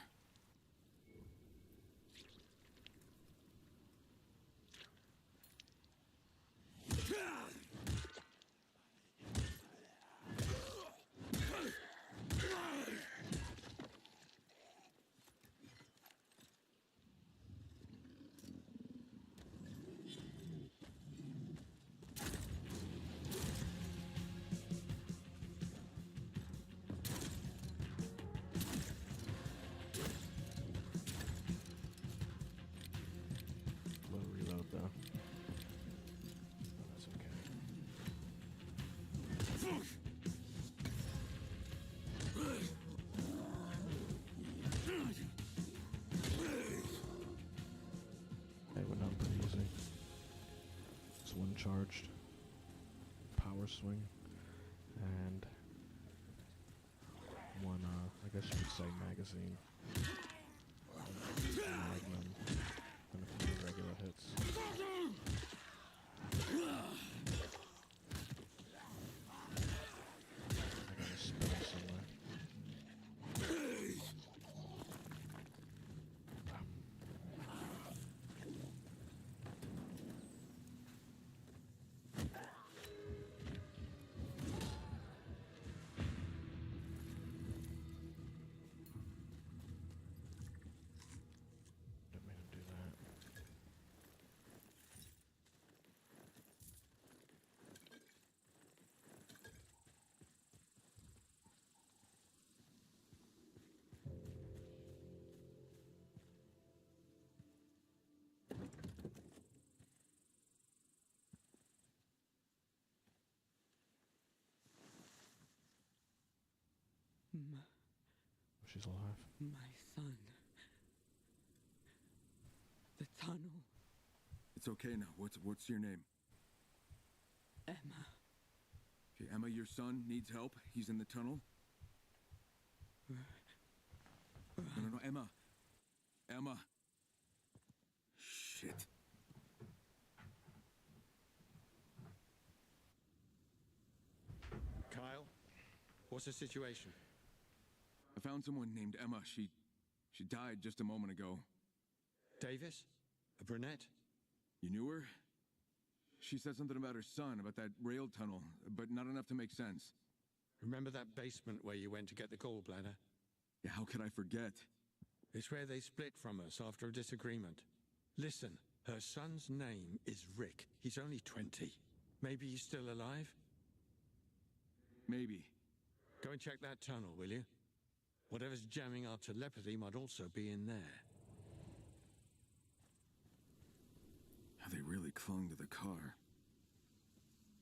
Low reload though. Oh, that's okay. Hey, went down pretty easy. It's one charged. Power swing. And one, I guess you could say magazine. Magnum. And a few regular hits. She's alive. My son. The tunnel. It's okay now. What's your name? Emma. Okay, Emma, your son needs help. He's in the tunnel. No, Emma. Emma. Shit. Kyle, what's the situation? I found someone named Emma. She died just a moment ago. Davis? A brunette? You knew her? She said something about her son, about that rail tunnel, but not enough to make sense. Remember that basement where you went to get the gallbladder? Yeah, how could I forget? It's where they split from us after a disagreement. Listen, her son's name is Rick. He's only 20. Maybe he's still alive? Maybe. Go and check that tunnel, will you? Whatever's jamming our telepathy might also be in there. How they really clung to the car.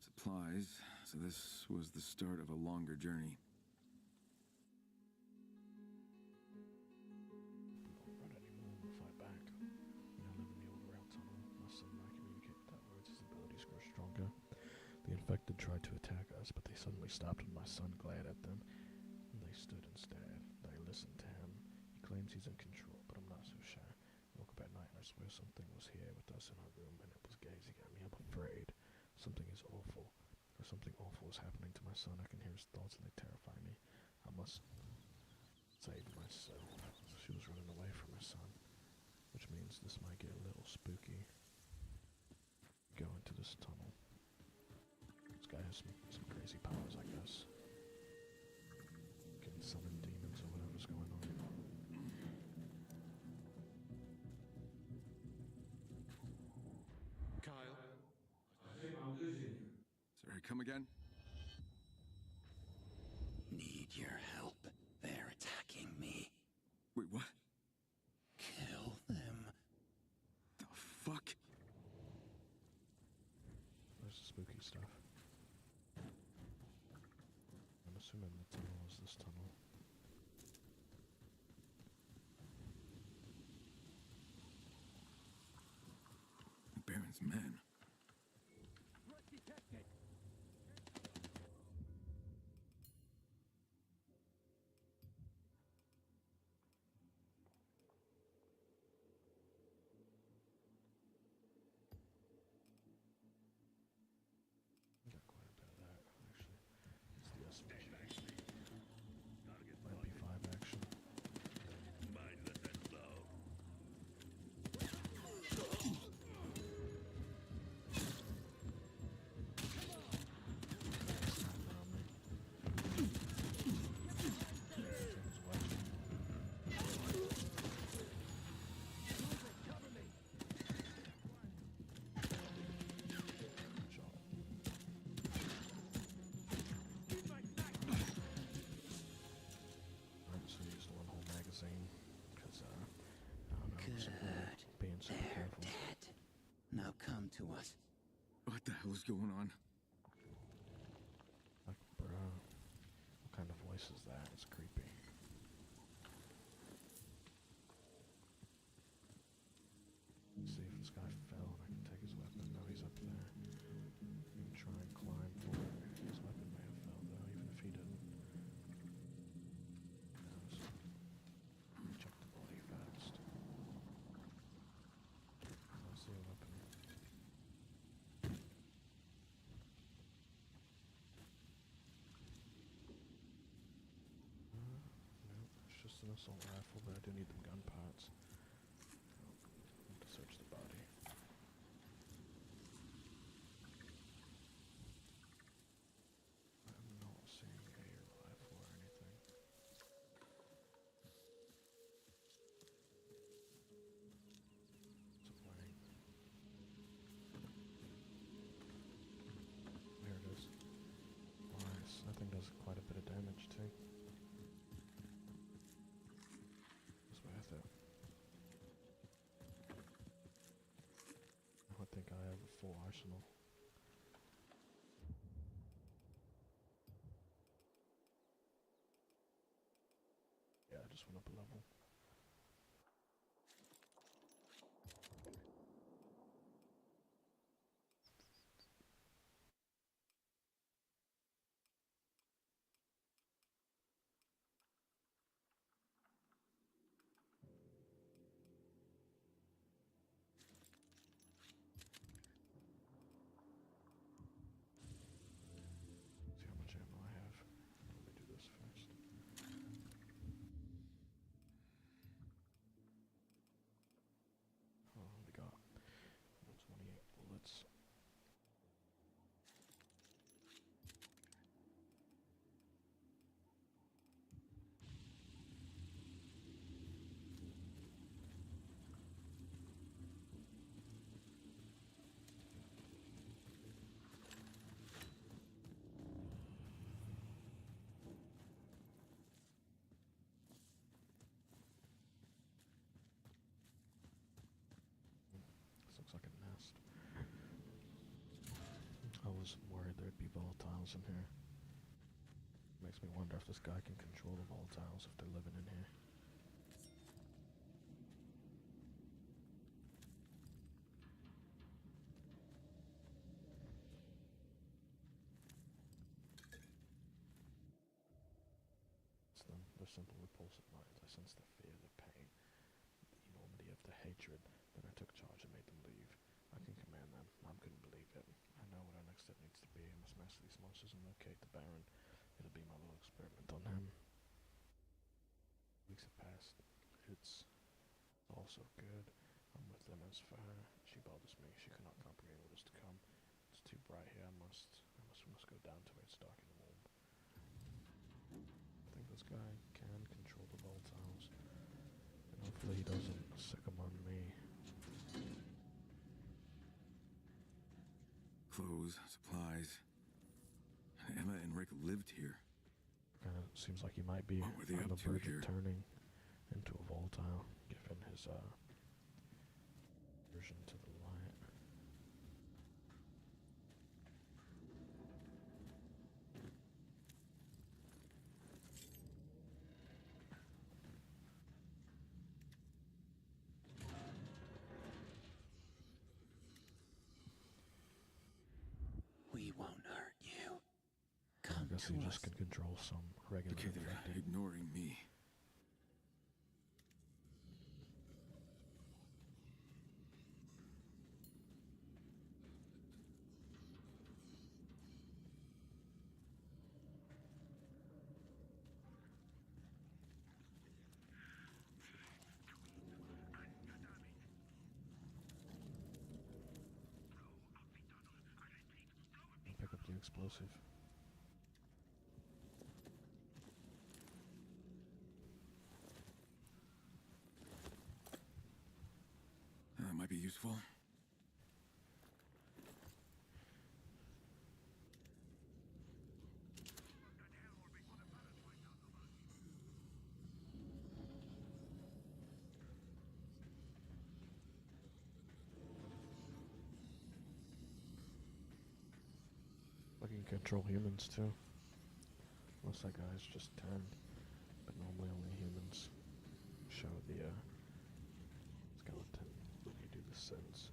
Supplies, so this was the start of a longer journey. We don't run anymore, we'll fight back. We now live in the old rail tunnel. My son and I communicate without words, his abilities grow stronger. The infected tried to attack us, but they suddenly stopped when my son glared at them. They stood and stared. They listened to him. He claims he's in control, but I'm not so sure. I woke up at night and I swear something was here with us in our room, and it was gazing at me. I'm afraid. Something is awful. Or something awful is happening to my son. I can hear his thoughts and they terrify me. I must save myself. She was running away from her son, which means this might get a little spooky. Go into this tunnel. This guy has some crazy powers, I guess. Can summon demons or whatever's going on. Kyle? I think I'm losing you. Sorry, come again? Need your help. They're attacking me. Wait, what? Kill them. The fuck? There's the spooky stuff. I'm assuming the tunnel is this tunnel. The Baron's men. Got quite a bit of that, actually. It's the SVG. MP5 action. So I used one whole magazine, because, I don't know, being super They're careful. dead. Now come to us. What the hell is going on? Like, bruh, what kind of voice is that? It's creepy. See if this guy fell and I can take his weapon. No, he's up there. You can try and climb for it. His weapon may have fell though, even if he didn't. Check the body fast. I see a weapon. No, it's just an assault rifle, but I do need them gun parts. Need to search the body. I'm not seeing a rifle or anything. It's a blank. There it is. Nice. That thing does quite a bit of damage too. It's worth it. I think I have a full arsenal. Yeah, I just went up a level. See how much ammo I have. Let me do this first. Oh, I only got 28 bullets. This looks like a nest. I was worried there'd be volatiles in here. Makes me wonder if this guy can control the volatiles if they're living in here. It's them. They're simple repulsive minds. I sense the fear, the pain, the enormity of the hatred. Then I took charge and made them leave. I can command them. Mom couldn't believe it. I know what our next step needs to be. I must master these monsters and locate the Baron. It'll be my little experiment on him. Weeks have passed. It's all so good. I'm with them as for her. She bothers me. She cannot comprehend what is to come. It's too bright here. We must go down to where it's dark in the womb. I think this guy can control the volatiles. And hopefully he doesn't sick them on me. Clothes, supplies. Emma and Rick lived here. Kinda seems like he might be What were they on up the to verge here? of turning into a volatile, given his version to the light. We won't hurt you. I guess he just can control some regular Okay, they're infected. ignoring me. Pick up the explosive. That might be useful. I can control humans too. Unless that guy's just turned. But normally only humans show the skeleton when you do the sense.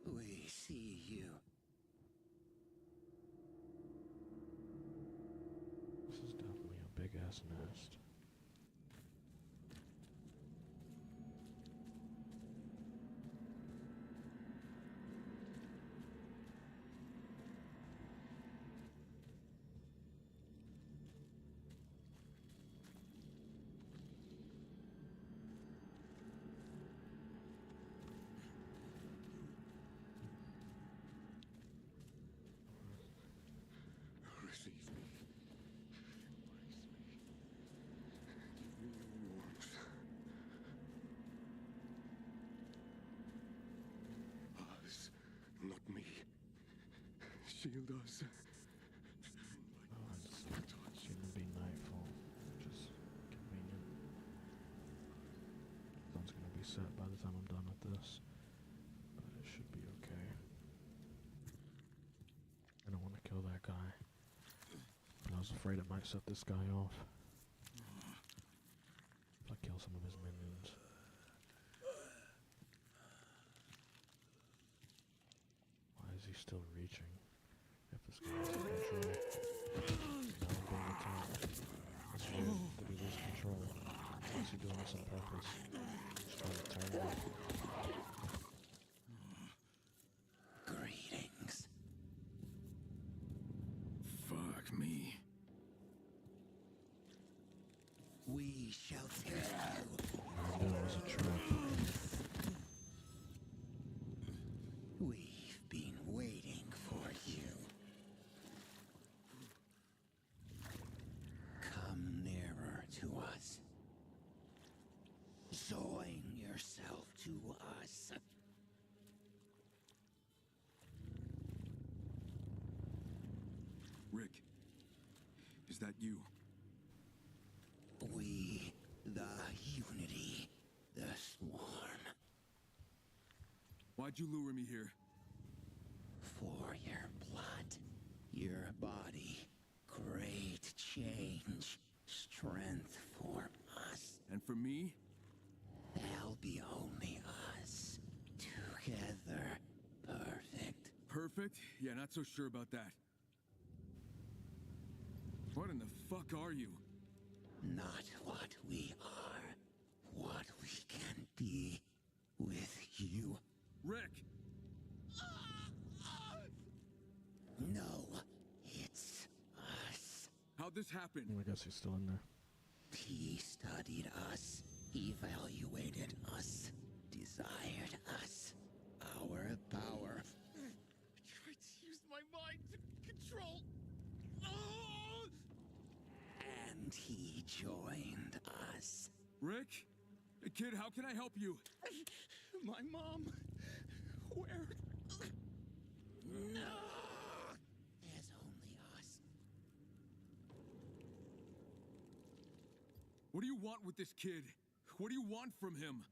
We see you. This is definitely a big ass nest. Receive me. Embrace me. Give me your warmth. Us, not me. Shield us. Oh, it's gonna be nightfall, which is convenient. Sun's gonna be set by the time I'm done with this, but it should be okay. I don't want to kill that guy. But I was afraid it might set this guy off. If I kill some of his minions. Why is he still reaching? If this guy has control. Now I'm being attacked. That's weird. Did he lose control? Why is he doing this on purpose? He's trying to turn me. Greetings. Fuck me. We shall tell you. I knew it was a trap. We've been waiting for you. Come nearer to us. Join yourself to us. Rick, is that you? We, the Unity, the Swarm. Why'd you lure me here? For your blood, your body, great change, strength for us. And for me? There'll be only us. Together. Perfect. Perfect? Yeah, not so sure about that. What in the fuck are you? Not what we are. What we can be with you. Rick! No, it's us. How'd this happen? I guess he's still in there. He studied us, evaluated us, desired us, our power. Tried to use my mind to control. And he joined us. Rick? Hey, kid, how can I help you? My mom. Where? No. There's only us. What do you want with this kid? What do you want from him?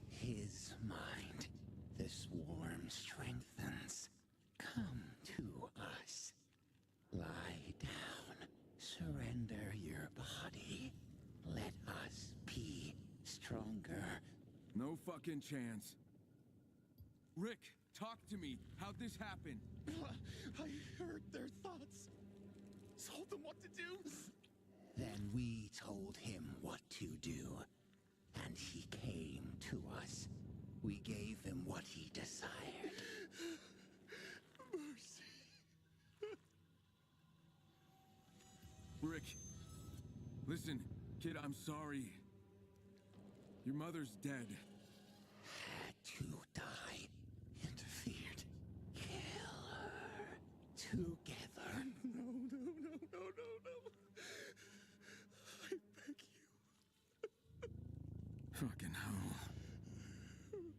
His mind. The swarm strengthens. Come to us. Lie down. Surrender your body. Let us be stronger. No fucking chance. Rick, talk to me. How'd this happen? I heard their thoughts. Told them what to do. Then we told him what to do. And he came to us. We gave him what he desired. Mercy. Rick, listen, kid, I'm sorry. Your mother's dead. Had to die. Interfered. Kill her. Together. No. I beg you. Fucking hell.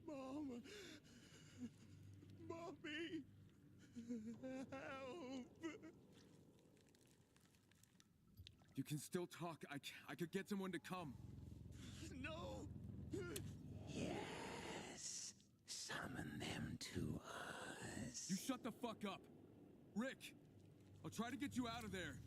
Mom. Mommy. Help. You can still talk. I could get someone to come. No. Yes. Summon them to us. You shut the fuck up. Rick, I'll try to get you out of there.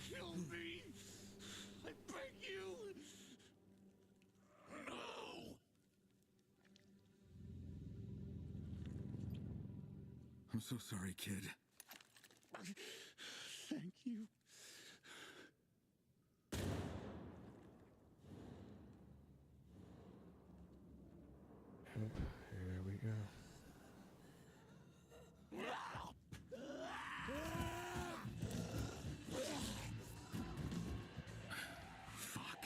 Kill me. I beg you. No. I'm so sorry, kid. Thank you. Yep, here we go. Fuck.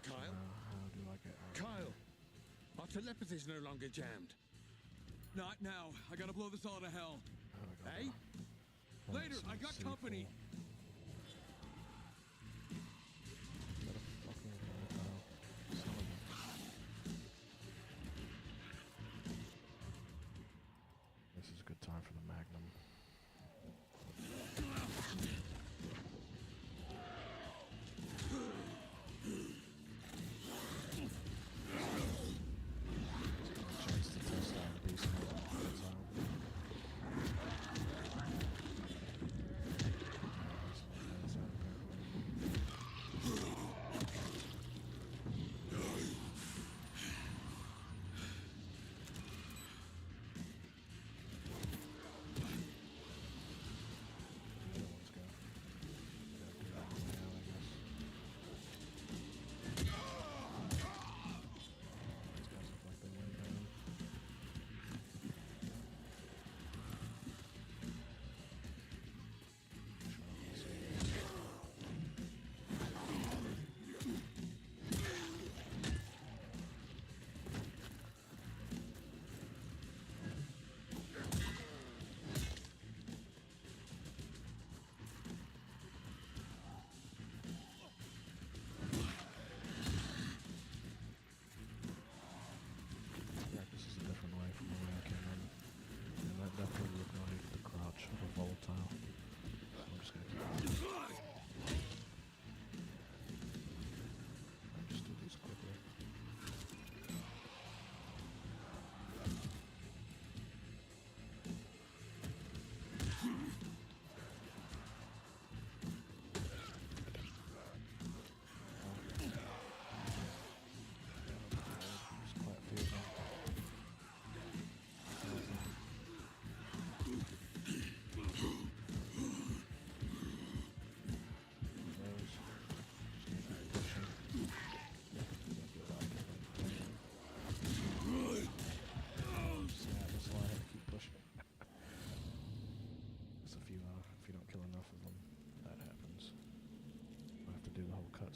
Kyle? How do I get out? Kyle! Our telepathy's no longer jammed. Not now. I gotta blow this all to hell. Hey? Later, I got company. This is a good time for the Magnum.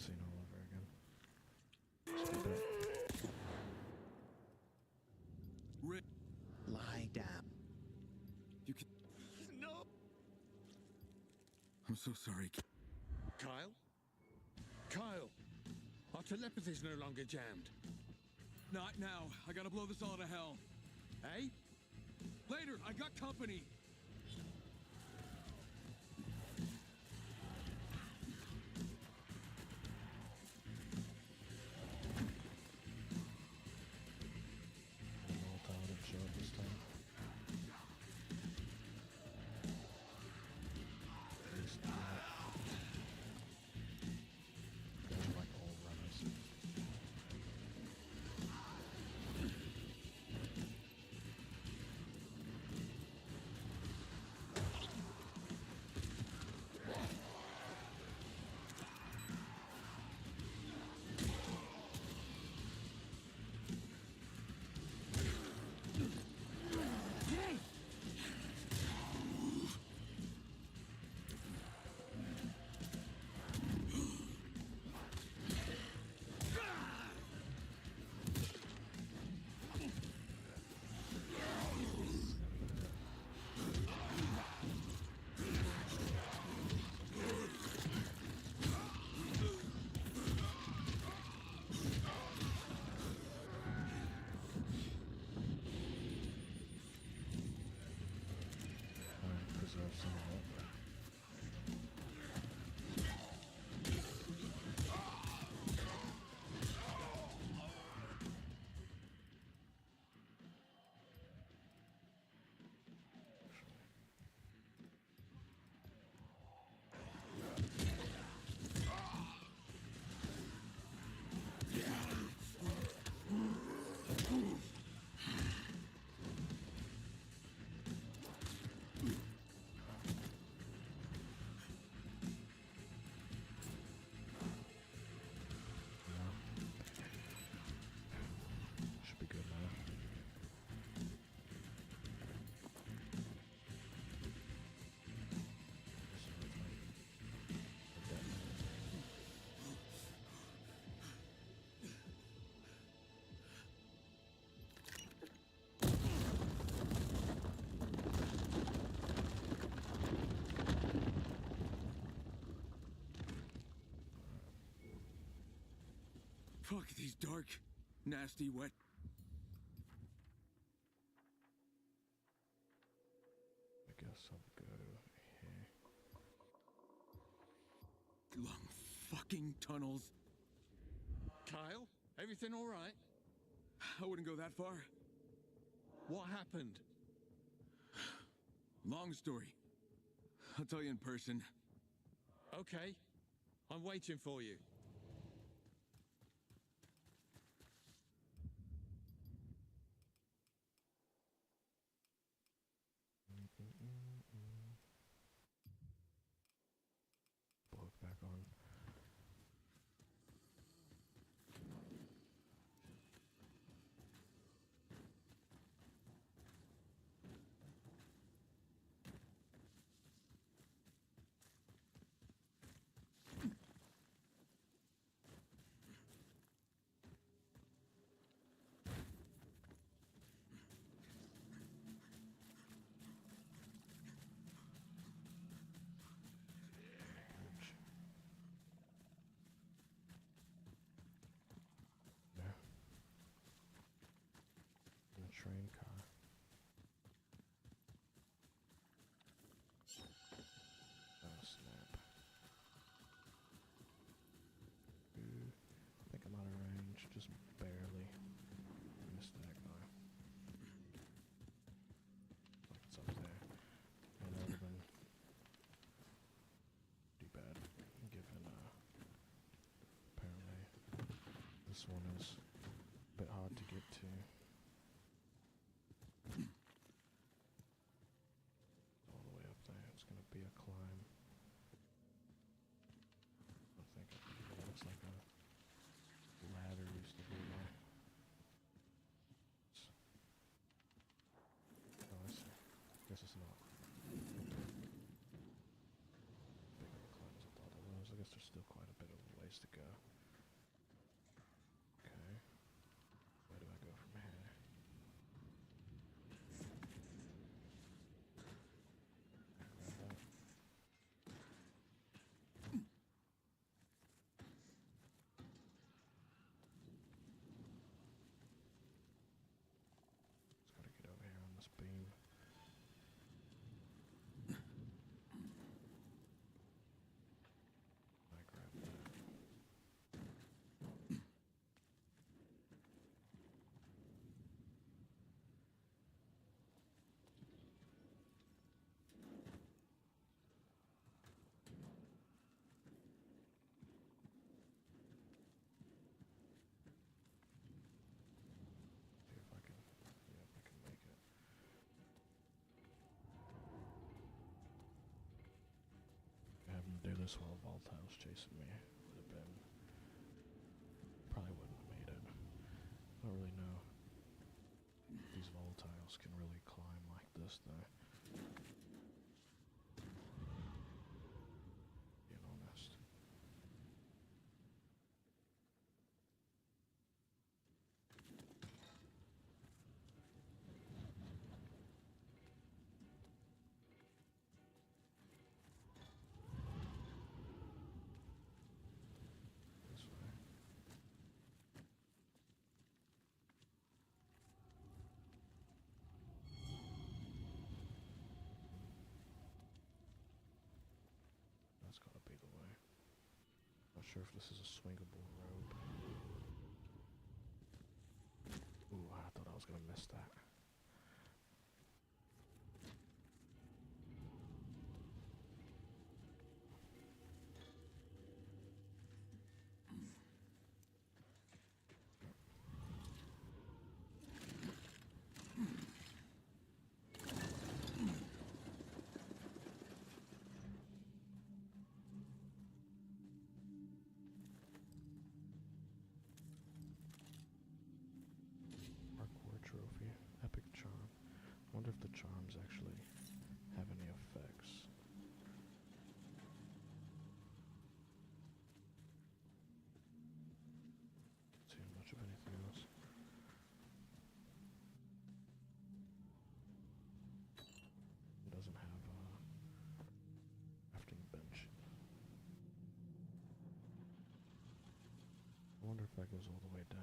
cutscene all over again. Skip it. Rick. Lie down. You can... No! I'm so sorry. Kyle? Kyle! Our telepathy's no longer jammed. Not now. I gotta blow this all to hell. Hey? Later, I got company. Molotov didn't show up this time. At least not. Those are like all runners. Preserve some of that. Should be good now. Fuck these dark, nasty, wet. I guess I'll go here. Long fucking tunnels. Kyle? Everything all right? I wouldn't go that far. What happened? Long story. I'll tell you in person. Okay. I'm waiting for you. Blow it back on. There. In a train car. Oh snap. Ooh, I think I'm out of range, just barely. Missed that guy. Like it's up there. And that would have been pretty bad, given apparently this one is a bit hard to get to. All the way up there, it's gonna be a climb. I think it looks like a ladder used to be there. Oh, I see. Guess it's not. Big of a climb as I thought it was. I guess there's still quite a bit of ways to go. this while volatiles chasing me would have been... Probably wouldn't have made it. I don't really know. These volatiles can really climb like this, though. Being honest. This way. That's gotta be the way. Not sure if this is a swingable rope. Ooh, I thought I was gonna miss that. Parkour trophy, epic charm. I wonder if the charms actually have any effects. Too much of anything else. It doesn't have a crafting bench. I wonder if that goes all the way down.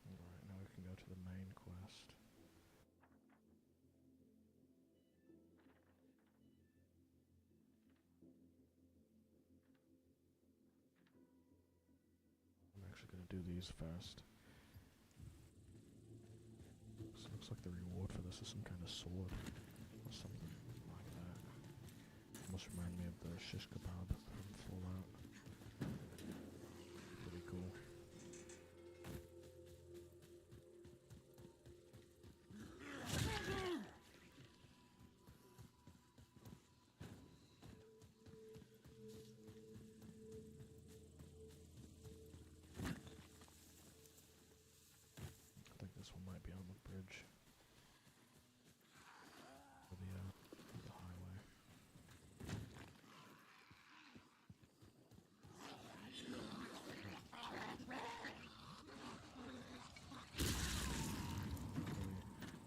Alright, now we can go to the main quest. I'm actually gonna do these first. So it looks like the reward for this is some kind of sword or something like that. Must remind me of the shish kebab from Fallout. Pretty cool. I think this one might be on the bridge. Or the highway.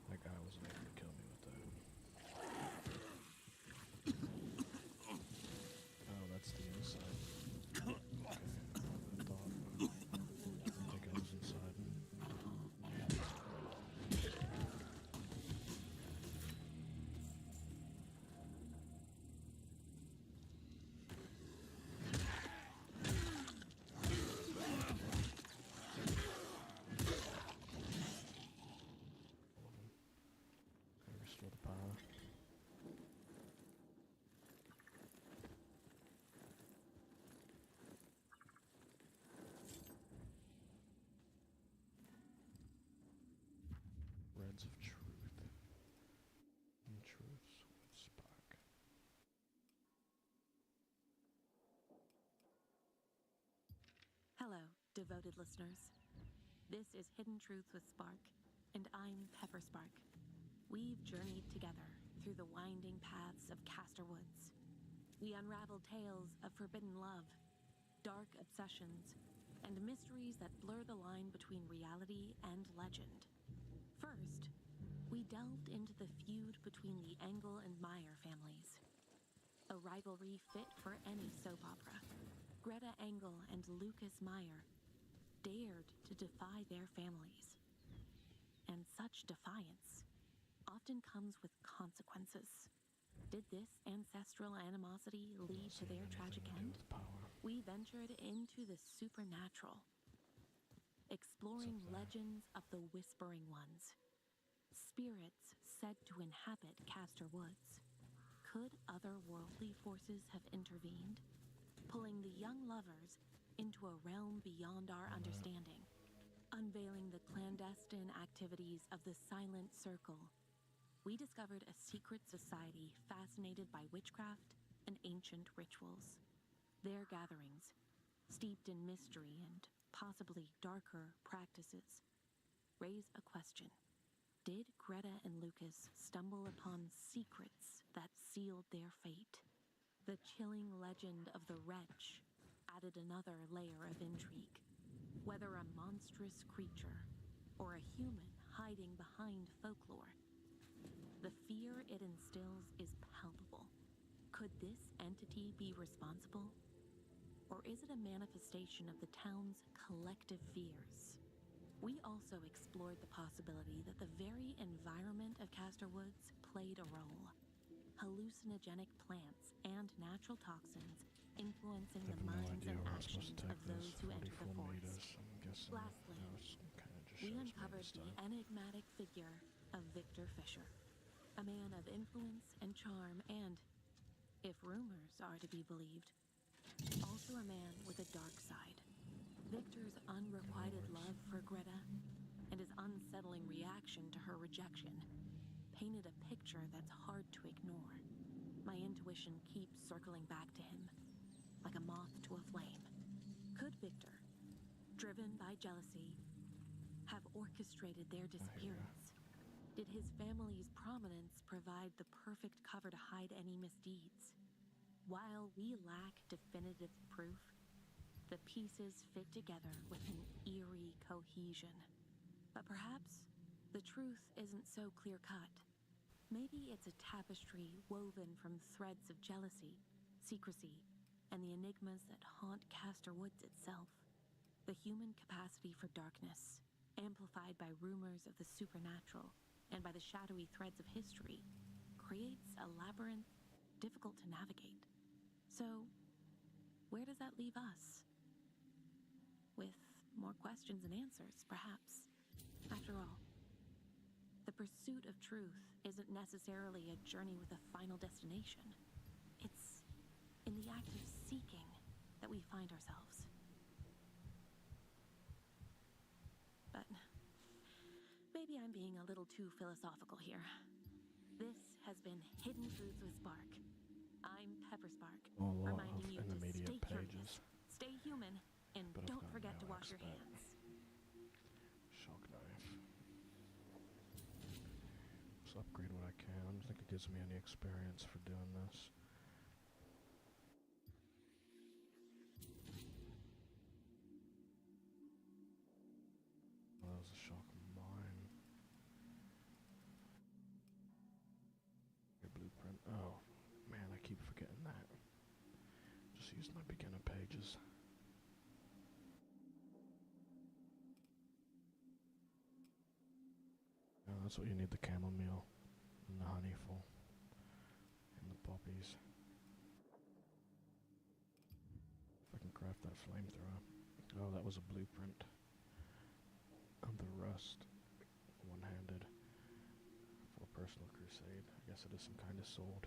That guy wasn't able to kill me with that. Oh, that's the inside. Okay, I thought. I think I was inside. Gotta restore the power. Reds of Truth. And Truths with Spark. Hello, devoted listeners. This is Hidden Truth with Spark, and I'm Pepper Spark. We've journeyed together through the winding paths of Castor Woods. We unravel tales of forbidden love, dark obsessions, and mysteries that blur the line between reality and legend. First, we delved into the feud between the Engel and Meyer families. a rivalry fit for any soap opera. Greta Engel and Lucas Meyer dared to defy their families. And such defiance often comes with consequences. Did this ancestral animosity lead to their tragic end? We ventured into the supernatural, exploring legends of the Whispering Ones, spirits said to inhabit Castor Woods. Could otherworldly forces have intervened, pulling the young lovers into a realm beyond our understanding, unveiling the clandestine activities of the Silent Circle? We discovered a secret society fascinated by witchcraft and ancient rituals. Their gatherings, steeped in mystery and possibly darker practices, raise a question. Did Greta and Lucas stumble upon secrets that sealed their fate? The chilling legend of the Wretch added another layer of intrigue. Whether a monstrous creature or a human hiding behind folklore, the fear it instills is palpable. Could this entity be responsible? Or is it a manifestation of the town's collective fears? We also explored the possibility that the very environment of Castor Woods played a role. Hallucinogenic plants and natural toxins influencing the minds and actions of those who enter the forest. Lastly, we uncovered the enigmatic figure of Victor Fisher, a man of influence and charm and, if rumors are to be believed, also a man with a dark side. Victor's unrequited love for Greta and his unsettling reaction to her rejection painted a picture that's hard to ignore. My intuition keeps circling back to him, like a moth to a flame. Could Victor, driven by jealousy, have orchestrated their disappearance? Did his family's prominence provide the perfect cover to hide any misdeeds? While we lack definitive proof, the pieces fit together with an eerie cohesion. But perhaps the truth isn't so clear-cut. Maybe it's a tapestry woven from threads of jealousy, secrecy, and the enigmas that haunt Castor Woods itself. The human capacity for darkness, amplified by rumors of the supernatural and by the shadowy threads of history, creates a labyrinth difficult to navigate. So, where does that leave us? With more questions and answers, perhaps. After all, the pursuit of truth isn't necessarily a journey with a final destination. It's in the act of seeking that we find ourselves. But maybe I'm being a little too philosophical here. This has been Hidden Truths with Spark. I'm Pepperspark, reminding you to stay curious, stay human, and don't forget to wash your hands. Shock knife. Just upgrade what I can. I don't think it gives me any experience for doing this. Well, that was a shock mine. Your blueprint. Oh, man, I keep forgetting that. Just use my beginner pages. That's what you need the chamomile and the honey for, and the poppies. If I can craft that flamethrower. Oh, that was a blueprint of the rust, one-handed, for a personal crusade. I guess it is some kind of sword.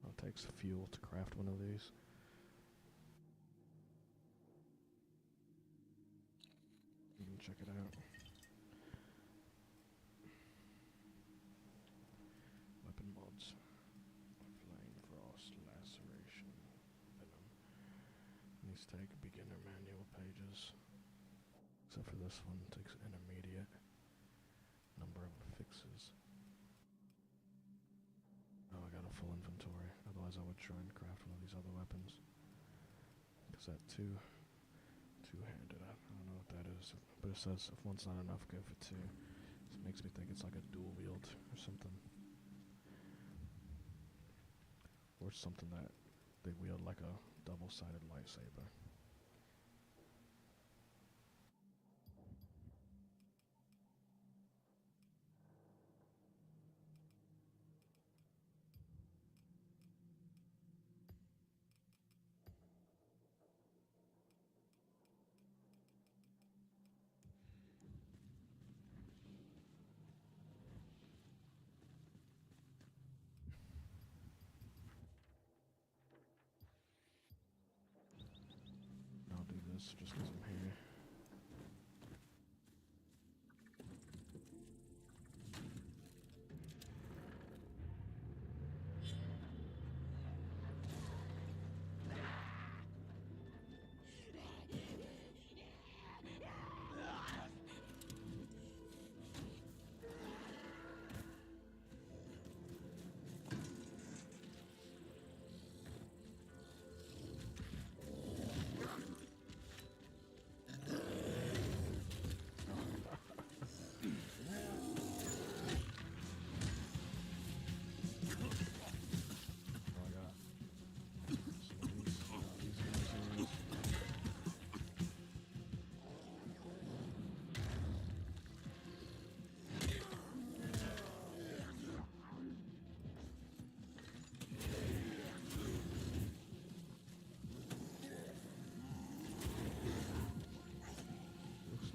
It takes fuel to craft one of these. You can check it out. Weapon mods. Flame, frost, laceration, venom. These take beginner manual pages. Except for this one, it takes intermediate. number of fixes. Oh, I got a full inventory. Otherwise I would try and craft one of these other weapons. Because that two-handed, I don't know what that is. But it says if one's not enough, go for two. So it makes me think it's like a dual wield or something. Or something that they wield like a double-sided lightsaber. I'll do this just because I'm here.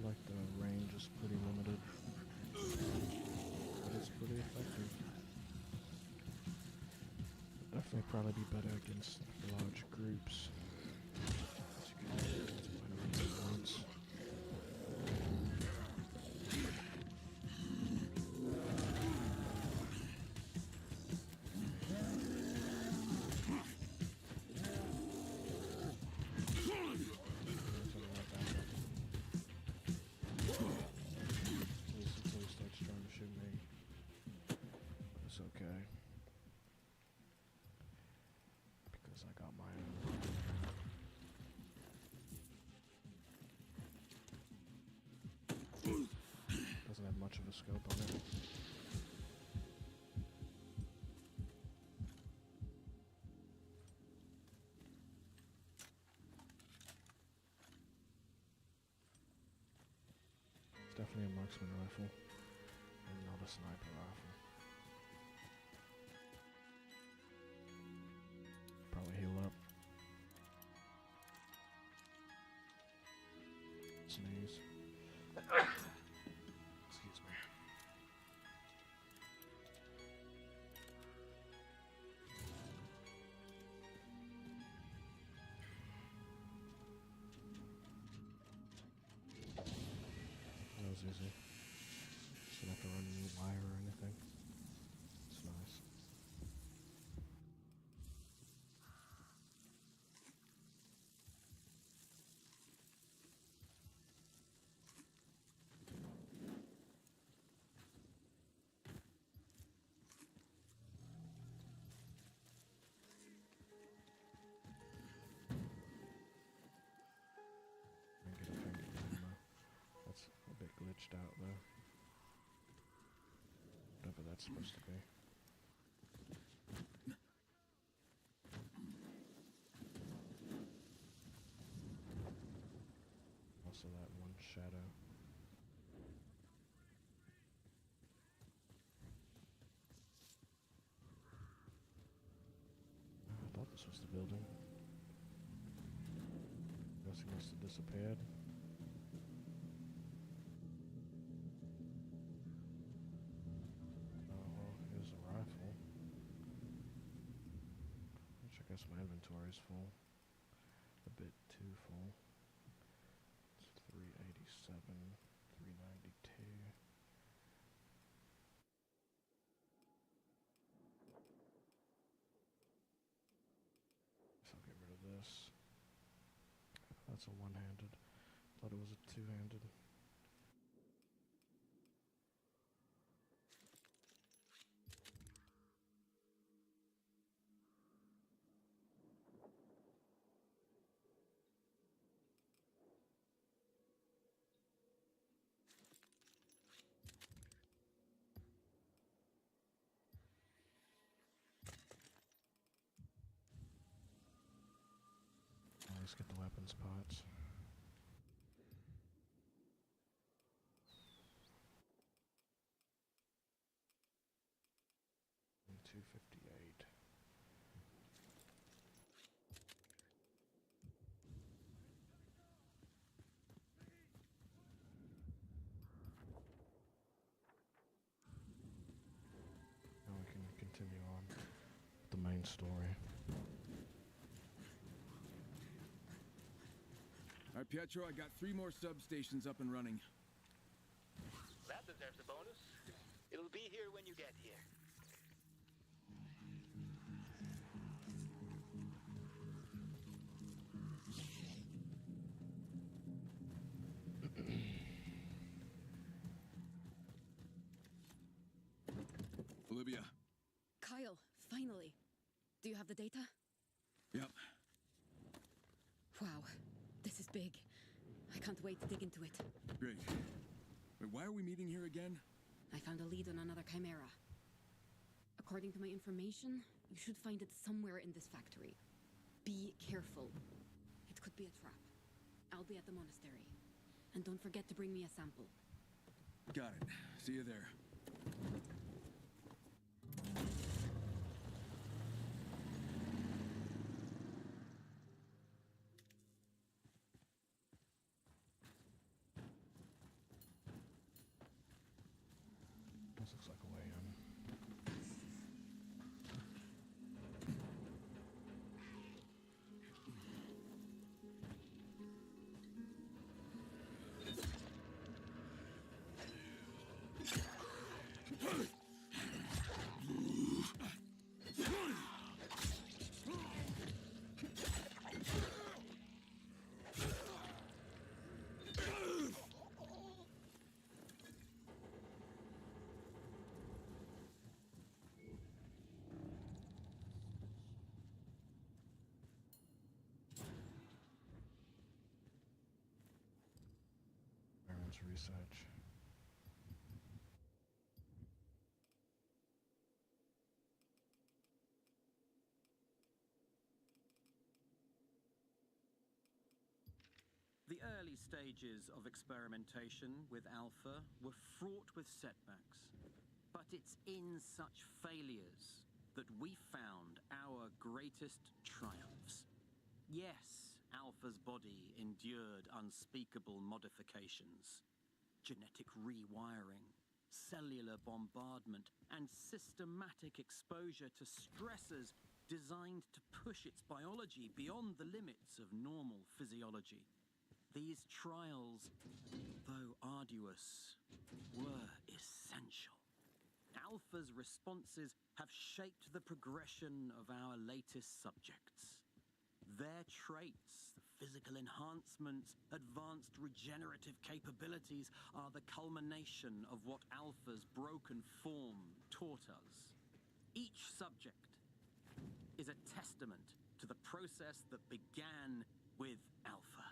Like the range is pretty limited, but it's pretty effective. Definitely probably be better against large groups. Okay. Because I got my own. Doesn't have much of a scope on it. It's definitely a marksman rifle and not a sniper rifle. Probably heal up. Sneeze. Excuse me. That was easy. Just don't have to run any wire or anything. It's nice. That's a bit glitched out though. Whatever that's supposed to be. Also that one shadow. I thought this was the building. Guess he must have disappeared. I guess my inventory is full. A bit too full. It's 387, 392. So I'll get rid of this. That's a one-handed. Thought it was a two-handed. Let's get the weapons pots. And 258. Now we can continue on with the main story. All right, Pietro, I got 3 more substations up and running. That deserves a bonus. It'll be here when you get here. Olivia. Kyle, finally. Do you have the data? Yep. Wow, this is big. I can't wait to dig into it. Great. Wait, why are we meeting here again? I found a lead on another chimera. According to my information, you should find it somewhere in this factory. Be careful. It could be a trap. I'll be at the monastery. And don't forget to bring me a sample. Got it. See you there. This looks like a way in. Baron's research. The early stages of experimentation with Alpha were fraught with setbacks, but it's in such failures that we found our greatest triumphs. Yes, Alpha's body endured unspeakable modifications, genetic rewiring, cellular bombardment, and systematic exposure to stressors designed to push its biology beyond the limits of normal physiology. These trials, though arduous, were essential. Alpha's responses have shaped the progression of our latest subjects. Their traits, the physical enhancements, advanced regenerative capabilities are the culmination of what Alpha's broken form taught us. Each subject is a testament to the process that began with Alpha.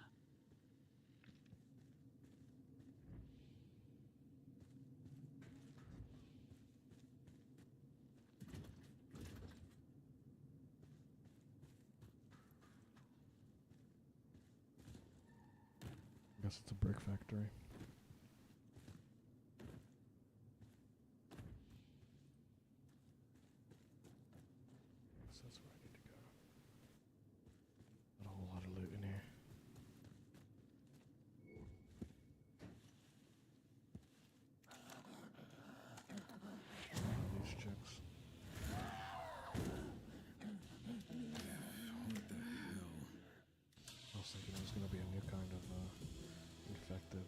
Guess it's a brick factory. Guess that's where I need to go. Got a whole lot of loot in here. These chicks. What the hell? I was thinking it was going to be a new kind of infected.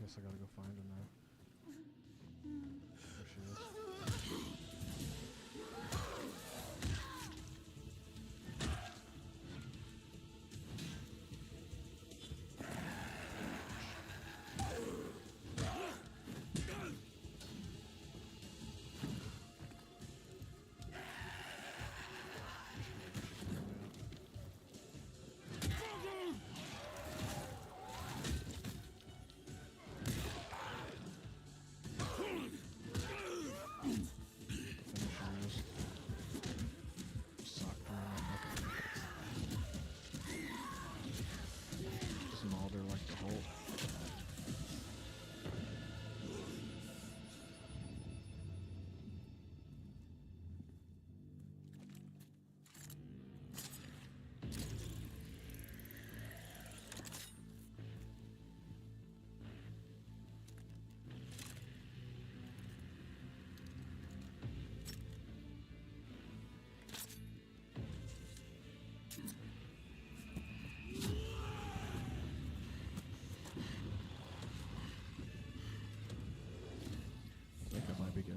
Guess I gotta go find her now. There she is.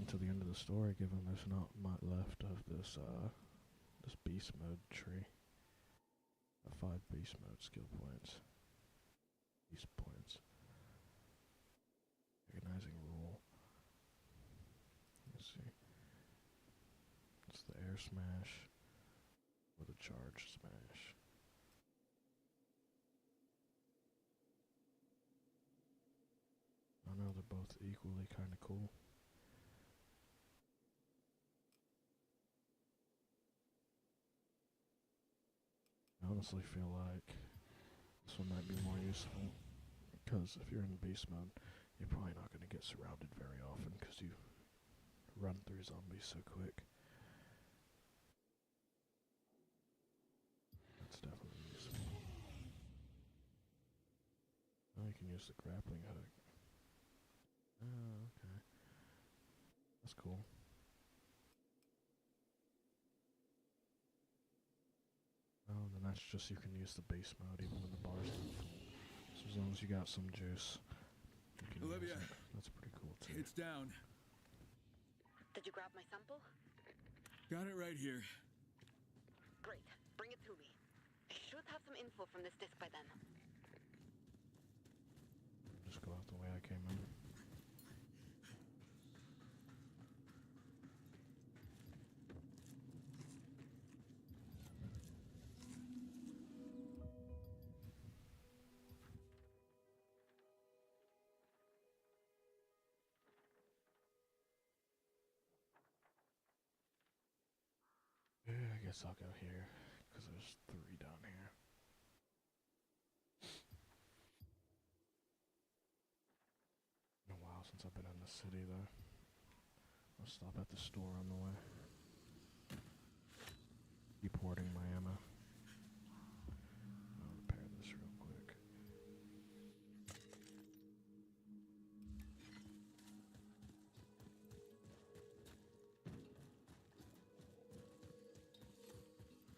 To the end of the story, given there's not much left of this this beast mode tree. 5 beast mode skill points. Beast points. Recognizing rule. Let's see. It's the air smash or the charge smash. I know they're both equally kind of cool. I honestly feel like this one might be more useful, because if you're in beast mode, you're probably not going to get surrounded very often, because you run through zombies so quick. That's definitely useful. Now you can use the grappling hook. Oh, okay. That's cool. Oh, then that's just you can use the base mode even when the bar's not full. So as long as you got some juice, you can Olivia, use it. That's pretty cool too. It's down. Did you grab my sample? Got it right here. Great. Bring it to me. I should have some info from this disc by then. Just go out the way I came in. I guess I'll go here, because there's 3 down here. Been a while since I've been in the city, though. I'll stop at the store on the way. Keep hoarding my ammo. I'll repair this real quick.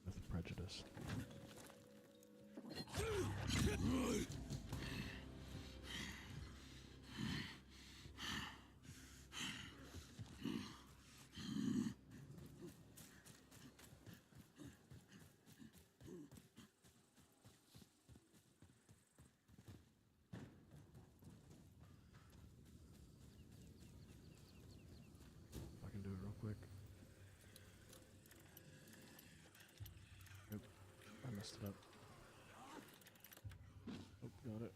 With prejudice. I can do it real quick. Nope, I messed it up. Oh, got it.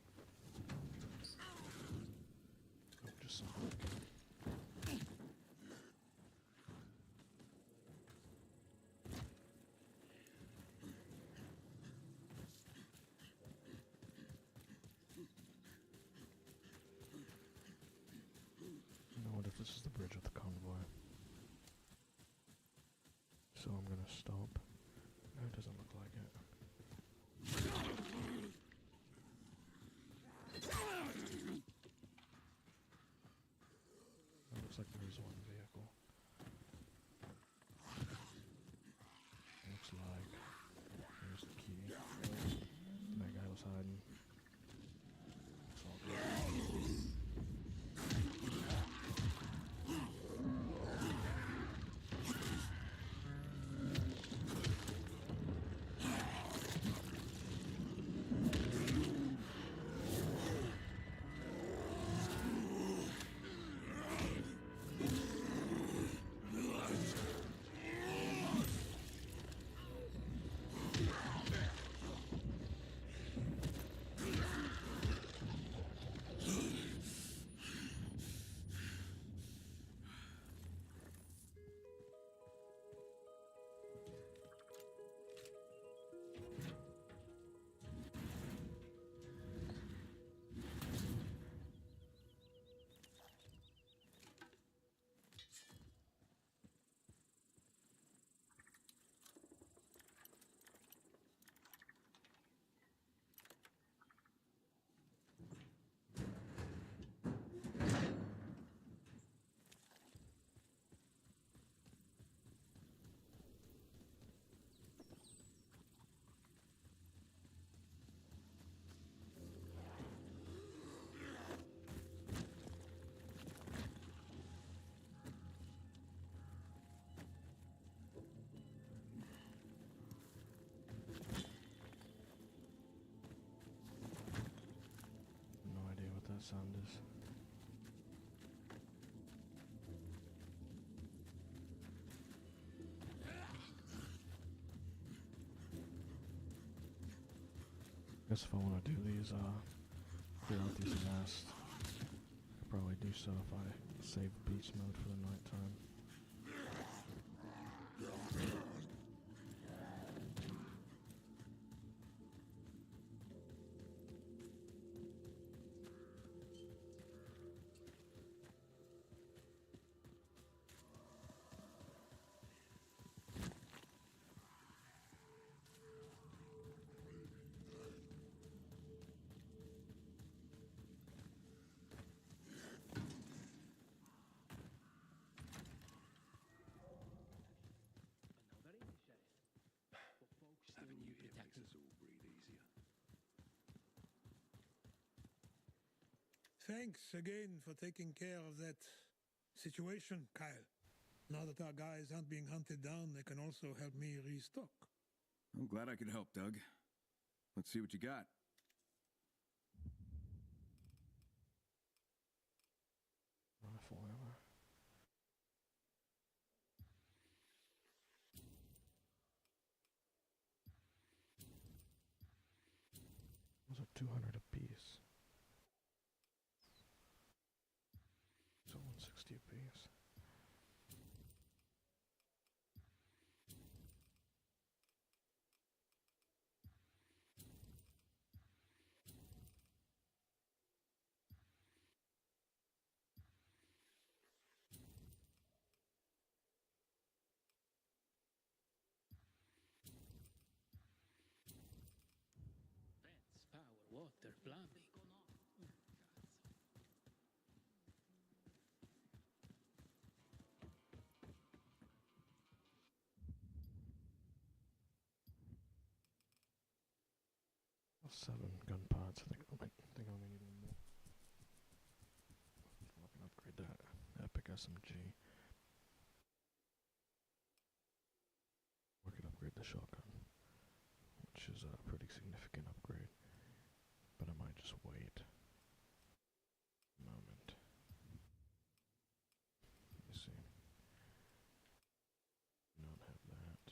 Oh, just some quick. You know what, if this is the bridge with the convoy. So I'm gonna stop. No, it doesn't look like it. It looks like there is one vehicle. Looks like there's the key. That guy was hiding. It's all good. sound is. I guess if I want to do these, clear out these nests, I could probably do so if I save beast mode for the nighttime. Thanks again for taking care of that situation, Kyle. Now that our guys aren't being hunted down, they can also help me restock. I'm glad I could help, Doug. Let's see what you got. Rifle ammo. Those are 200 apiece. So 160 apiece. Power, water, plumbing. Seven gun pods. I think I only need one more. I can upgrade that epic SMG. Or I could upgrade the shotgun, which is a pretty significant upgrade. But I might just wait a moment. Let me see. Not have that.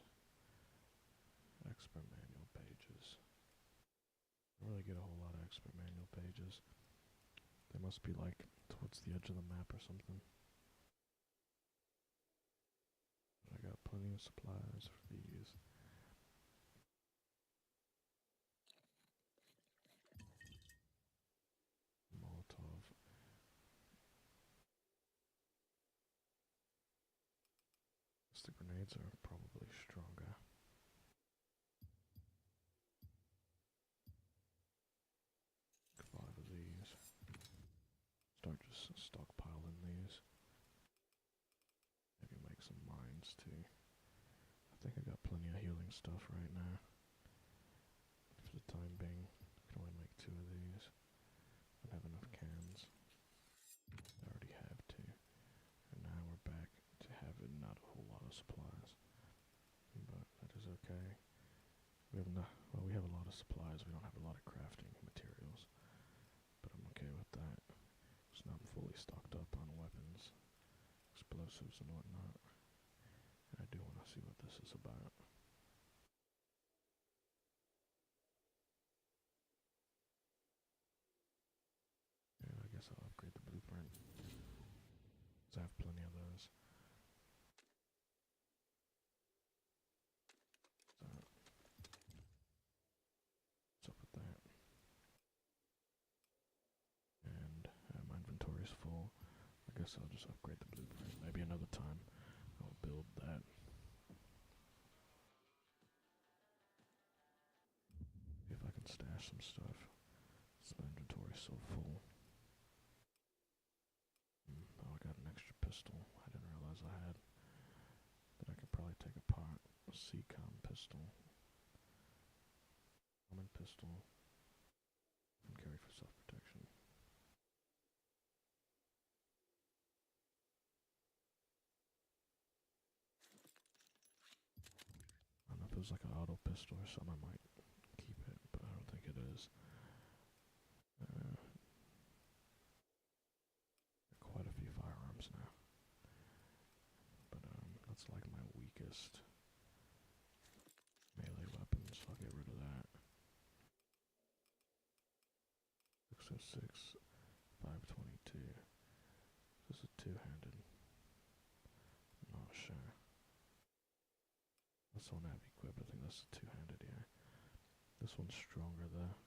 Expert manual pages. I don't really get a whole lot of expert manual pages. They must be like towards the edge of the map or something. I got plenty of supplies for these. Molotov. The grenades are probably stronger. Five of these. Start just stockpiling these. Maybe make some mines too. I think I got plenty of healing stuff right now. For the time being, I can only make 2 of these. I don't have enough cans. I already have 2. And now we're back to having not a whole lot of supplies. But that is okay. We have we have a lot of supplies. We don't have a lot of crafting materials. But I'm okay with that. Because now I'm fully stocked up on weapons, explosives and whatnot. And I do want to see what this is about. Yeah, I guess I'll upgrade the blueprint. Because I have plenty of those. So, what's up with that? And my inventory's full. I guess I'll just upgrade the blueprint. Maybe another time I'll build that. See if I can stash some stuff. My inventory's so full. Oh, I got an extra pistol. I didn't realize I had. That I could probably take apart. A CCOM pistol. Common pistol. And carry for self-protection. I don't know if it was like an auto pistol or something. I might keep it, but I don't think it is. like my weakest melee weapon, so I'll get rid of that. 606, 522. This is a two-handed. I'm not sure. That's one heavy equip. I think that's a two-handed here. This one's stronger though.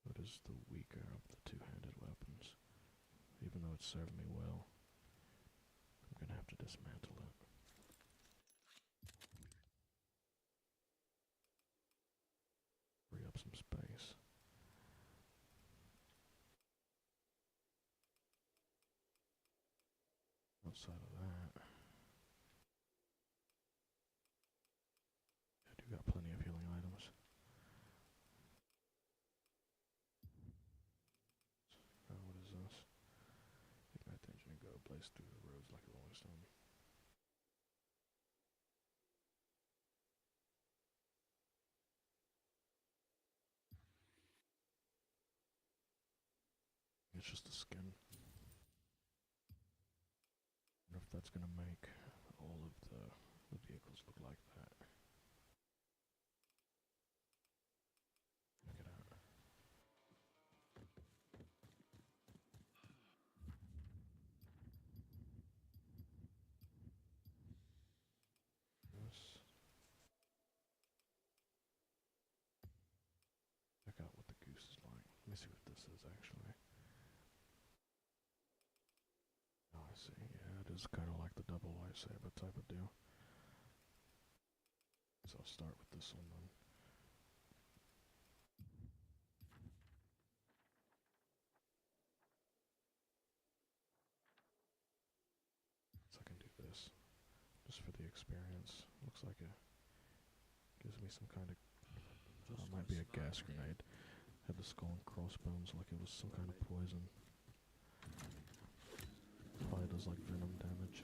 It is the weaker of the two-handed weapons. Even though it served me well, I'm gonna have to dismantle it. Free up some space. Outside of that, I do got plenty of healing items. What is this? Ignite the engine and go blaze through the roads like a rolling stone. It's just a skin. I wonder if that's gonna make all of the vehicles look like that. Check it out. This. Check out what the goose is like. Let me see what this is actually. Oh, I see. Yeah, it is kind of like the double lightsaber type of deal. So I'll start with this one then. So I can do this just for the experience. Looks like it gives me some kind of. It might be a gas grenade. Had the skull and crossbones like it was some kind of poison. Probably does like venom damage.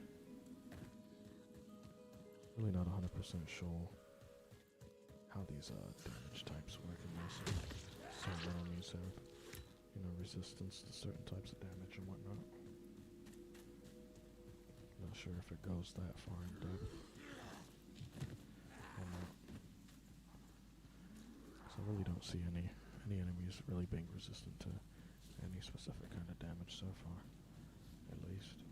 Really not 100% sure how these damage types work in this. Some enemies have, resistance to certain types of damage and whatnot. Not sure if it goes that far in depth or not. So I really don't see any enemies really being resistant to any specific kind of damage so far, at least.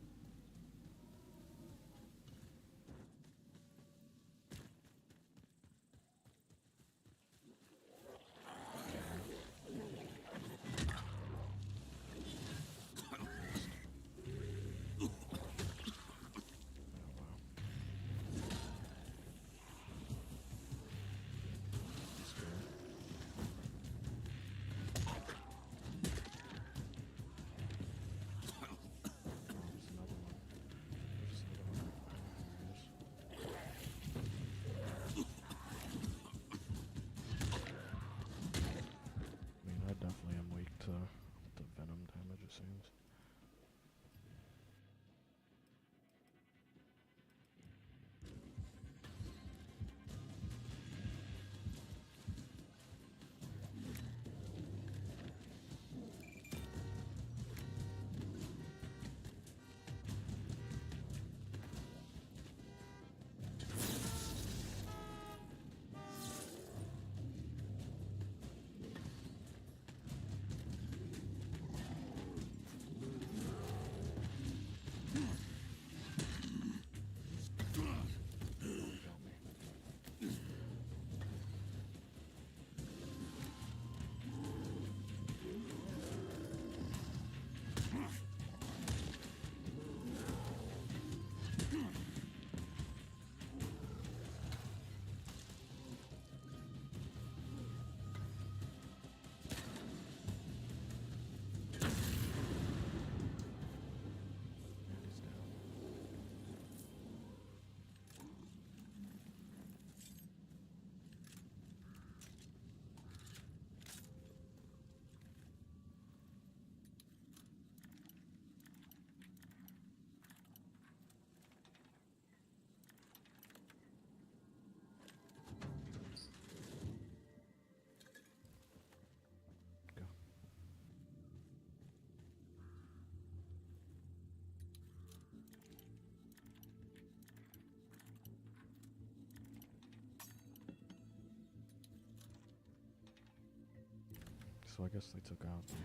so I guess they took out the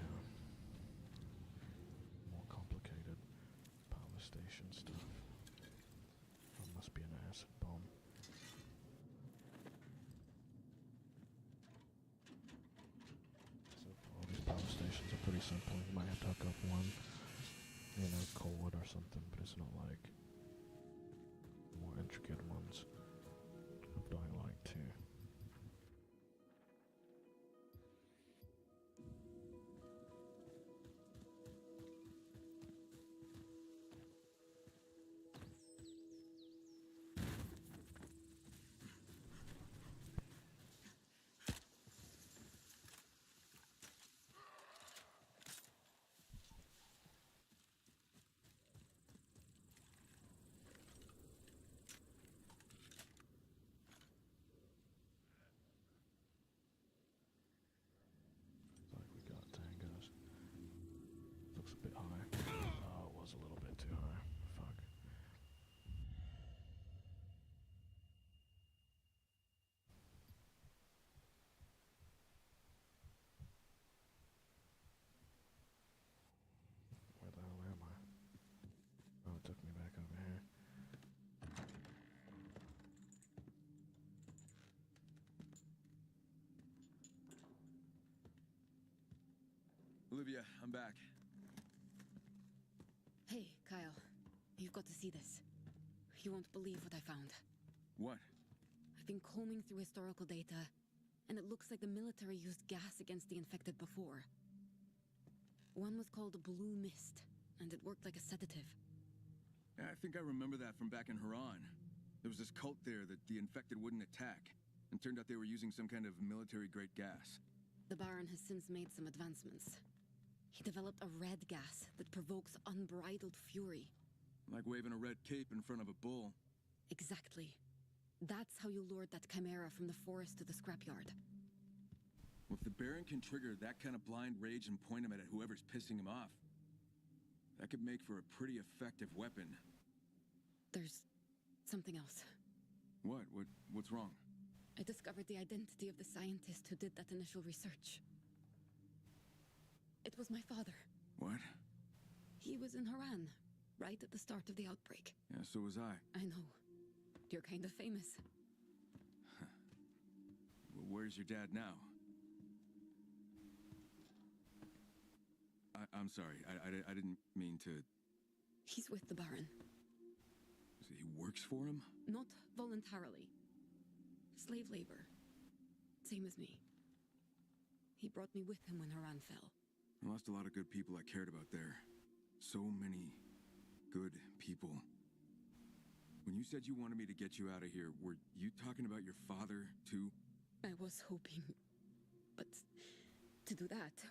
more complicated power station stuff. That must be an acid bomb. So all these power stations are pretty simple. You might have to hook up one, cord or something, but it's not like more intricate ones of Dying Light 2. Took me back over here. Olivia, I'm back. Hey, Kyle. You've got to see this. You won't believe what I found. What? I've been combing through historical data, and it looks like the military used gas against the infected before. One was called Blue Mist, and it worked like a sedative. I think I remember that from back in Haran. There was this cult there that the infected wouldn't attack, and turned out they were using some kind of military-grade gas. The Baron has since made some advancements. He developed a red gas that provokes unbridled fury. Like waving a red cape in front of a bull. Exactly. That's how you lured that chimera from the forest to the scrapyard. Well, if the Baron can trigger that kind of blind rage and point him at whoever's pissing him off, that could make for a pretty effective weapon. There's something else. What's wrong? I discovered the identity of the scientist who did that initial research. It was my father. What? He was in Haran, right at the start of the outbreak. Yeah, so was I. I know. You're kind of famous. Well, where's your dad now? I'm sorry, I didn't mean to... He's with the Baron. So he works for him? Not voluntarily. Slave labor. Same as me. He brought me with him when Haran fell. I lost a lot of good people I cared about there. So many good people. When you said you wanted me to get you out of here, were you talking about your father, too? I was hoping. But to do that...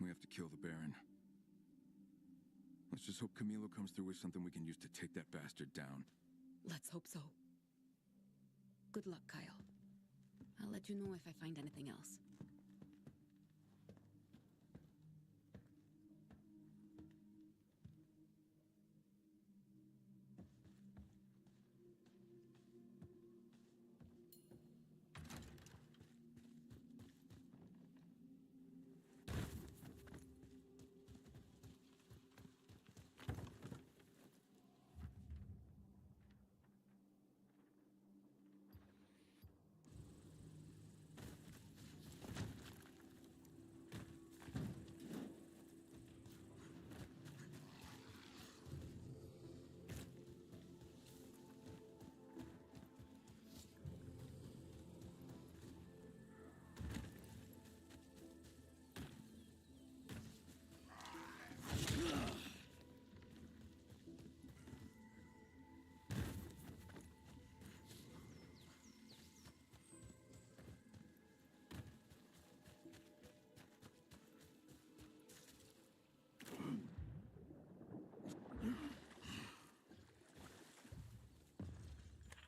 We have to kill the Baron. Let's just hope Camilo comes through with something we can use to take that bastard down. Let's hope so. Good luck, Kyle. I'll let you know if I find anything else.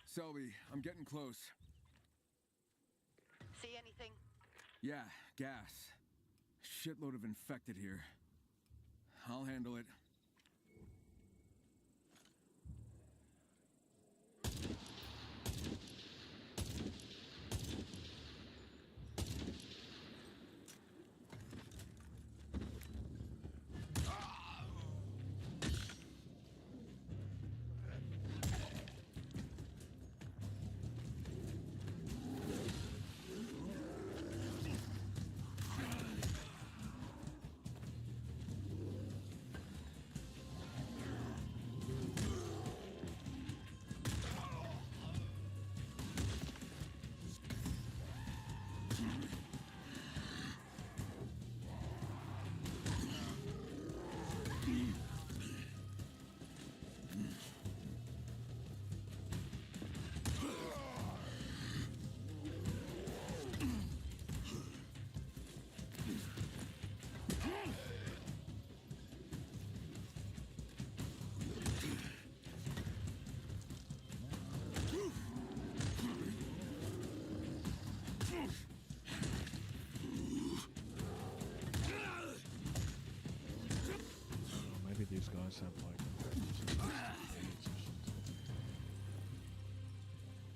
Selby, I'm getting close. See anything? Yeah, gas. Shitload of infected here. I'll handle it. guys have like AIDS or something.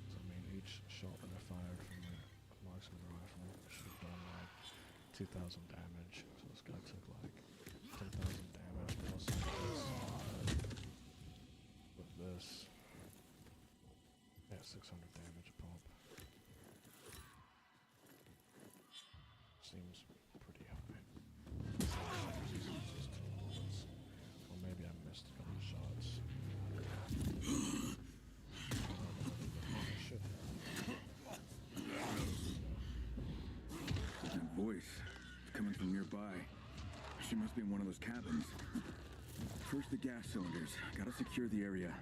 So I mean, each shot that I fired from the marksman rifle should have done like 2,000 damage. So this guy took like 10,000 damage plus this. With this, yeah, 600 damage a pop. Seems pretty high. Or maybe I missed a couple of shots. That voice is coming from nearby. She must be in one of those cabins. First the gas cylinders. Gotta secure the area.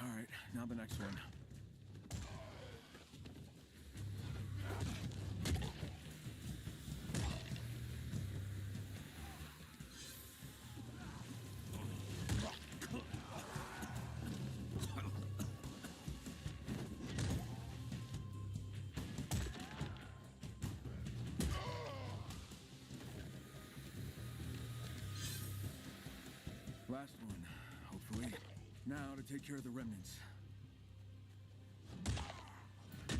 Alright, now the next one. Last one, hopefully. Now to take care of the remnants. The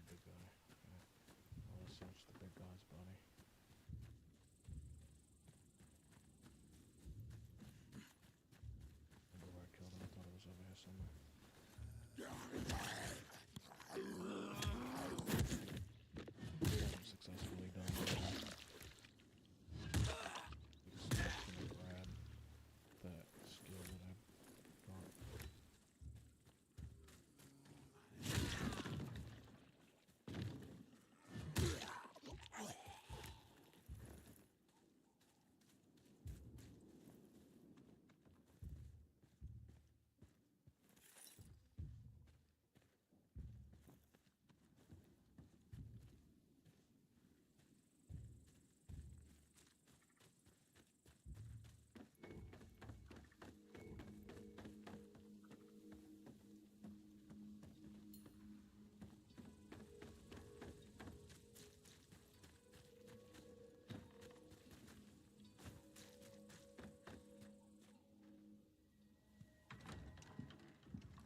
big guy. Okay. I'll search the big guy's body. Wonder where I killed him. I thought it was over here somewhere. Successfully done. Just gonna grab that skill that I got.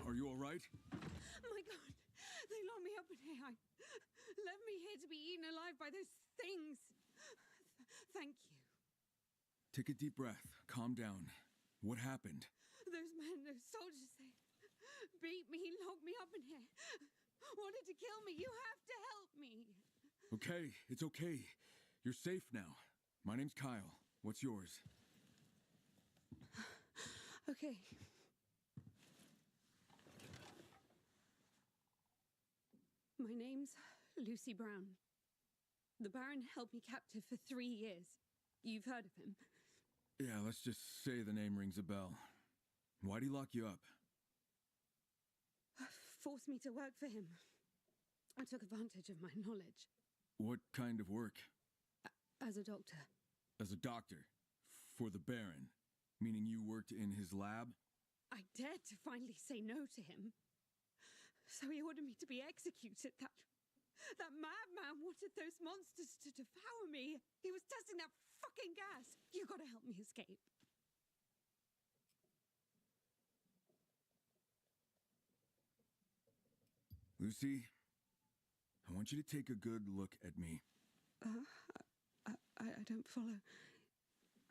Are you alright? My God, they locked me up in here. Left me here to be eaten alive by those things. Thank you. Take a deep breath. Calm down. What happened? Those men, those soldiers, they beat me, locked me up in here. Wanted to kill me. You have to help me. Okay, it's okay. You're safe now. My name's Kyle. What's yours? Okay. My name's Lucy Brown. The Baron held me captive for 3 years. You've heard of him. Yeah, let's just say the name rings a bell. Why'd he lock you up? Forced me to work for him. I took advantage of my knowledge. What kind of work? As a doctor. As a doctor? For the Baron? Meaning you worked in his lab? I dared to finally say no to him. So he ordered me to be executed. That madman wanted those monsters to devour me. He was testing that fucking gas. You gotta help me escape. Lucy, I want you to take a good look at me. I don't follow.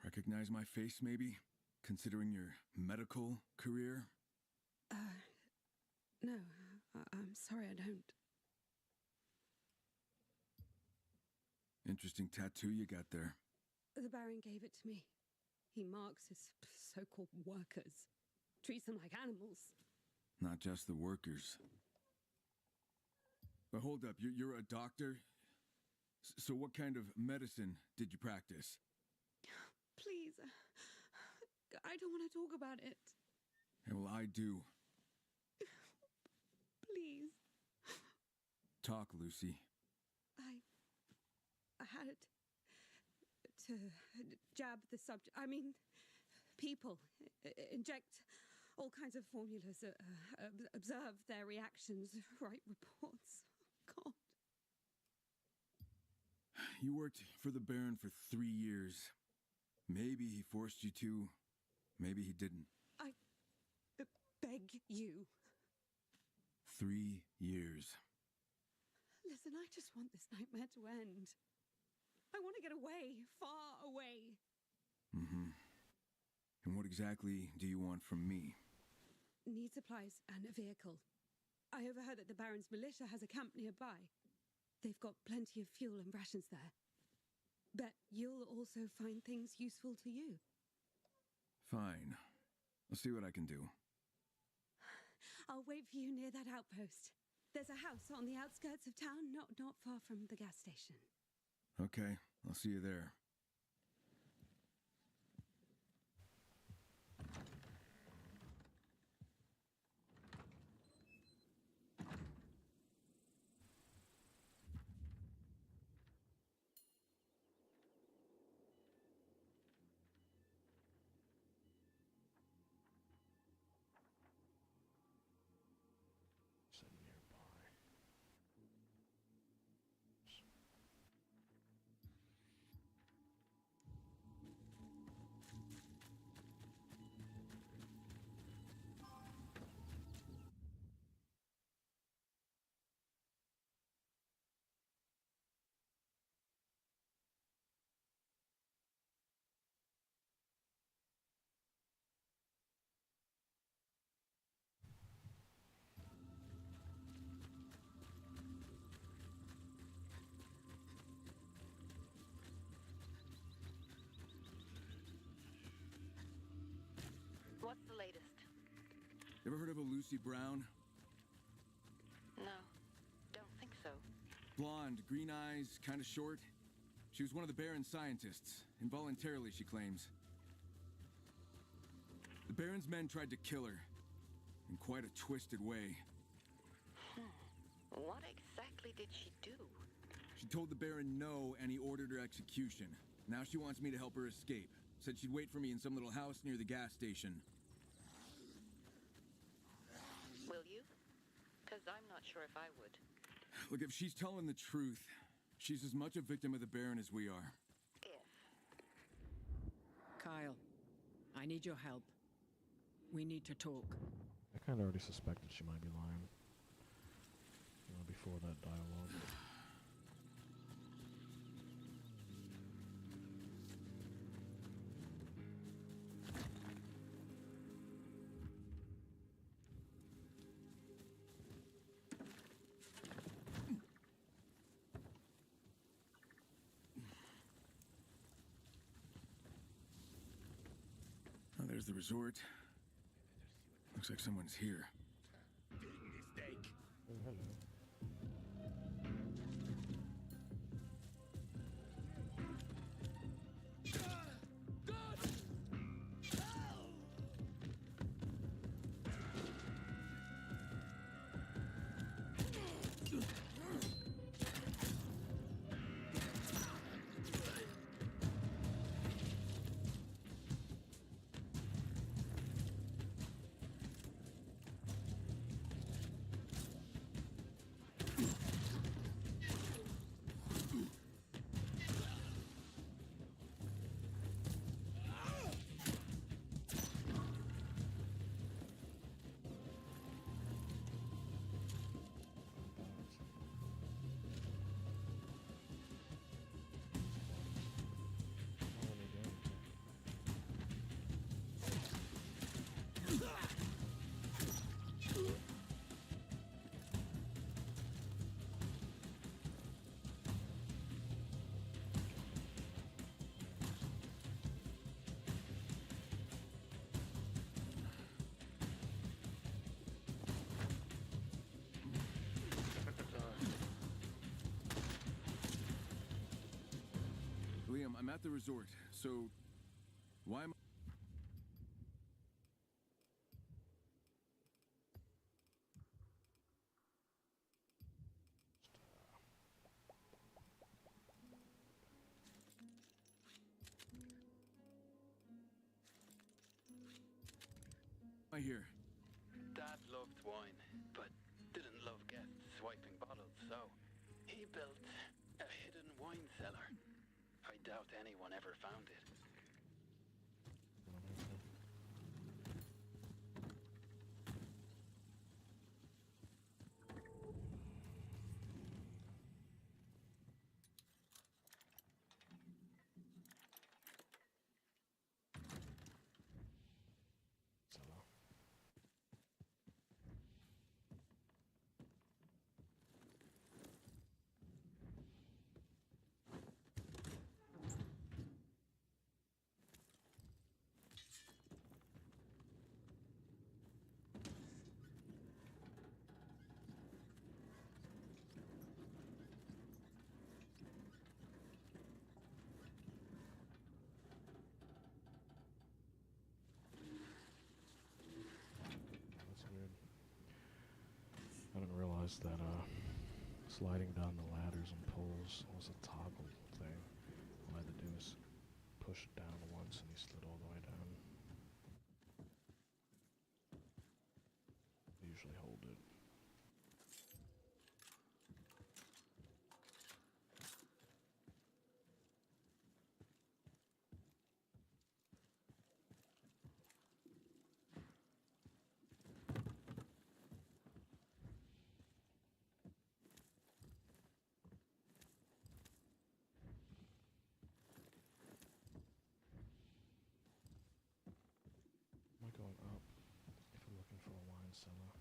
Recognize my face, maybe? Considering your medical career? No, I'm sorry, I don't. Interesting tattoo you got there. The Baron gave it to me. He marks his so-called workers. Treats them like animals. Not just the workers. But hold up, you're a doctor? So what kind of medicine did you practice? Please. I don't want to talk about it. Yeah, well, I do. Please. Talk, Lucy. had to jab the subject. I mean, people. Inject all kinds of formulas, observe their reactions, write reports. God. You worked for the Baron for 3 years. Maybe he forced you to. Maybe he didn't. I beg you. 3 years. Listen, I just want this nightmare to end. I want to get away, far away. Mm-hmm. And what exactly do you want from me? Need supplies and a vehicle. I overheard that the Baron's militia has a camp nearby. They've got plenty of fuel and rations there. Bet you'll also find things useful to you. Fine. I'll see what I can do. I'll wait for you near that outpost. There's a house on the outskirts of town, not far from the gas station. Okay, I'll see you there. What's the latest? Ever heard of a Lucy Brown? No, don't think so. Blonde, green eyes, kind of short. She was one of the Baron's scientists. Involuntarily, she claims. The Baron's men tried to kill her. In quite a twisted way. What exactly did she do? She told the Baron no, and he ordered her execution. Now she wants me to help her escape. Said she'd wait for me in some little house near the gas station. Will you? Because I'm not sure if I would. Look, if she's telling the truth, she's as much a victim of the Baron as we are. Kyle, I need your help. We need to talk. I kind of already suspected she might be lying. You know, before that dialogue. Oh, there's the resort. Looks like someone's here. Oh, hello. Liam, I'm at the resort, so why am I... I hear? Dad loved wine, but didn't love guests swiping bottles, so he built a hidden wine cellar. I doubt anyone ever found it. I didn't realize that sliding down the ladders and poles was a toggle thing. All I had to do was push it down once and he slid all the way down. I usually hold it. Am I going up if I'm looking for a wine cellar?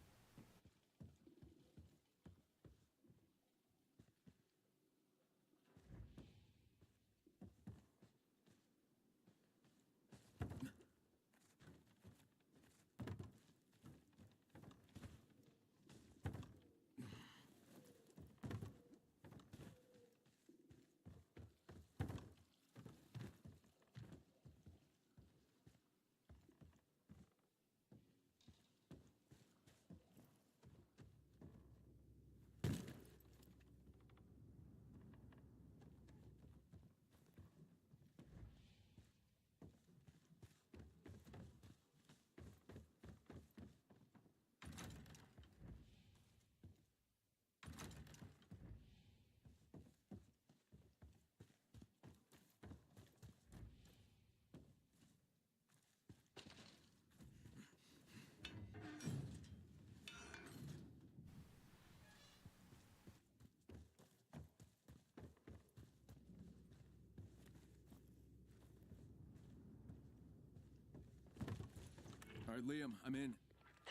All right, Liam, I'm in.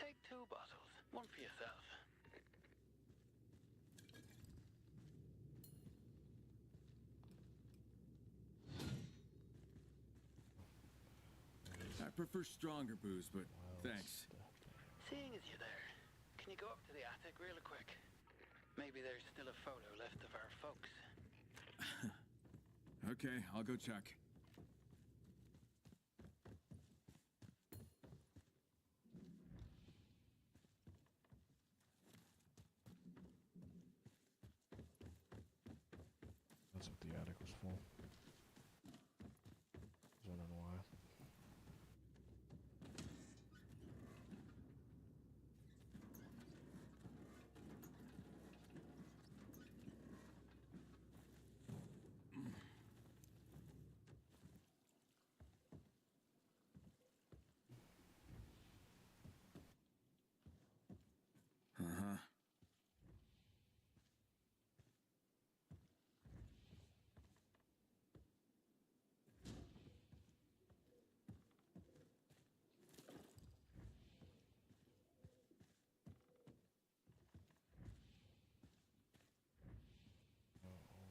Take 2 bottles, one for yourself. I prefer stronger booze, but thanks. Seeing as you're there, can you go up to the attic real quick? Maybe there's still a photo left of our folks. Okay, I'll go check. That's what the attic was for. I don't know why. Uh-huh.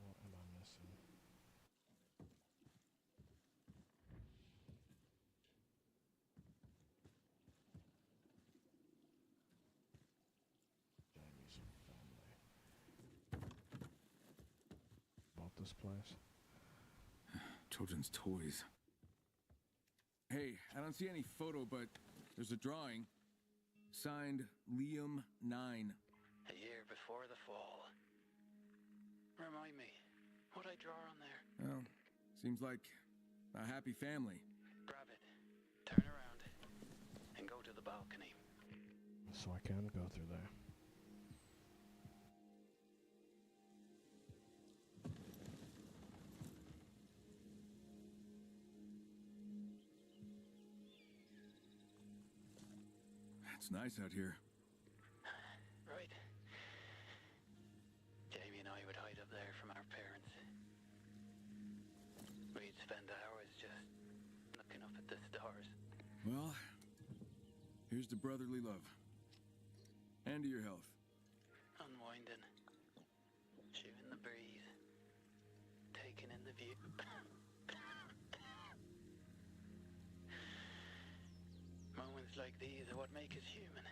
What am I missing? Jamie's family. Bought this place? Children's toys. Hey, I don't see any photo, but there's a drawing. Signed, Liam 9. A year before the fall. Remind me, what'd I draw on there? Well, seems like a happy family. Grab it, turn around, and go to the balcony. So I can go through there. It's nice out here. Right. Jamie and I would hide up there from our parents. We'd spend hours just looking up at the stars. Well, here's to brotherly love. And to your health. Unwinding. Chewing the breeze. Taking in the view. Moments like these are what make us human.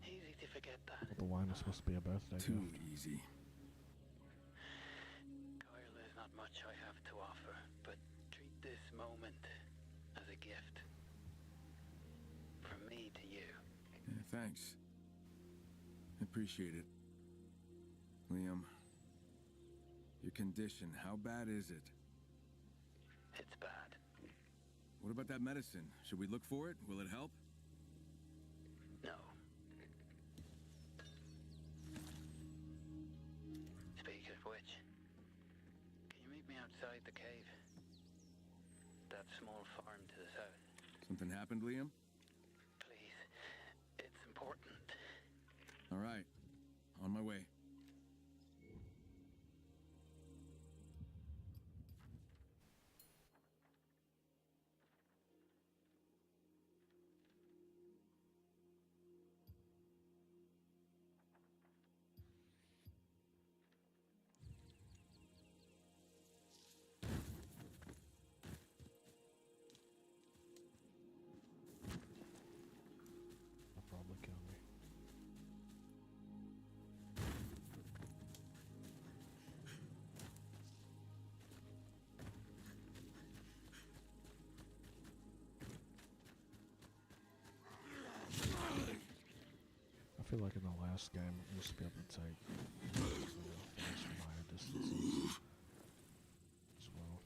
Easy to forget that. The wine is supposed to be a birthday Too gift. easy. Kyle, there's not much I have to offer, but treat this moment as a gift. From me to you. Yeah, thanks. Appreciate it. Liam, your condition, how bad is it? It's bad. What about that medicine? Should we look for it? Will it help? No. Speaking of which, can you meet me outside the cave? That small farm to the south. Something happened, Liam? Please. It's important. All right. On my way. They'll probably kill me. I feel like in the last game, I used to be able to take fast fire distances as well.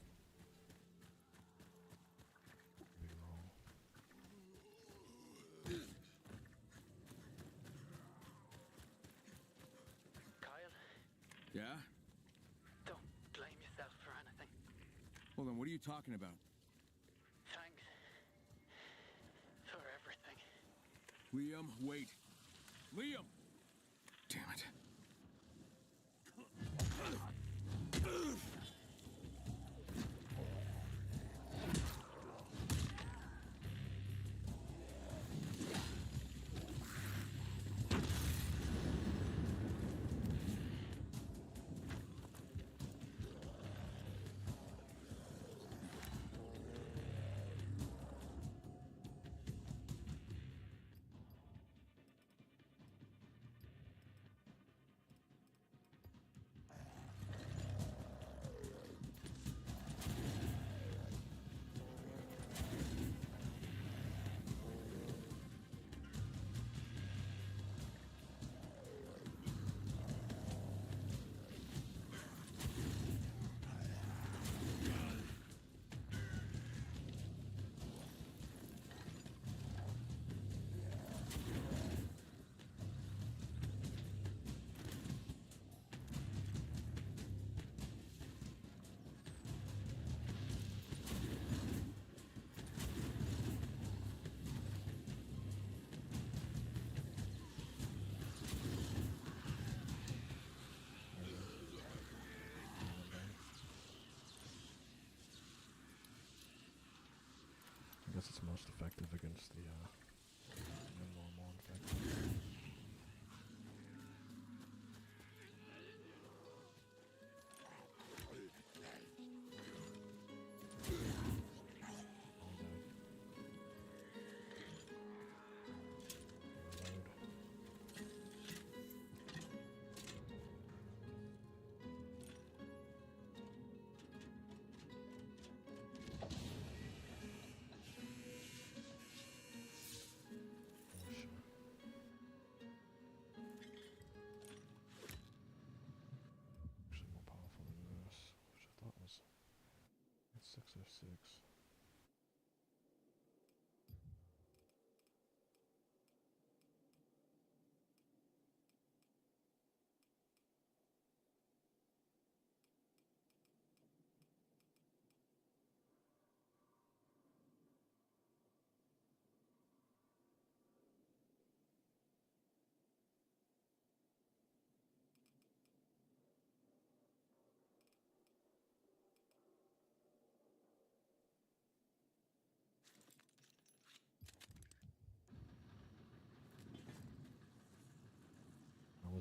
Be wrong. Kyle, Yeah? don't blame yourself for anything. Hold on, what are you talking about? Thanks for everything. Liam, wait. Liam! Damn it. I guess it's most effective against the normal infected.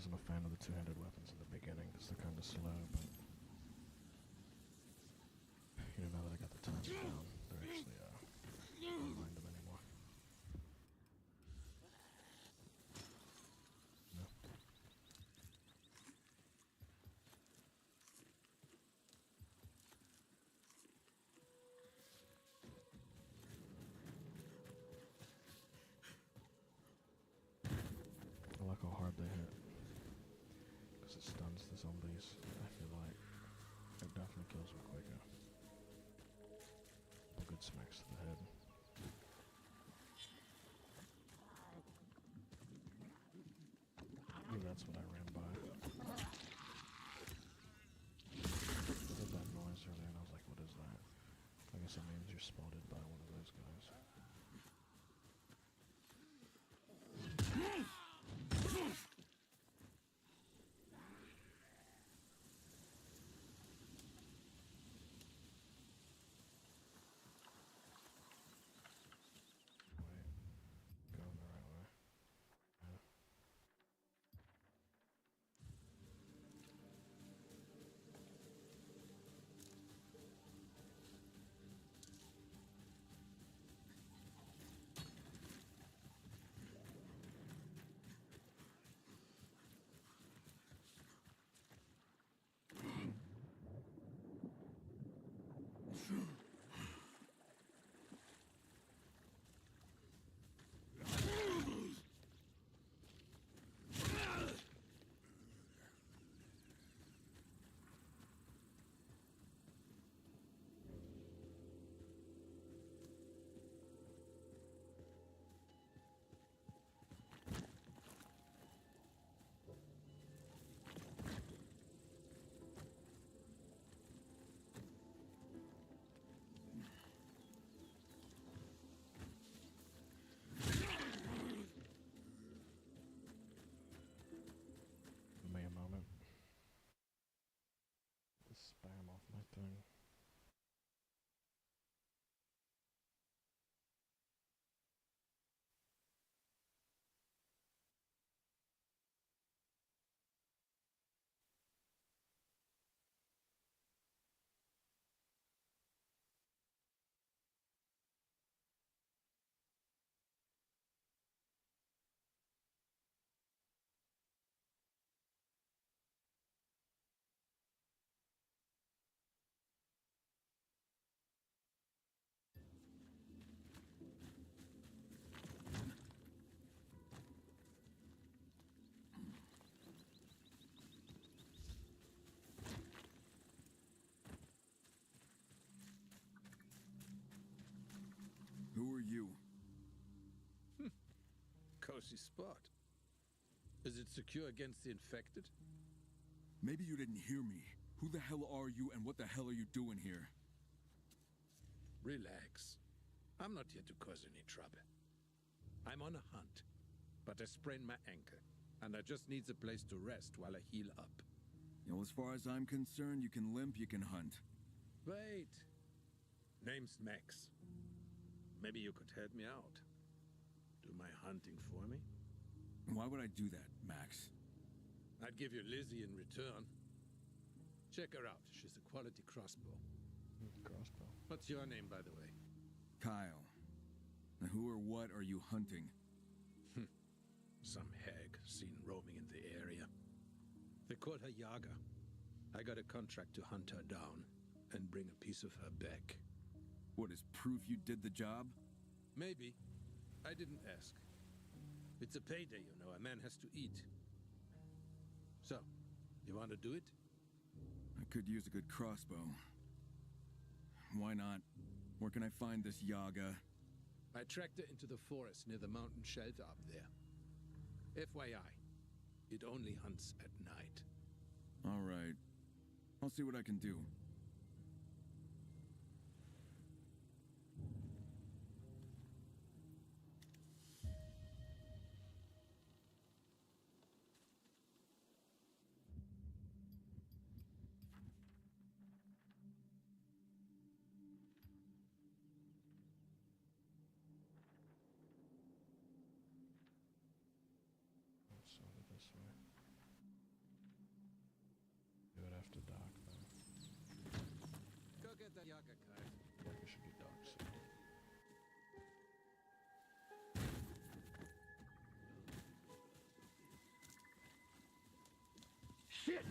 wasn't a fan of the two-handed weapons in the beginning because they're kind of slow, but you know, now that I got the times down, they're actually, I don't mind them anymore. No. I like how hard they hit, because it stuns the zombies. I feel like it definitely kills them quicker. Good smacks to the head. Maybe that's what I ran by. I heard that noise earlier and I was like, what is that? I guess that means you're spotted by one of those guys. Going the right way. Yeah. Give me a moment. The spam off my thing. Who are you? Cozy spot. Is it secure against the infected? Maybe you didn't hear me. Who the hell are you and what the hell are you doing here? Relax. I'm not here to cause any trouble. I'm on a hunt, but I sprained my ankle, and I just need a place to rest while I heal up. You know, as far as I'm concerned, you can limp, you can hunt. Wait. Name's Max. Maybe you could help me out. Do my hunting for me? Why would I do that, Max? I'd give you Lizzie in return. Check her out. She's a quality crossbow. Crossbow. What's your name, by the way? Kyle. Now who or what are you hunting? Some hag seen roaming in the area. They call her Yaga. I got a contract to hunt her down and bring a piece of her back. What is proof you did the job? Maybe. I didn't ask. It's a payday, you know. A man has to eat. So, you want to do it? I could use a good crossbow. Why not? Where can I find this Yaga? I tracked her into the forest near the mountain shelter up there. FYI, it only hunts at night. All right. I'll see what I can do. Sort of this way. Yaga card. Yaga should be dark side. Shit!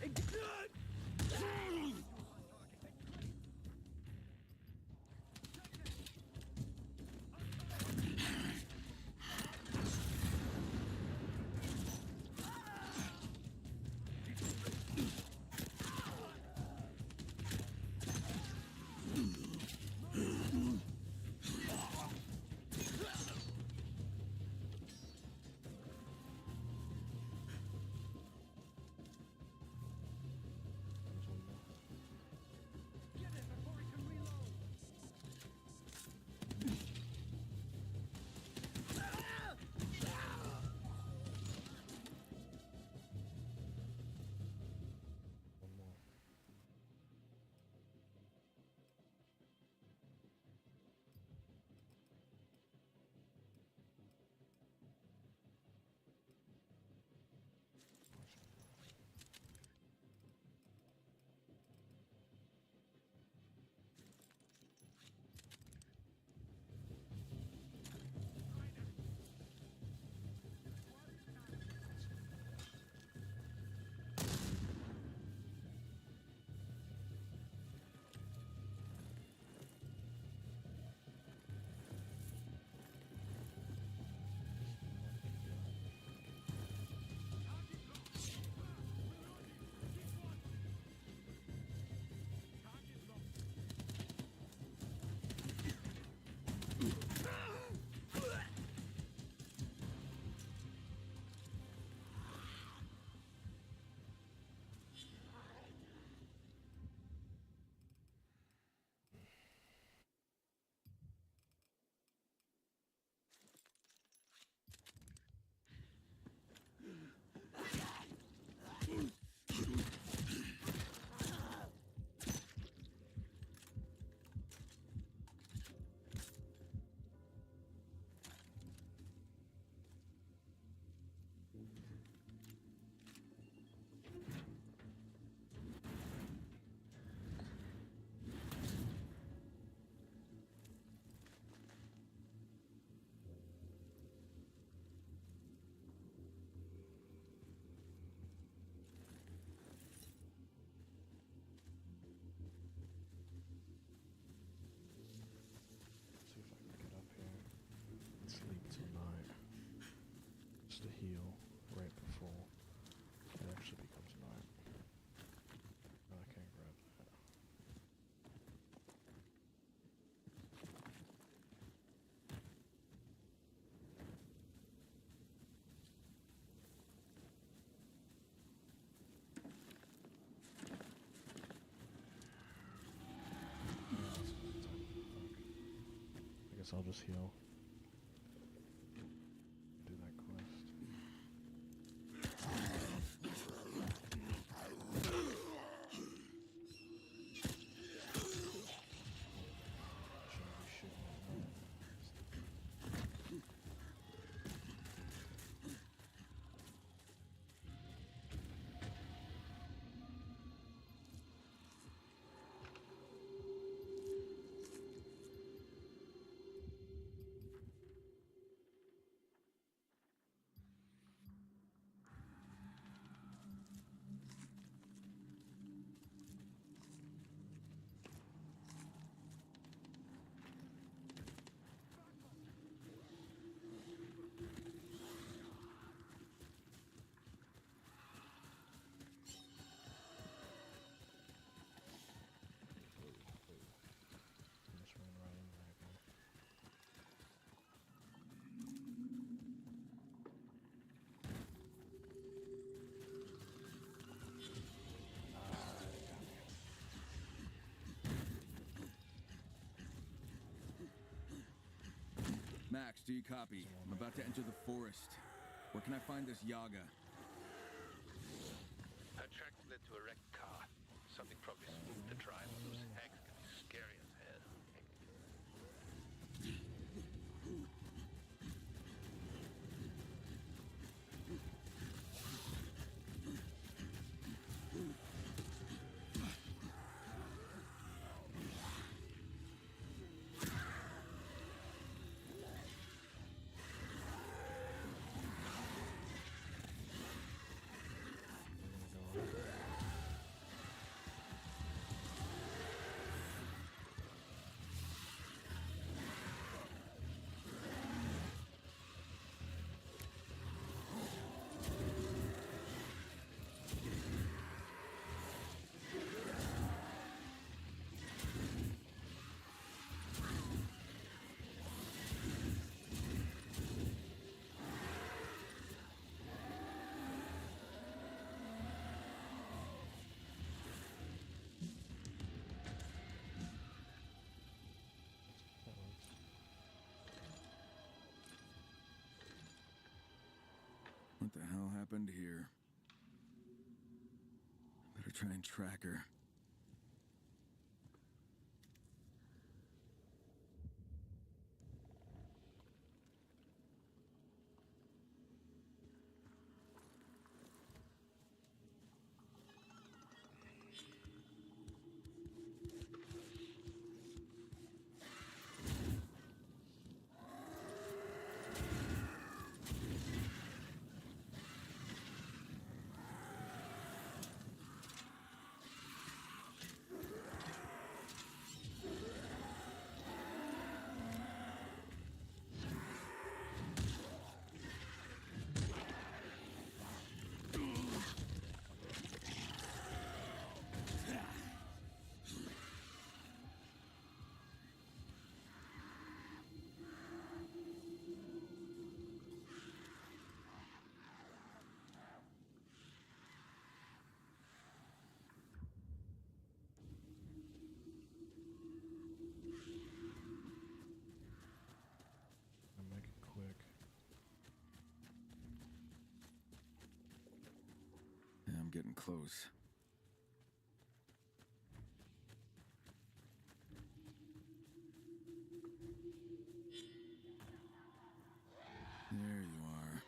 See if I can get up here and sleep tonight. Just to heal right before it actually becomes night. No, I can't grab that. I guess I'll just heal. Do that quest. Shouldn't be shooting at night. Just ran right in there again. Max, do you copy? I'm about to enter the forest. Where can I find this Yaga? Her tracks led to a wrecked car. Something probably spooked the driver. Those hags can be scary as hell. What the hell happened here? Better try and track her. Make it quick. Yeah, I'm getting close. There you are.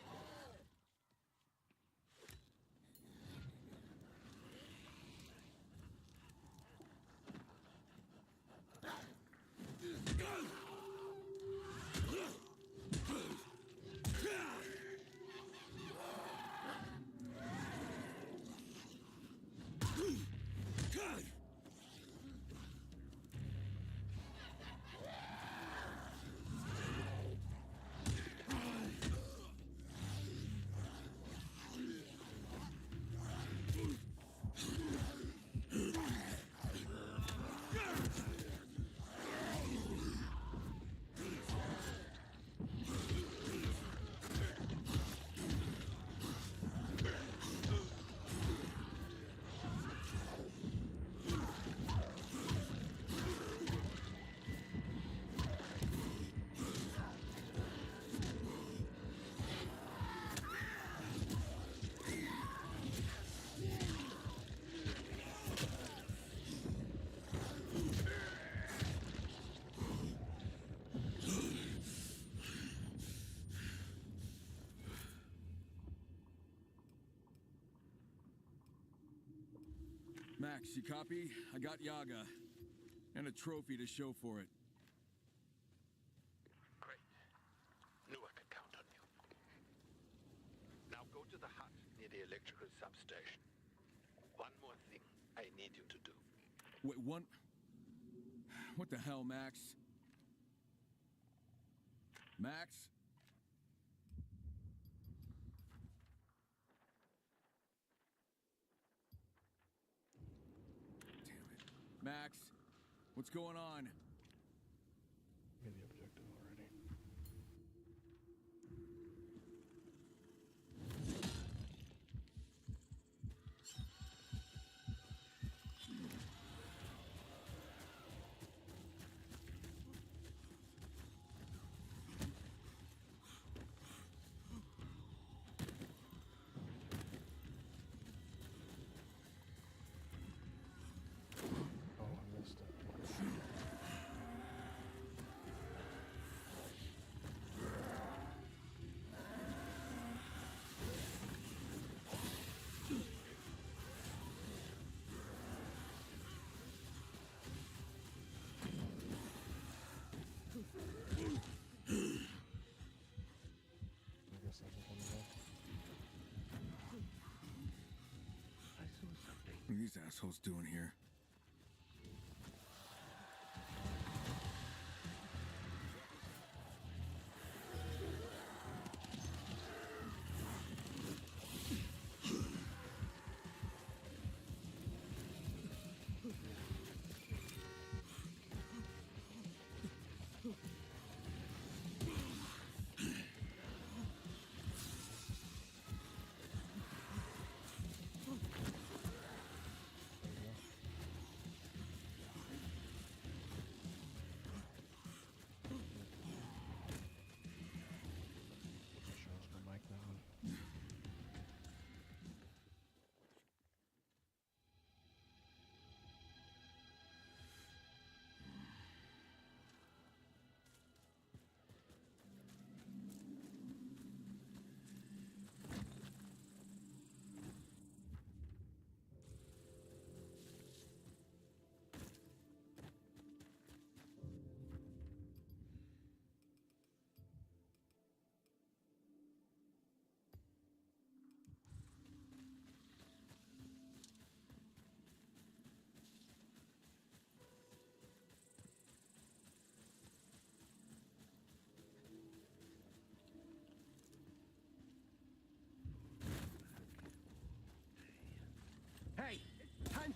Max, you copy? I got Yaga. And a trophy to show for it. Great. Knew I could count on you. Now go to the hut near the electrical substation. One more thing I need you to do. Wait, one... What the hell, Max? Max? Max, what's going on? Get the objective already. What are these assholes doing here?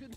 Holy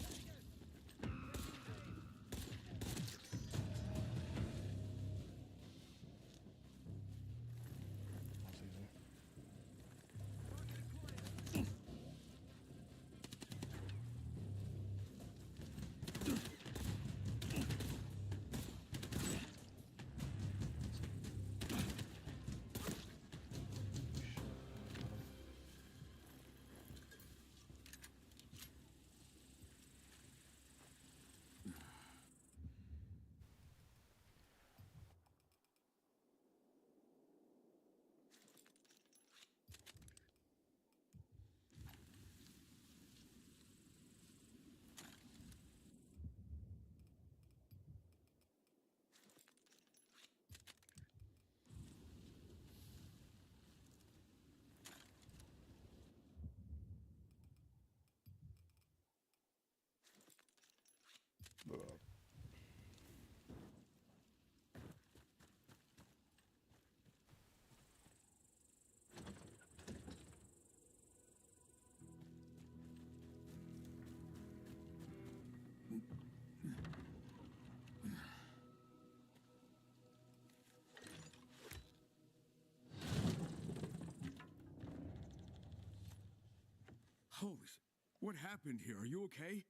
sh... What happened here? Are you okay?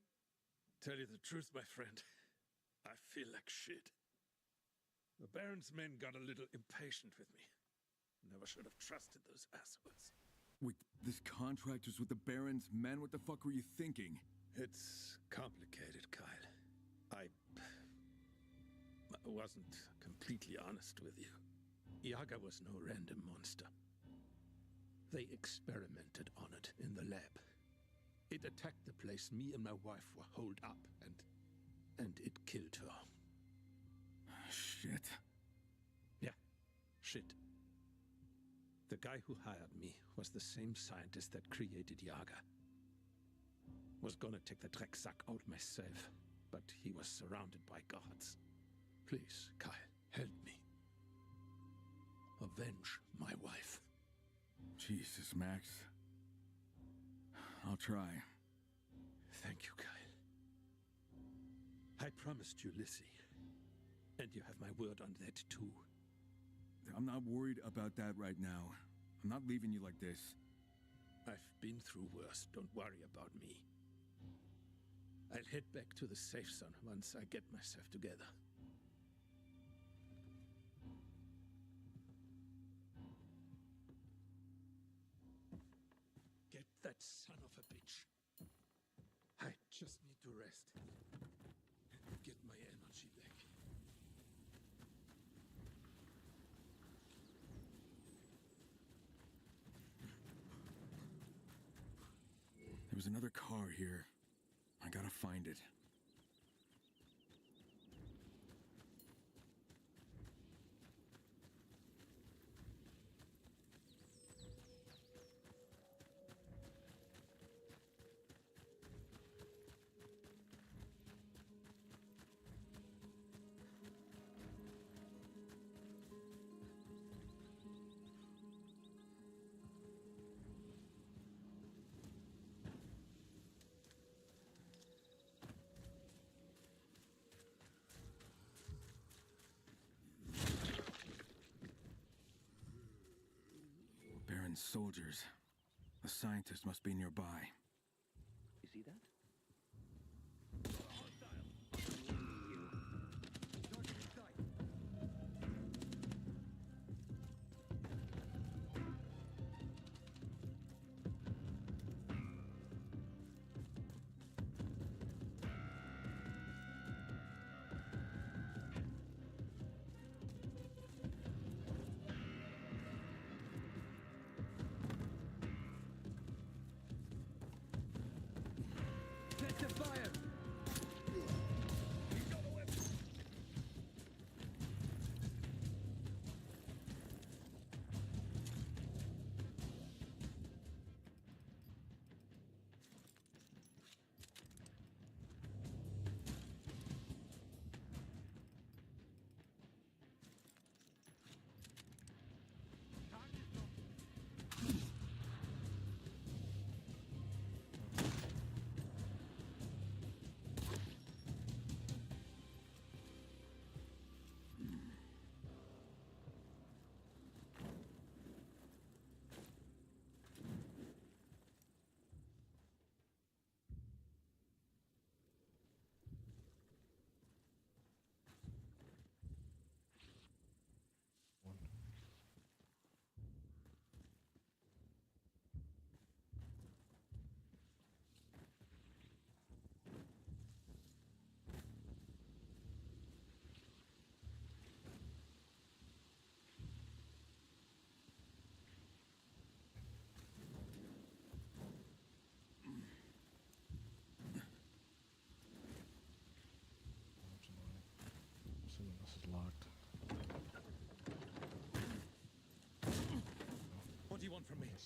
Tell you the truth, my friend. I feel like shit. The Baron's men got a little impatient with me. Never should have trusted those assholes. Wait, this contract was with the Baron's men? What the fuck were you thinking? It's complicated, Kyle. I wasn't completely honest with you. Yaga was no random monster. They experimented on it in the lab. It attacked the place me and my wife were holed up, and it killed her. Shit. Yeah, shit. The guy who hired me was the same scientist that created Yaga. Was gonna take the Drecksack out myself, but he was surrounded by guards. Please, Kyle, help me. Avenge my wife. Jesus, Max. I'll try. Thank you, Kyle. I promised you Lissy. And you have my word on that, too. I'm not worried about that right now. I'm not leaving you like this. I've been through worse. Don't worry about me. I'll head back to the safe zone once I get myself together. Get that son of a bitch. I just need to rest and get my energy back. There was another car here. I gotta find it. Baron's soldiers. The scientist must be nearby. You see that?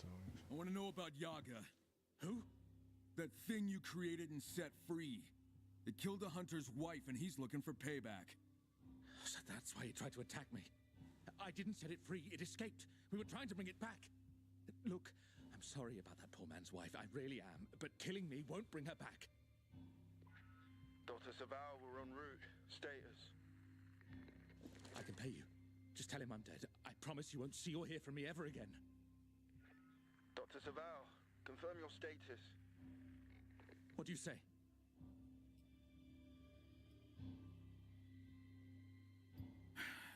so. I want to know about Yaga. Who? That thing you created and set free. It killed a hunter's wife, and he's looking for payback. So that's why he tried to attack me. I didn't set it free. It escaped. We were trying to bring it back. Look, I'm sorry about that poor man's wife. I really am. But killing me won't bring her back. Dr. Savao, we're en route. Status. I can pay you. Just tell him I'm dead. I promise you won't see or hear from me ever again. Dr. Savao, confirm your status. What do you say?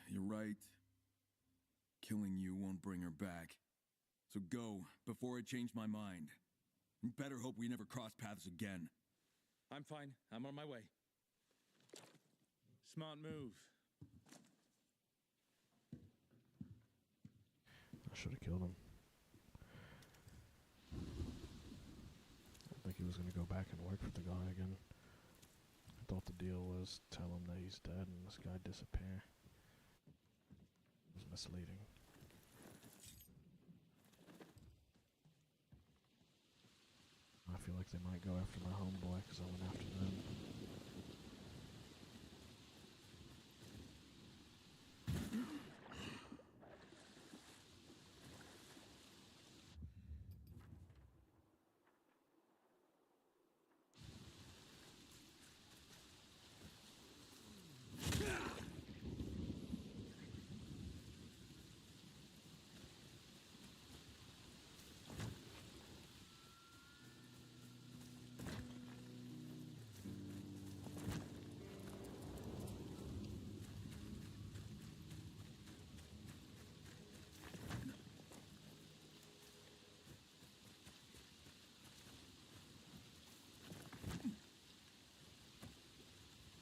You're right. Killing you won't bring her back. So go, before I change my mind. You better hope we never cross paths again. I'm fine. I'm on my way. Smart move. I should have killed him. I think he was going to go back and work for the guy again. I thought the deal was tell him that he's dead and this guy disappear. It was misleading. I feel like they might go after my homeboy because I went after them.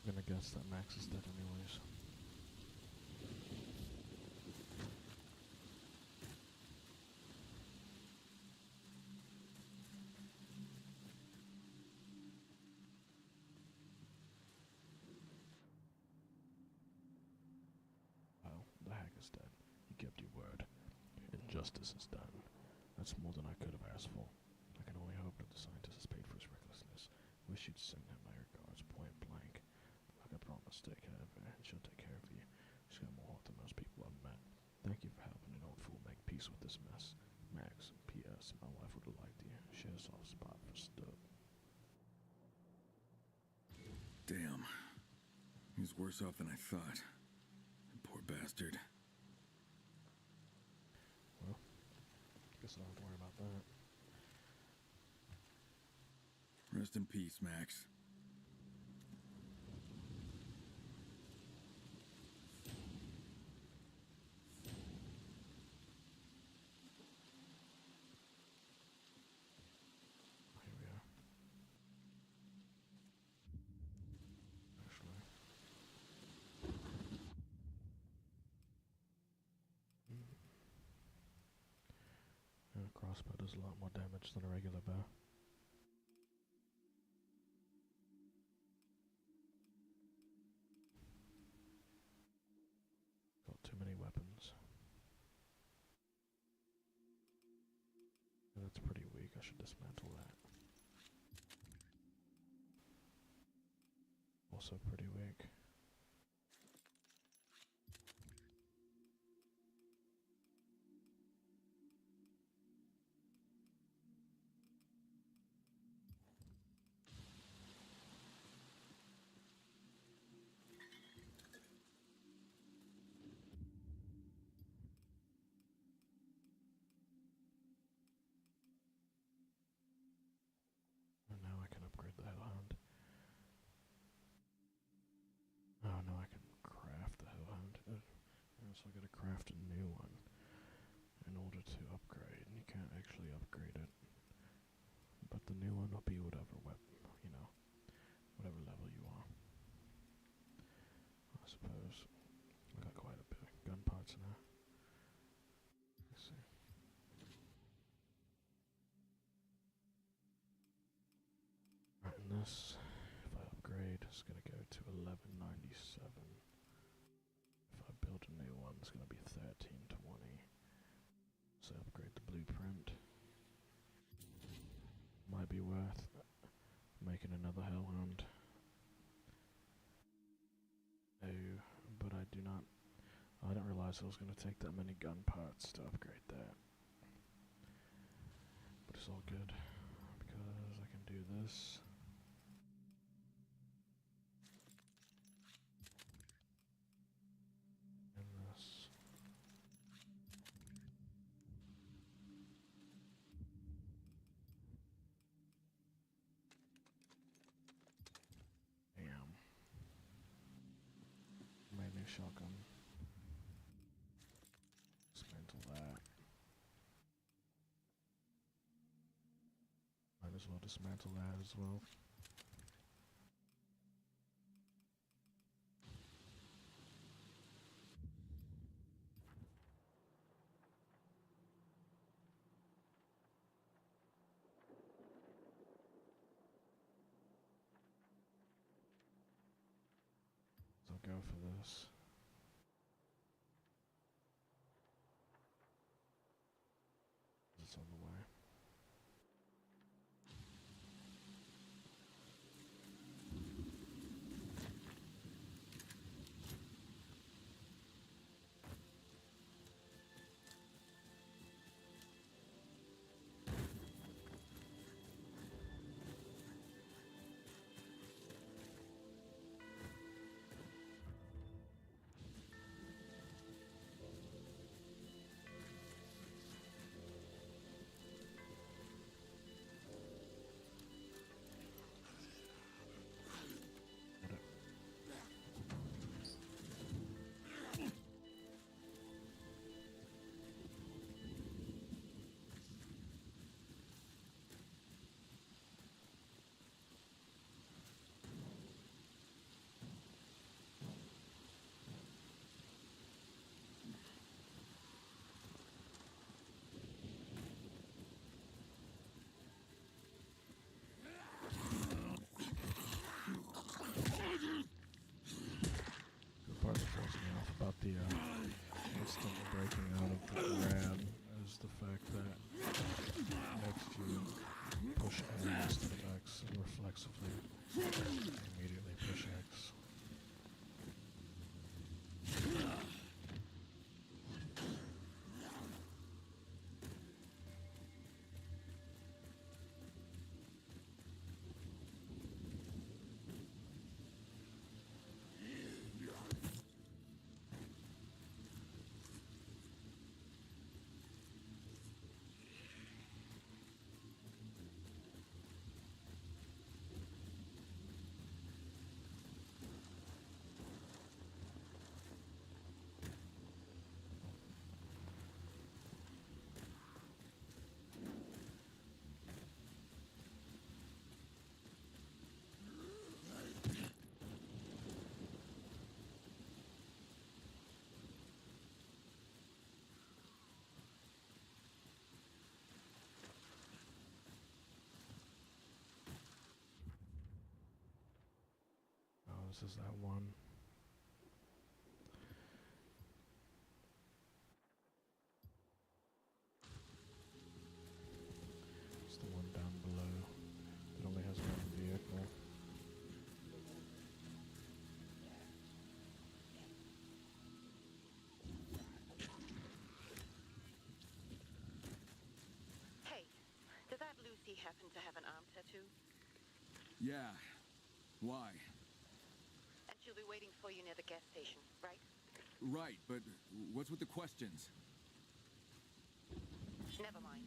I'm gonna guess that Max is dead anyways. Well, the hack is dead. You kept your word. Injustice is done. That's more than I could have asked for. I can only hope that the scientist has paid for his recklessness. Wish you'd send him my regards point blank. Like I promised, take care of her, and she'll take care of you. She's got more heart than most people I've met. Thank you for helping an old fool make peace with this mess. Max, P.S. My wife would have liked you. She has a soft spot for Stubb. Damn. He's worse off than I thought. Poor bastard. Well, guess I don't have to worry about that. Rest in peace, Max. Here we are. Actually. And a crossbow does a lot more damage than a regular bow. Got too many weapons. And that's pretty weak. I should dismantle that. Also pretty weak. And now I can upgrade the Hellhound. Oh no, I can craft the Hellhound. I also gotta craft a new one in order to upgrade. And you can't actually upgrade it. But the new one will be whatever weapon, you know, whatever level you are. I suppose. I got quite a bit of gun parts now. Let's see. Right, and this, if I upgrade, it's gonna go to 1197. If I build a new one, it's gonna be 1320. So upgrade the blueprint. might be worth making another Hellhound. Oh, but I do not. I didn't realize I was going to take that many gun parts to upgrade that. But it's all good, because I can do this. And this. Damn. My new shotgun. Dismantle that. Might as well dismantle that as well. So I'll go for this. It's on the way. Part that throws me off about the instant breaking out of the grab is the fact that next you push A instead of X and reflexively immediately push X. This is that one. It's the one down below that only has one vehicle. Hey, did that Lucy happen to have an arm tattoo? Yeah. Why? And she'll be waiting for you near the gas station, right? Right, but what's with the questions? Never mind.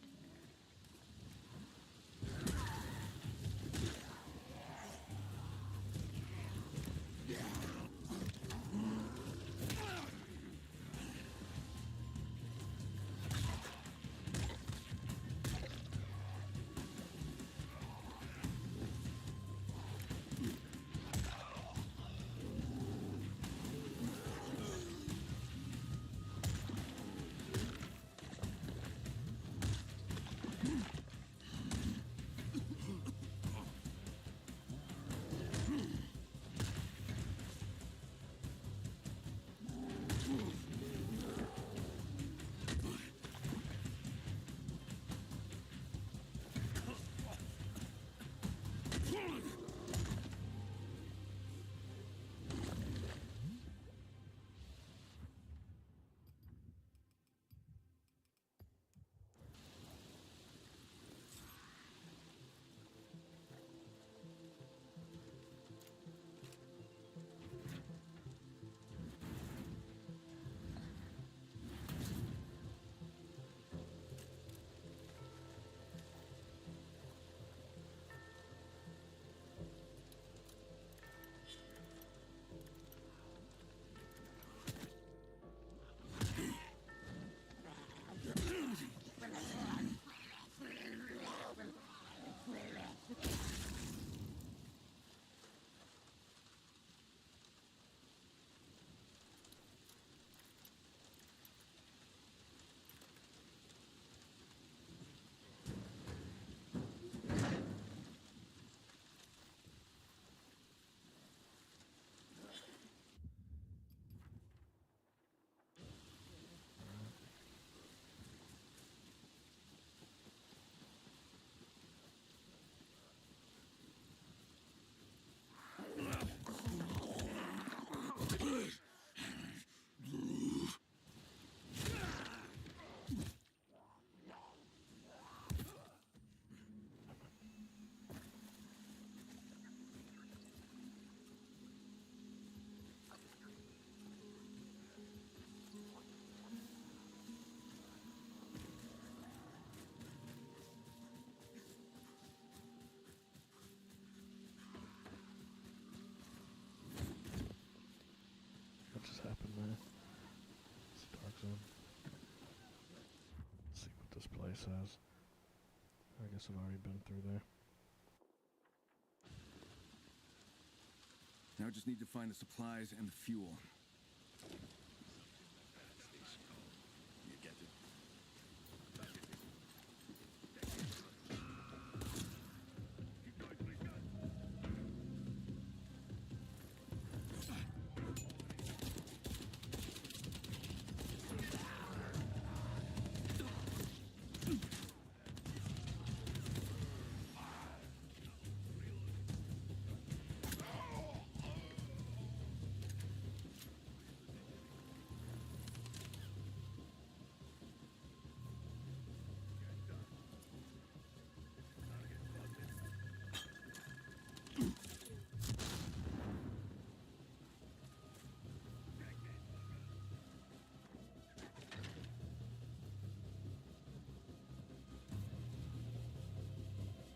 place has. I guess I've already been through there. Now I just need to find the supplies and the fuel. You get it?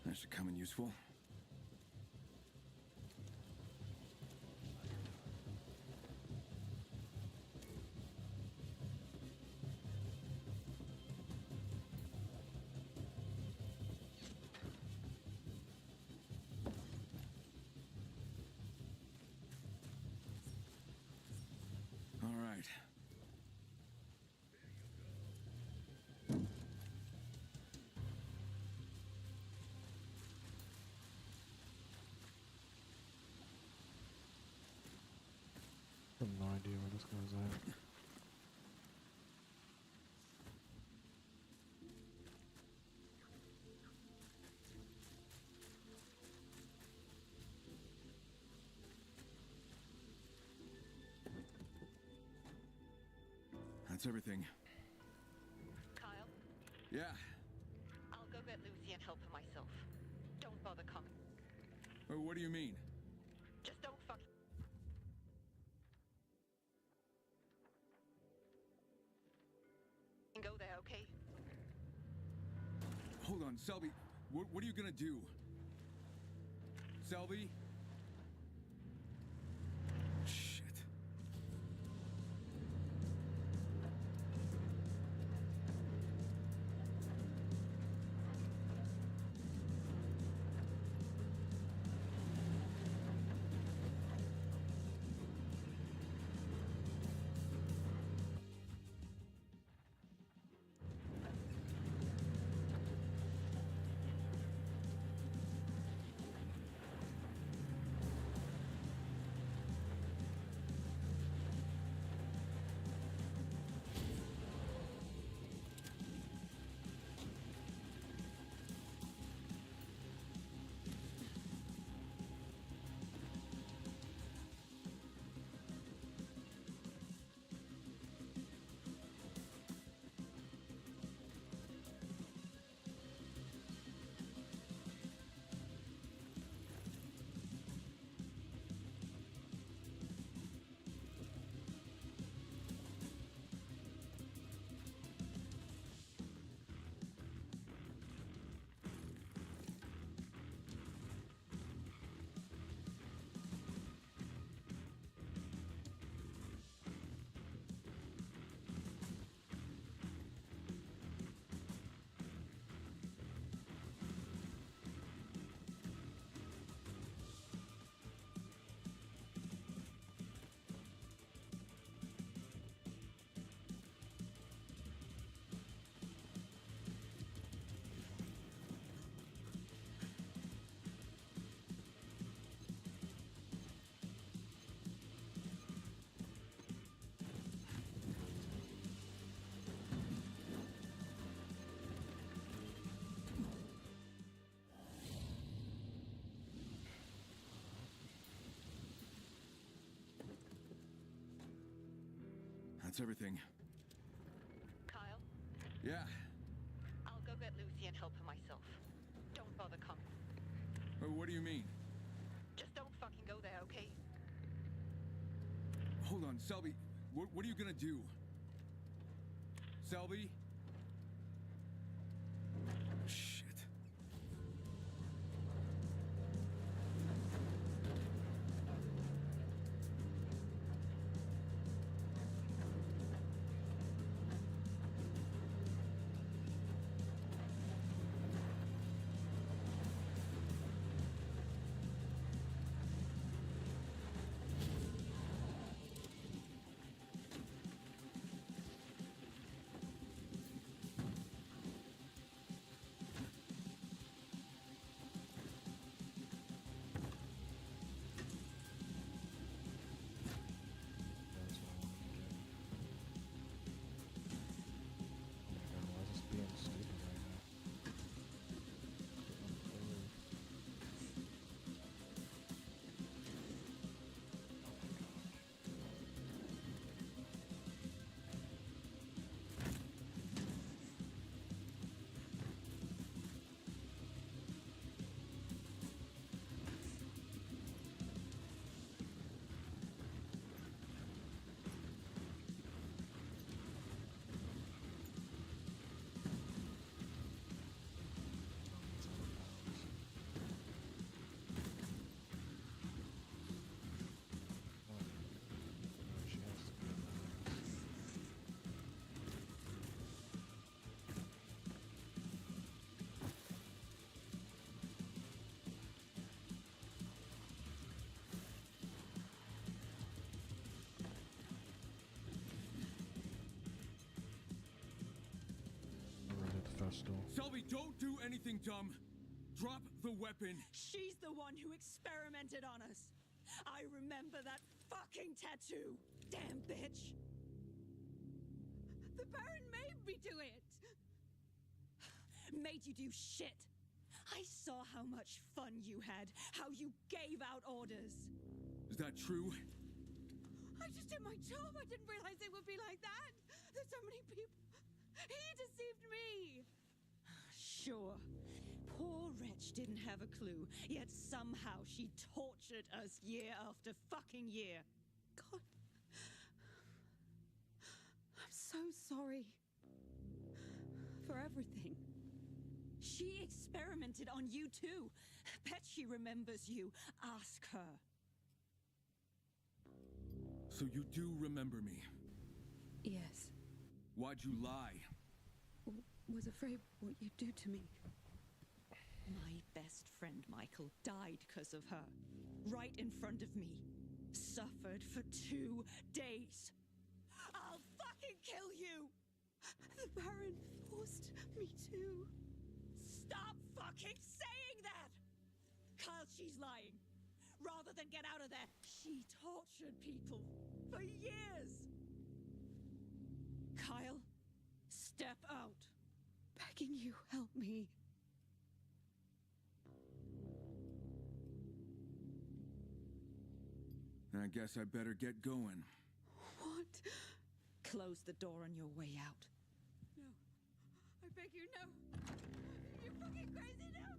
That should come in useful. All right. I have no idea where this guy's at. That's everything. Kyle, Yeah. I'll go get Lucy and help her myself. Don't bother coming. What do you mean? Just don't fuck. And go there, okay? Hold on, Selby. What are you gonna do? Selby? Shit. That's everything. Kyle, Yeah. I'll go get Lucy and help her myself. Don't bother coming. What do you mean? Just don't fucking go there, okay? Hold on, Selby. What are you gonna do? Selby? Shit. still. Selby, don't do anything dumb. Drop the weapon. She's the one who experimented on us. I remember that fucking tattoo. Damn bitch. The Baron made me do it. Made you do shit. I saw how much fun you had, how you gave out orders. Is that true? I just did my job. I didn't realize it would be like that. There's so many people. He deceived me. Sure. Poor wretch didn't have a clue, yet somehow she tortured us year after fucking year. God. I'm so sorry. For everything. She experimented on you too. Bet she remembers you. Ask her. So you do remember me? Yes. Why'd you lie? Was afraid what you'd do to me. My best friend, Michael, died because of her. Right in front of me. Suffered for 2 days. I'll fucking kill you! The Baron forced me to. Stop fucking saying that! Kyle, she's lying. Rather than get out of there, she tortured people for years. Kyle, step out. Begging you, help me. I guess I better get going. What? Close the door on your way out. No. I beg you, no. You're fucking crazy now.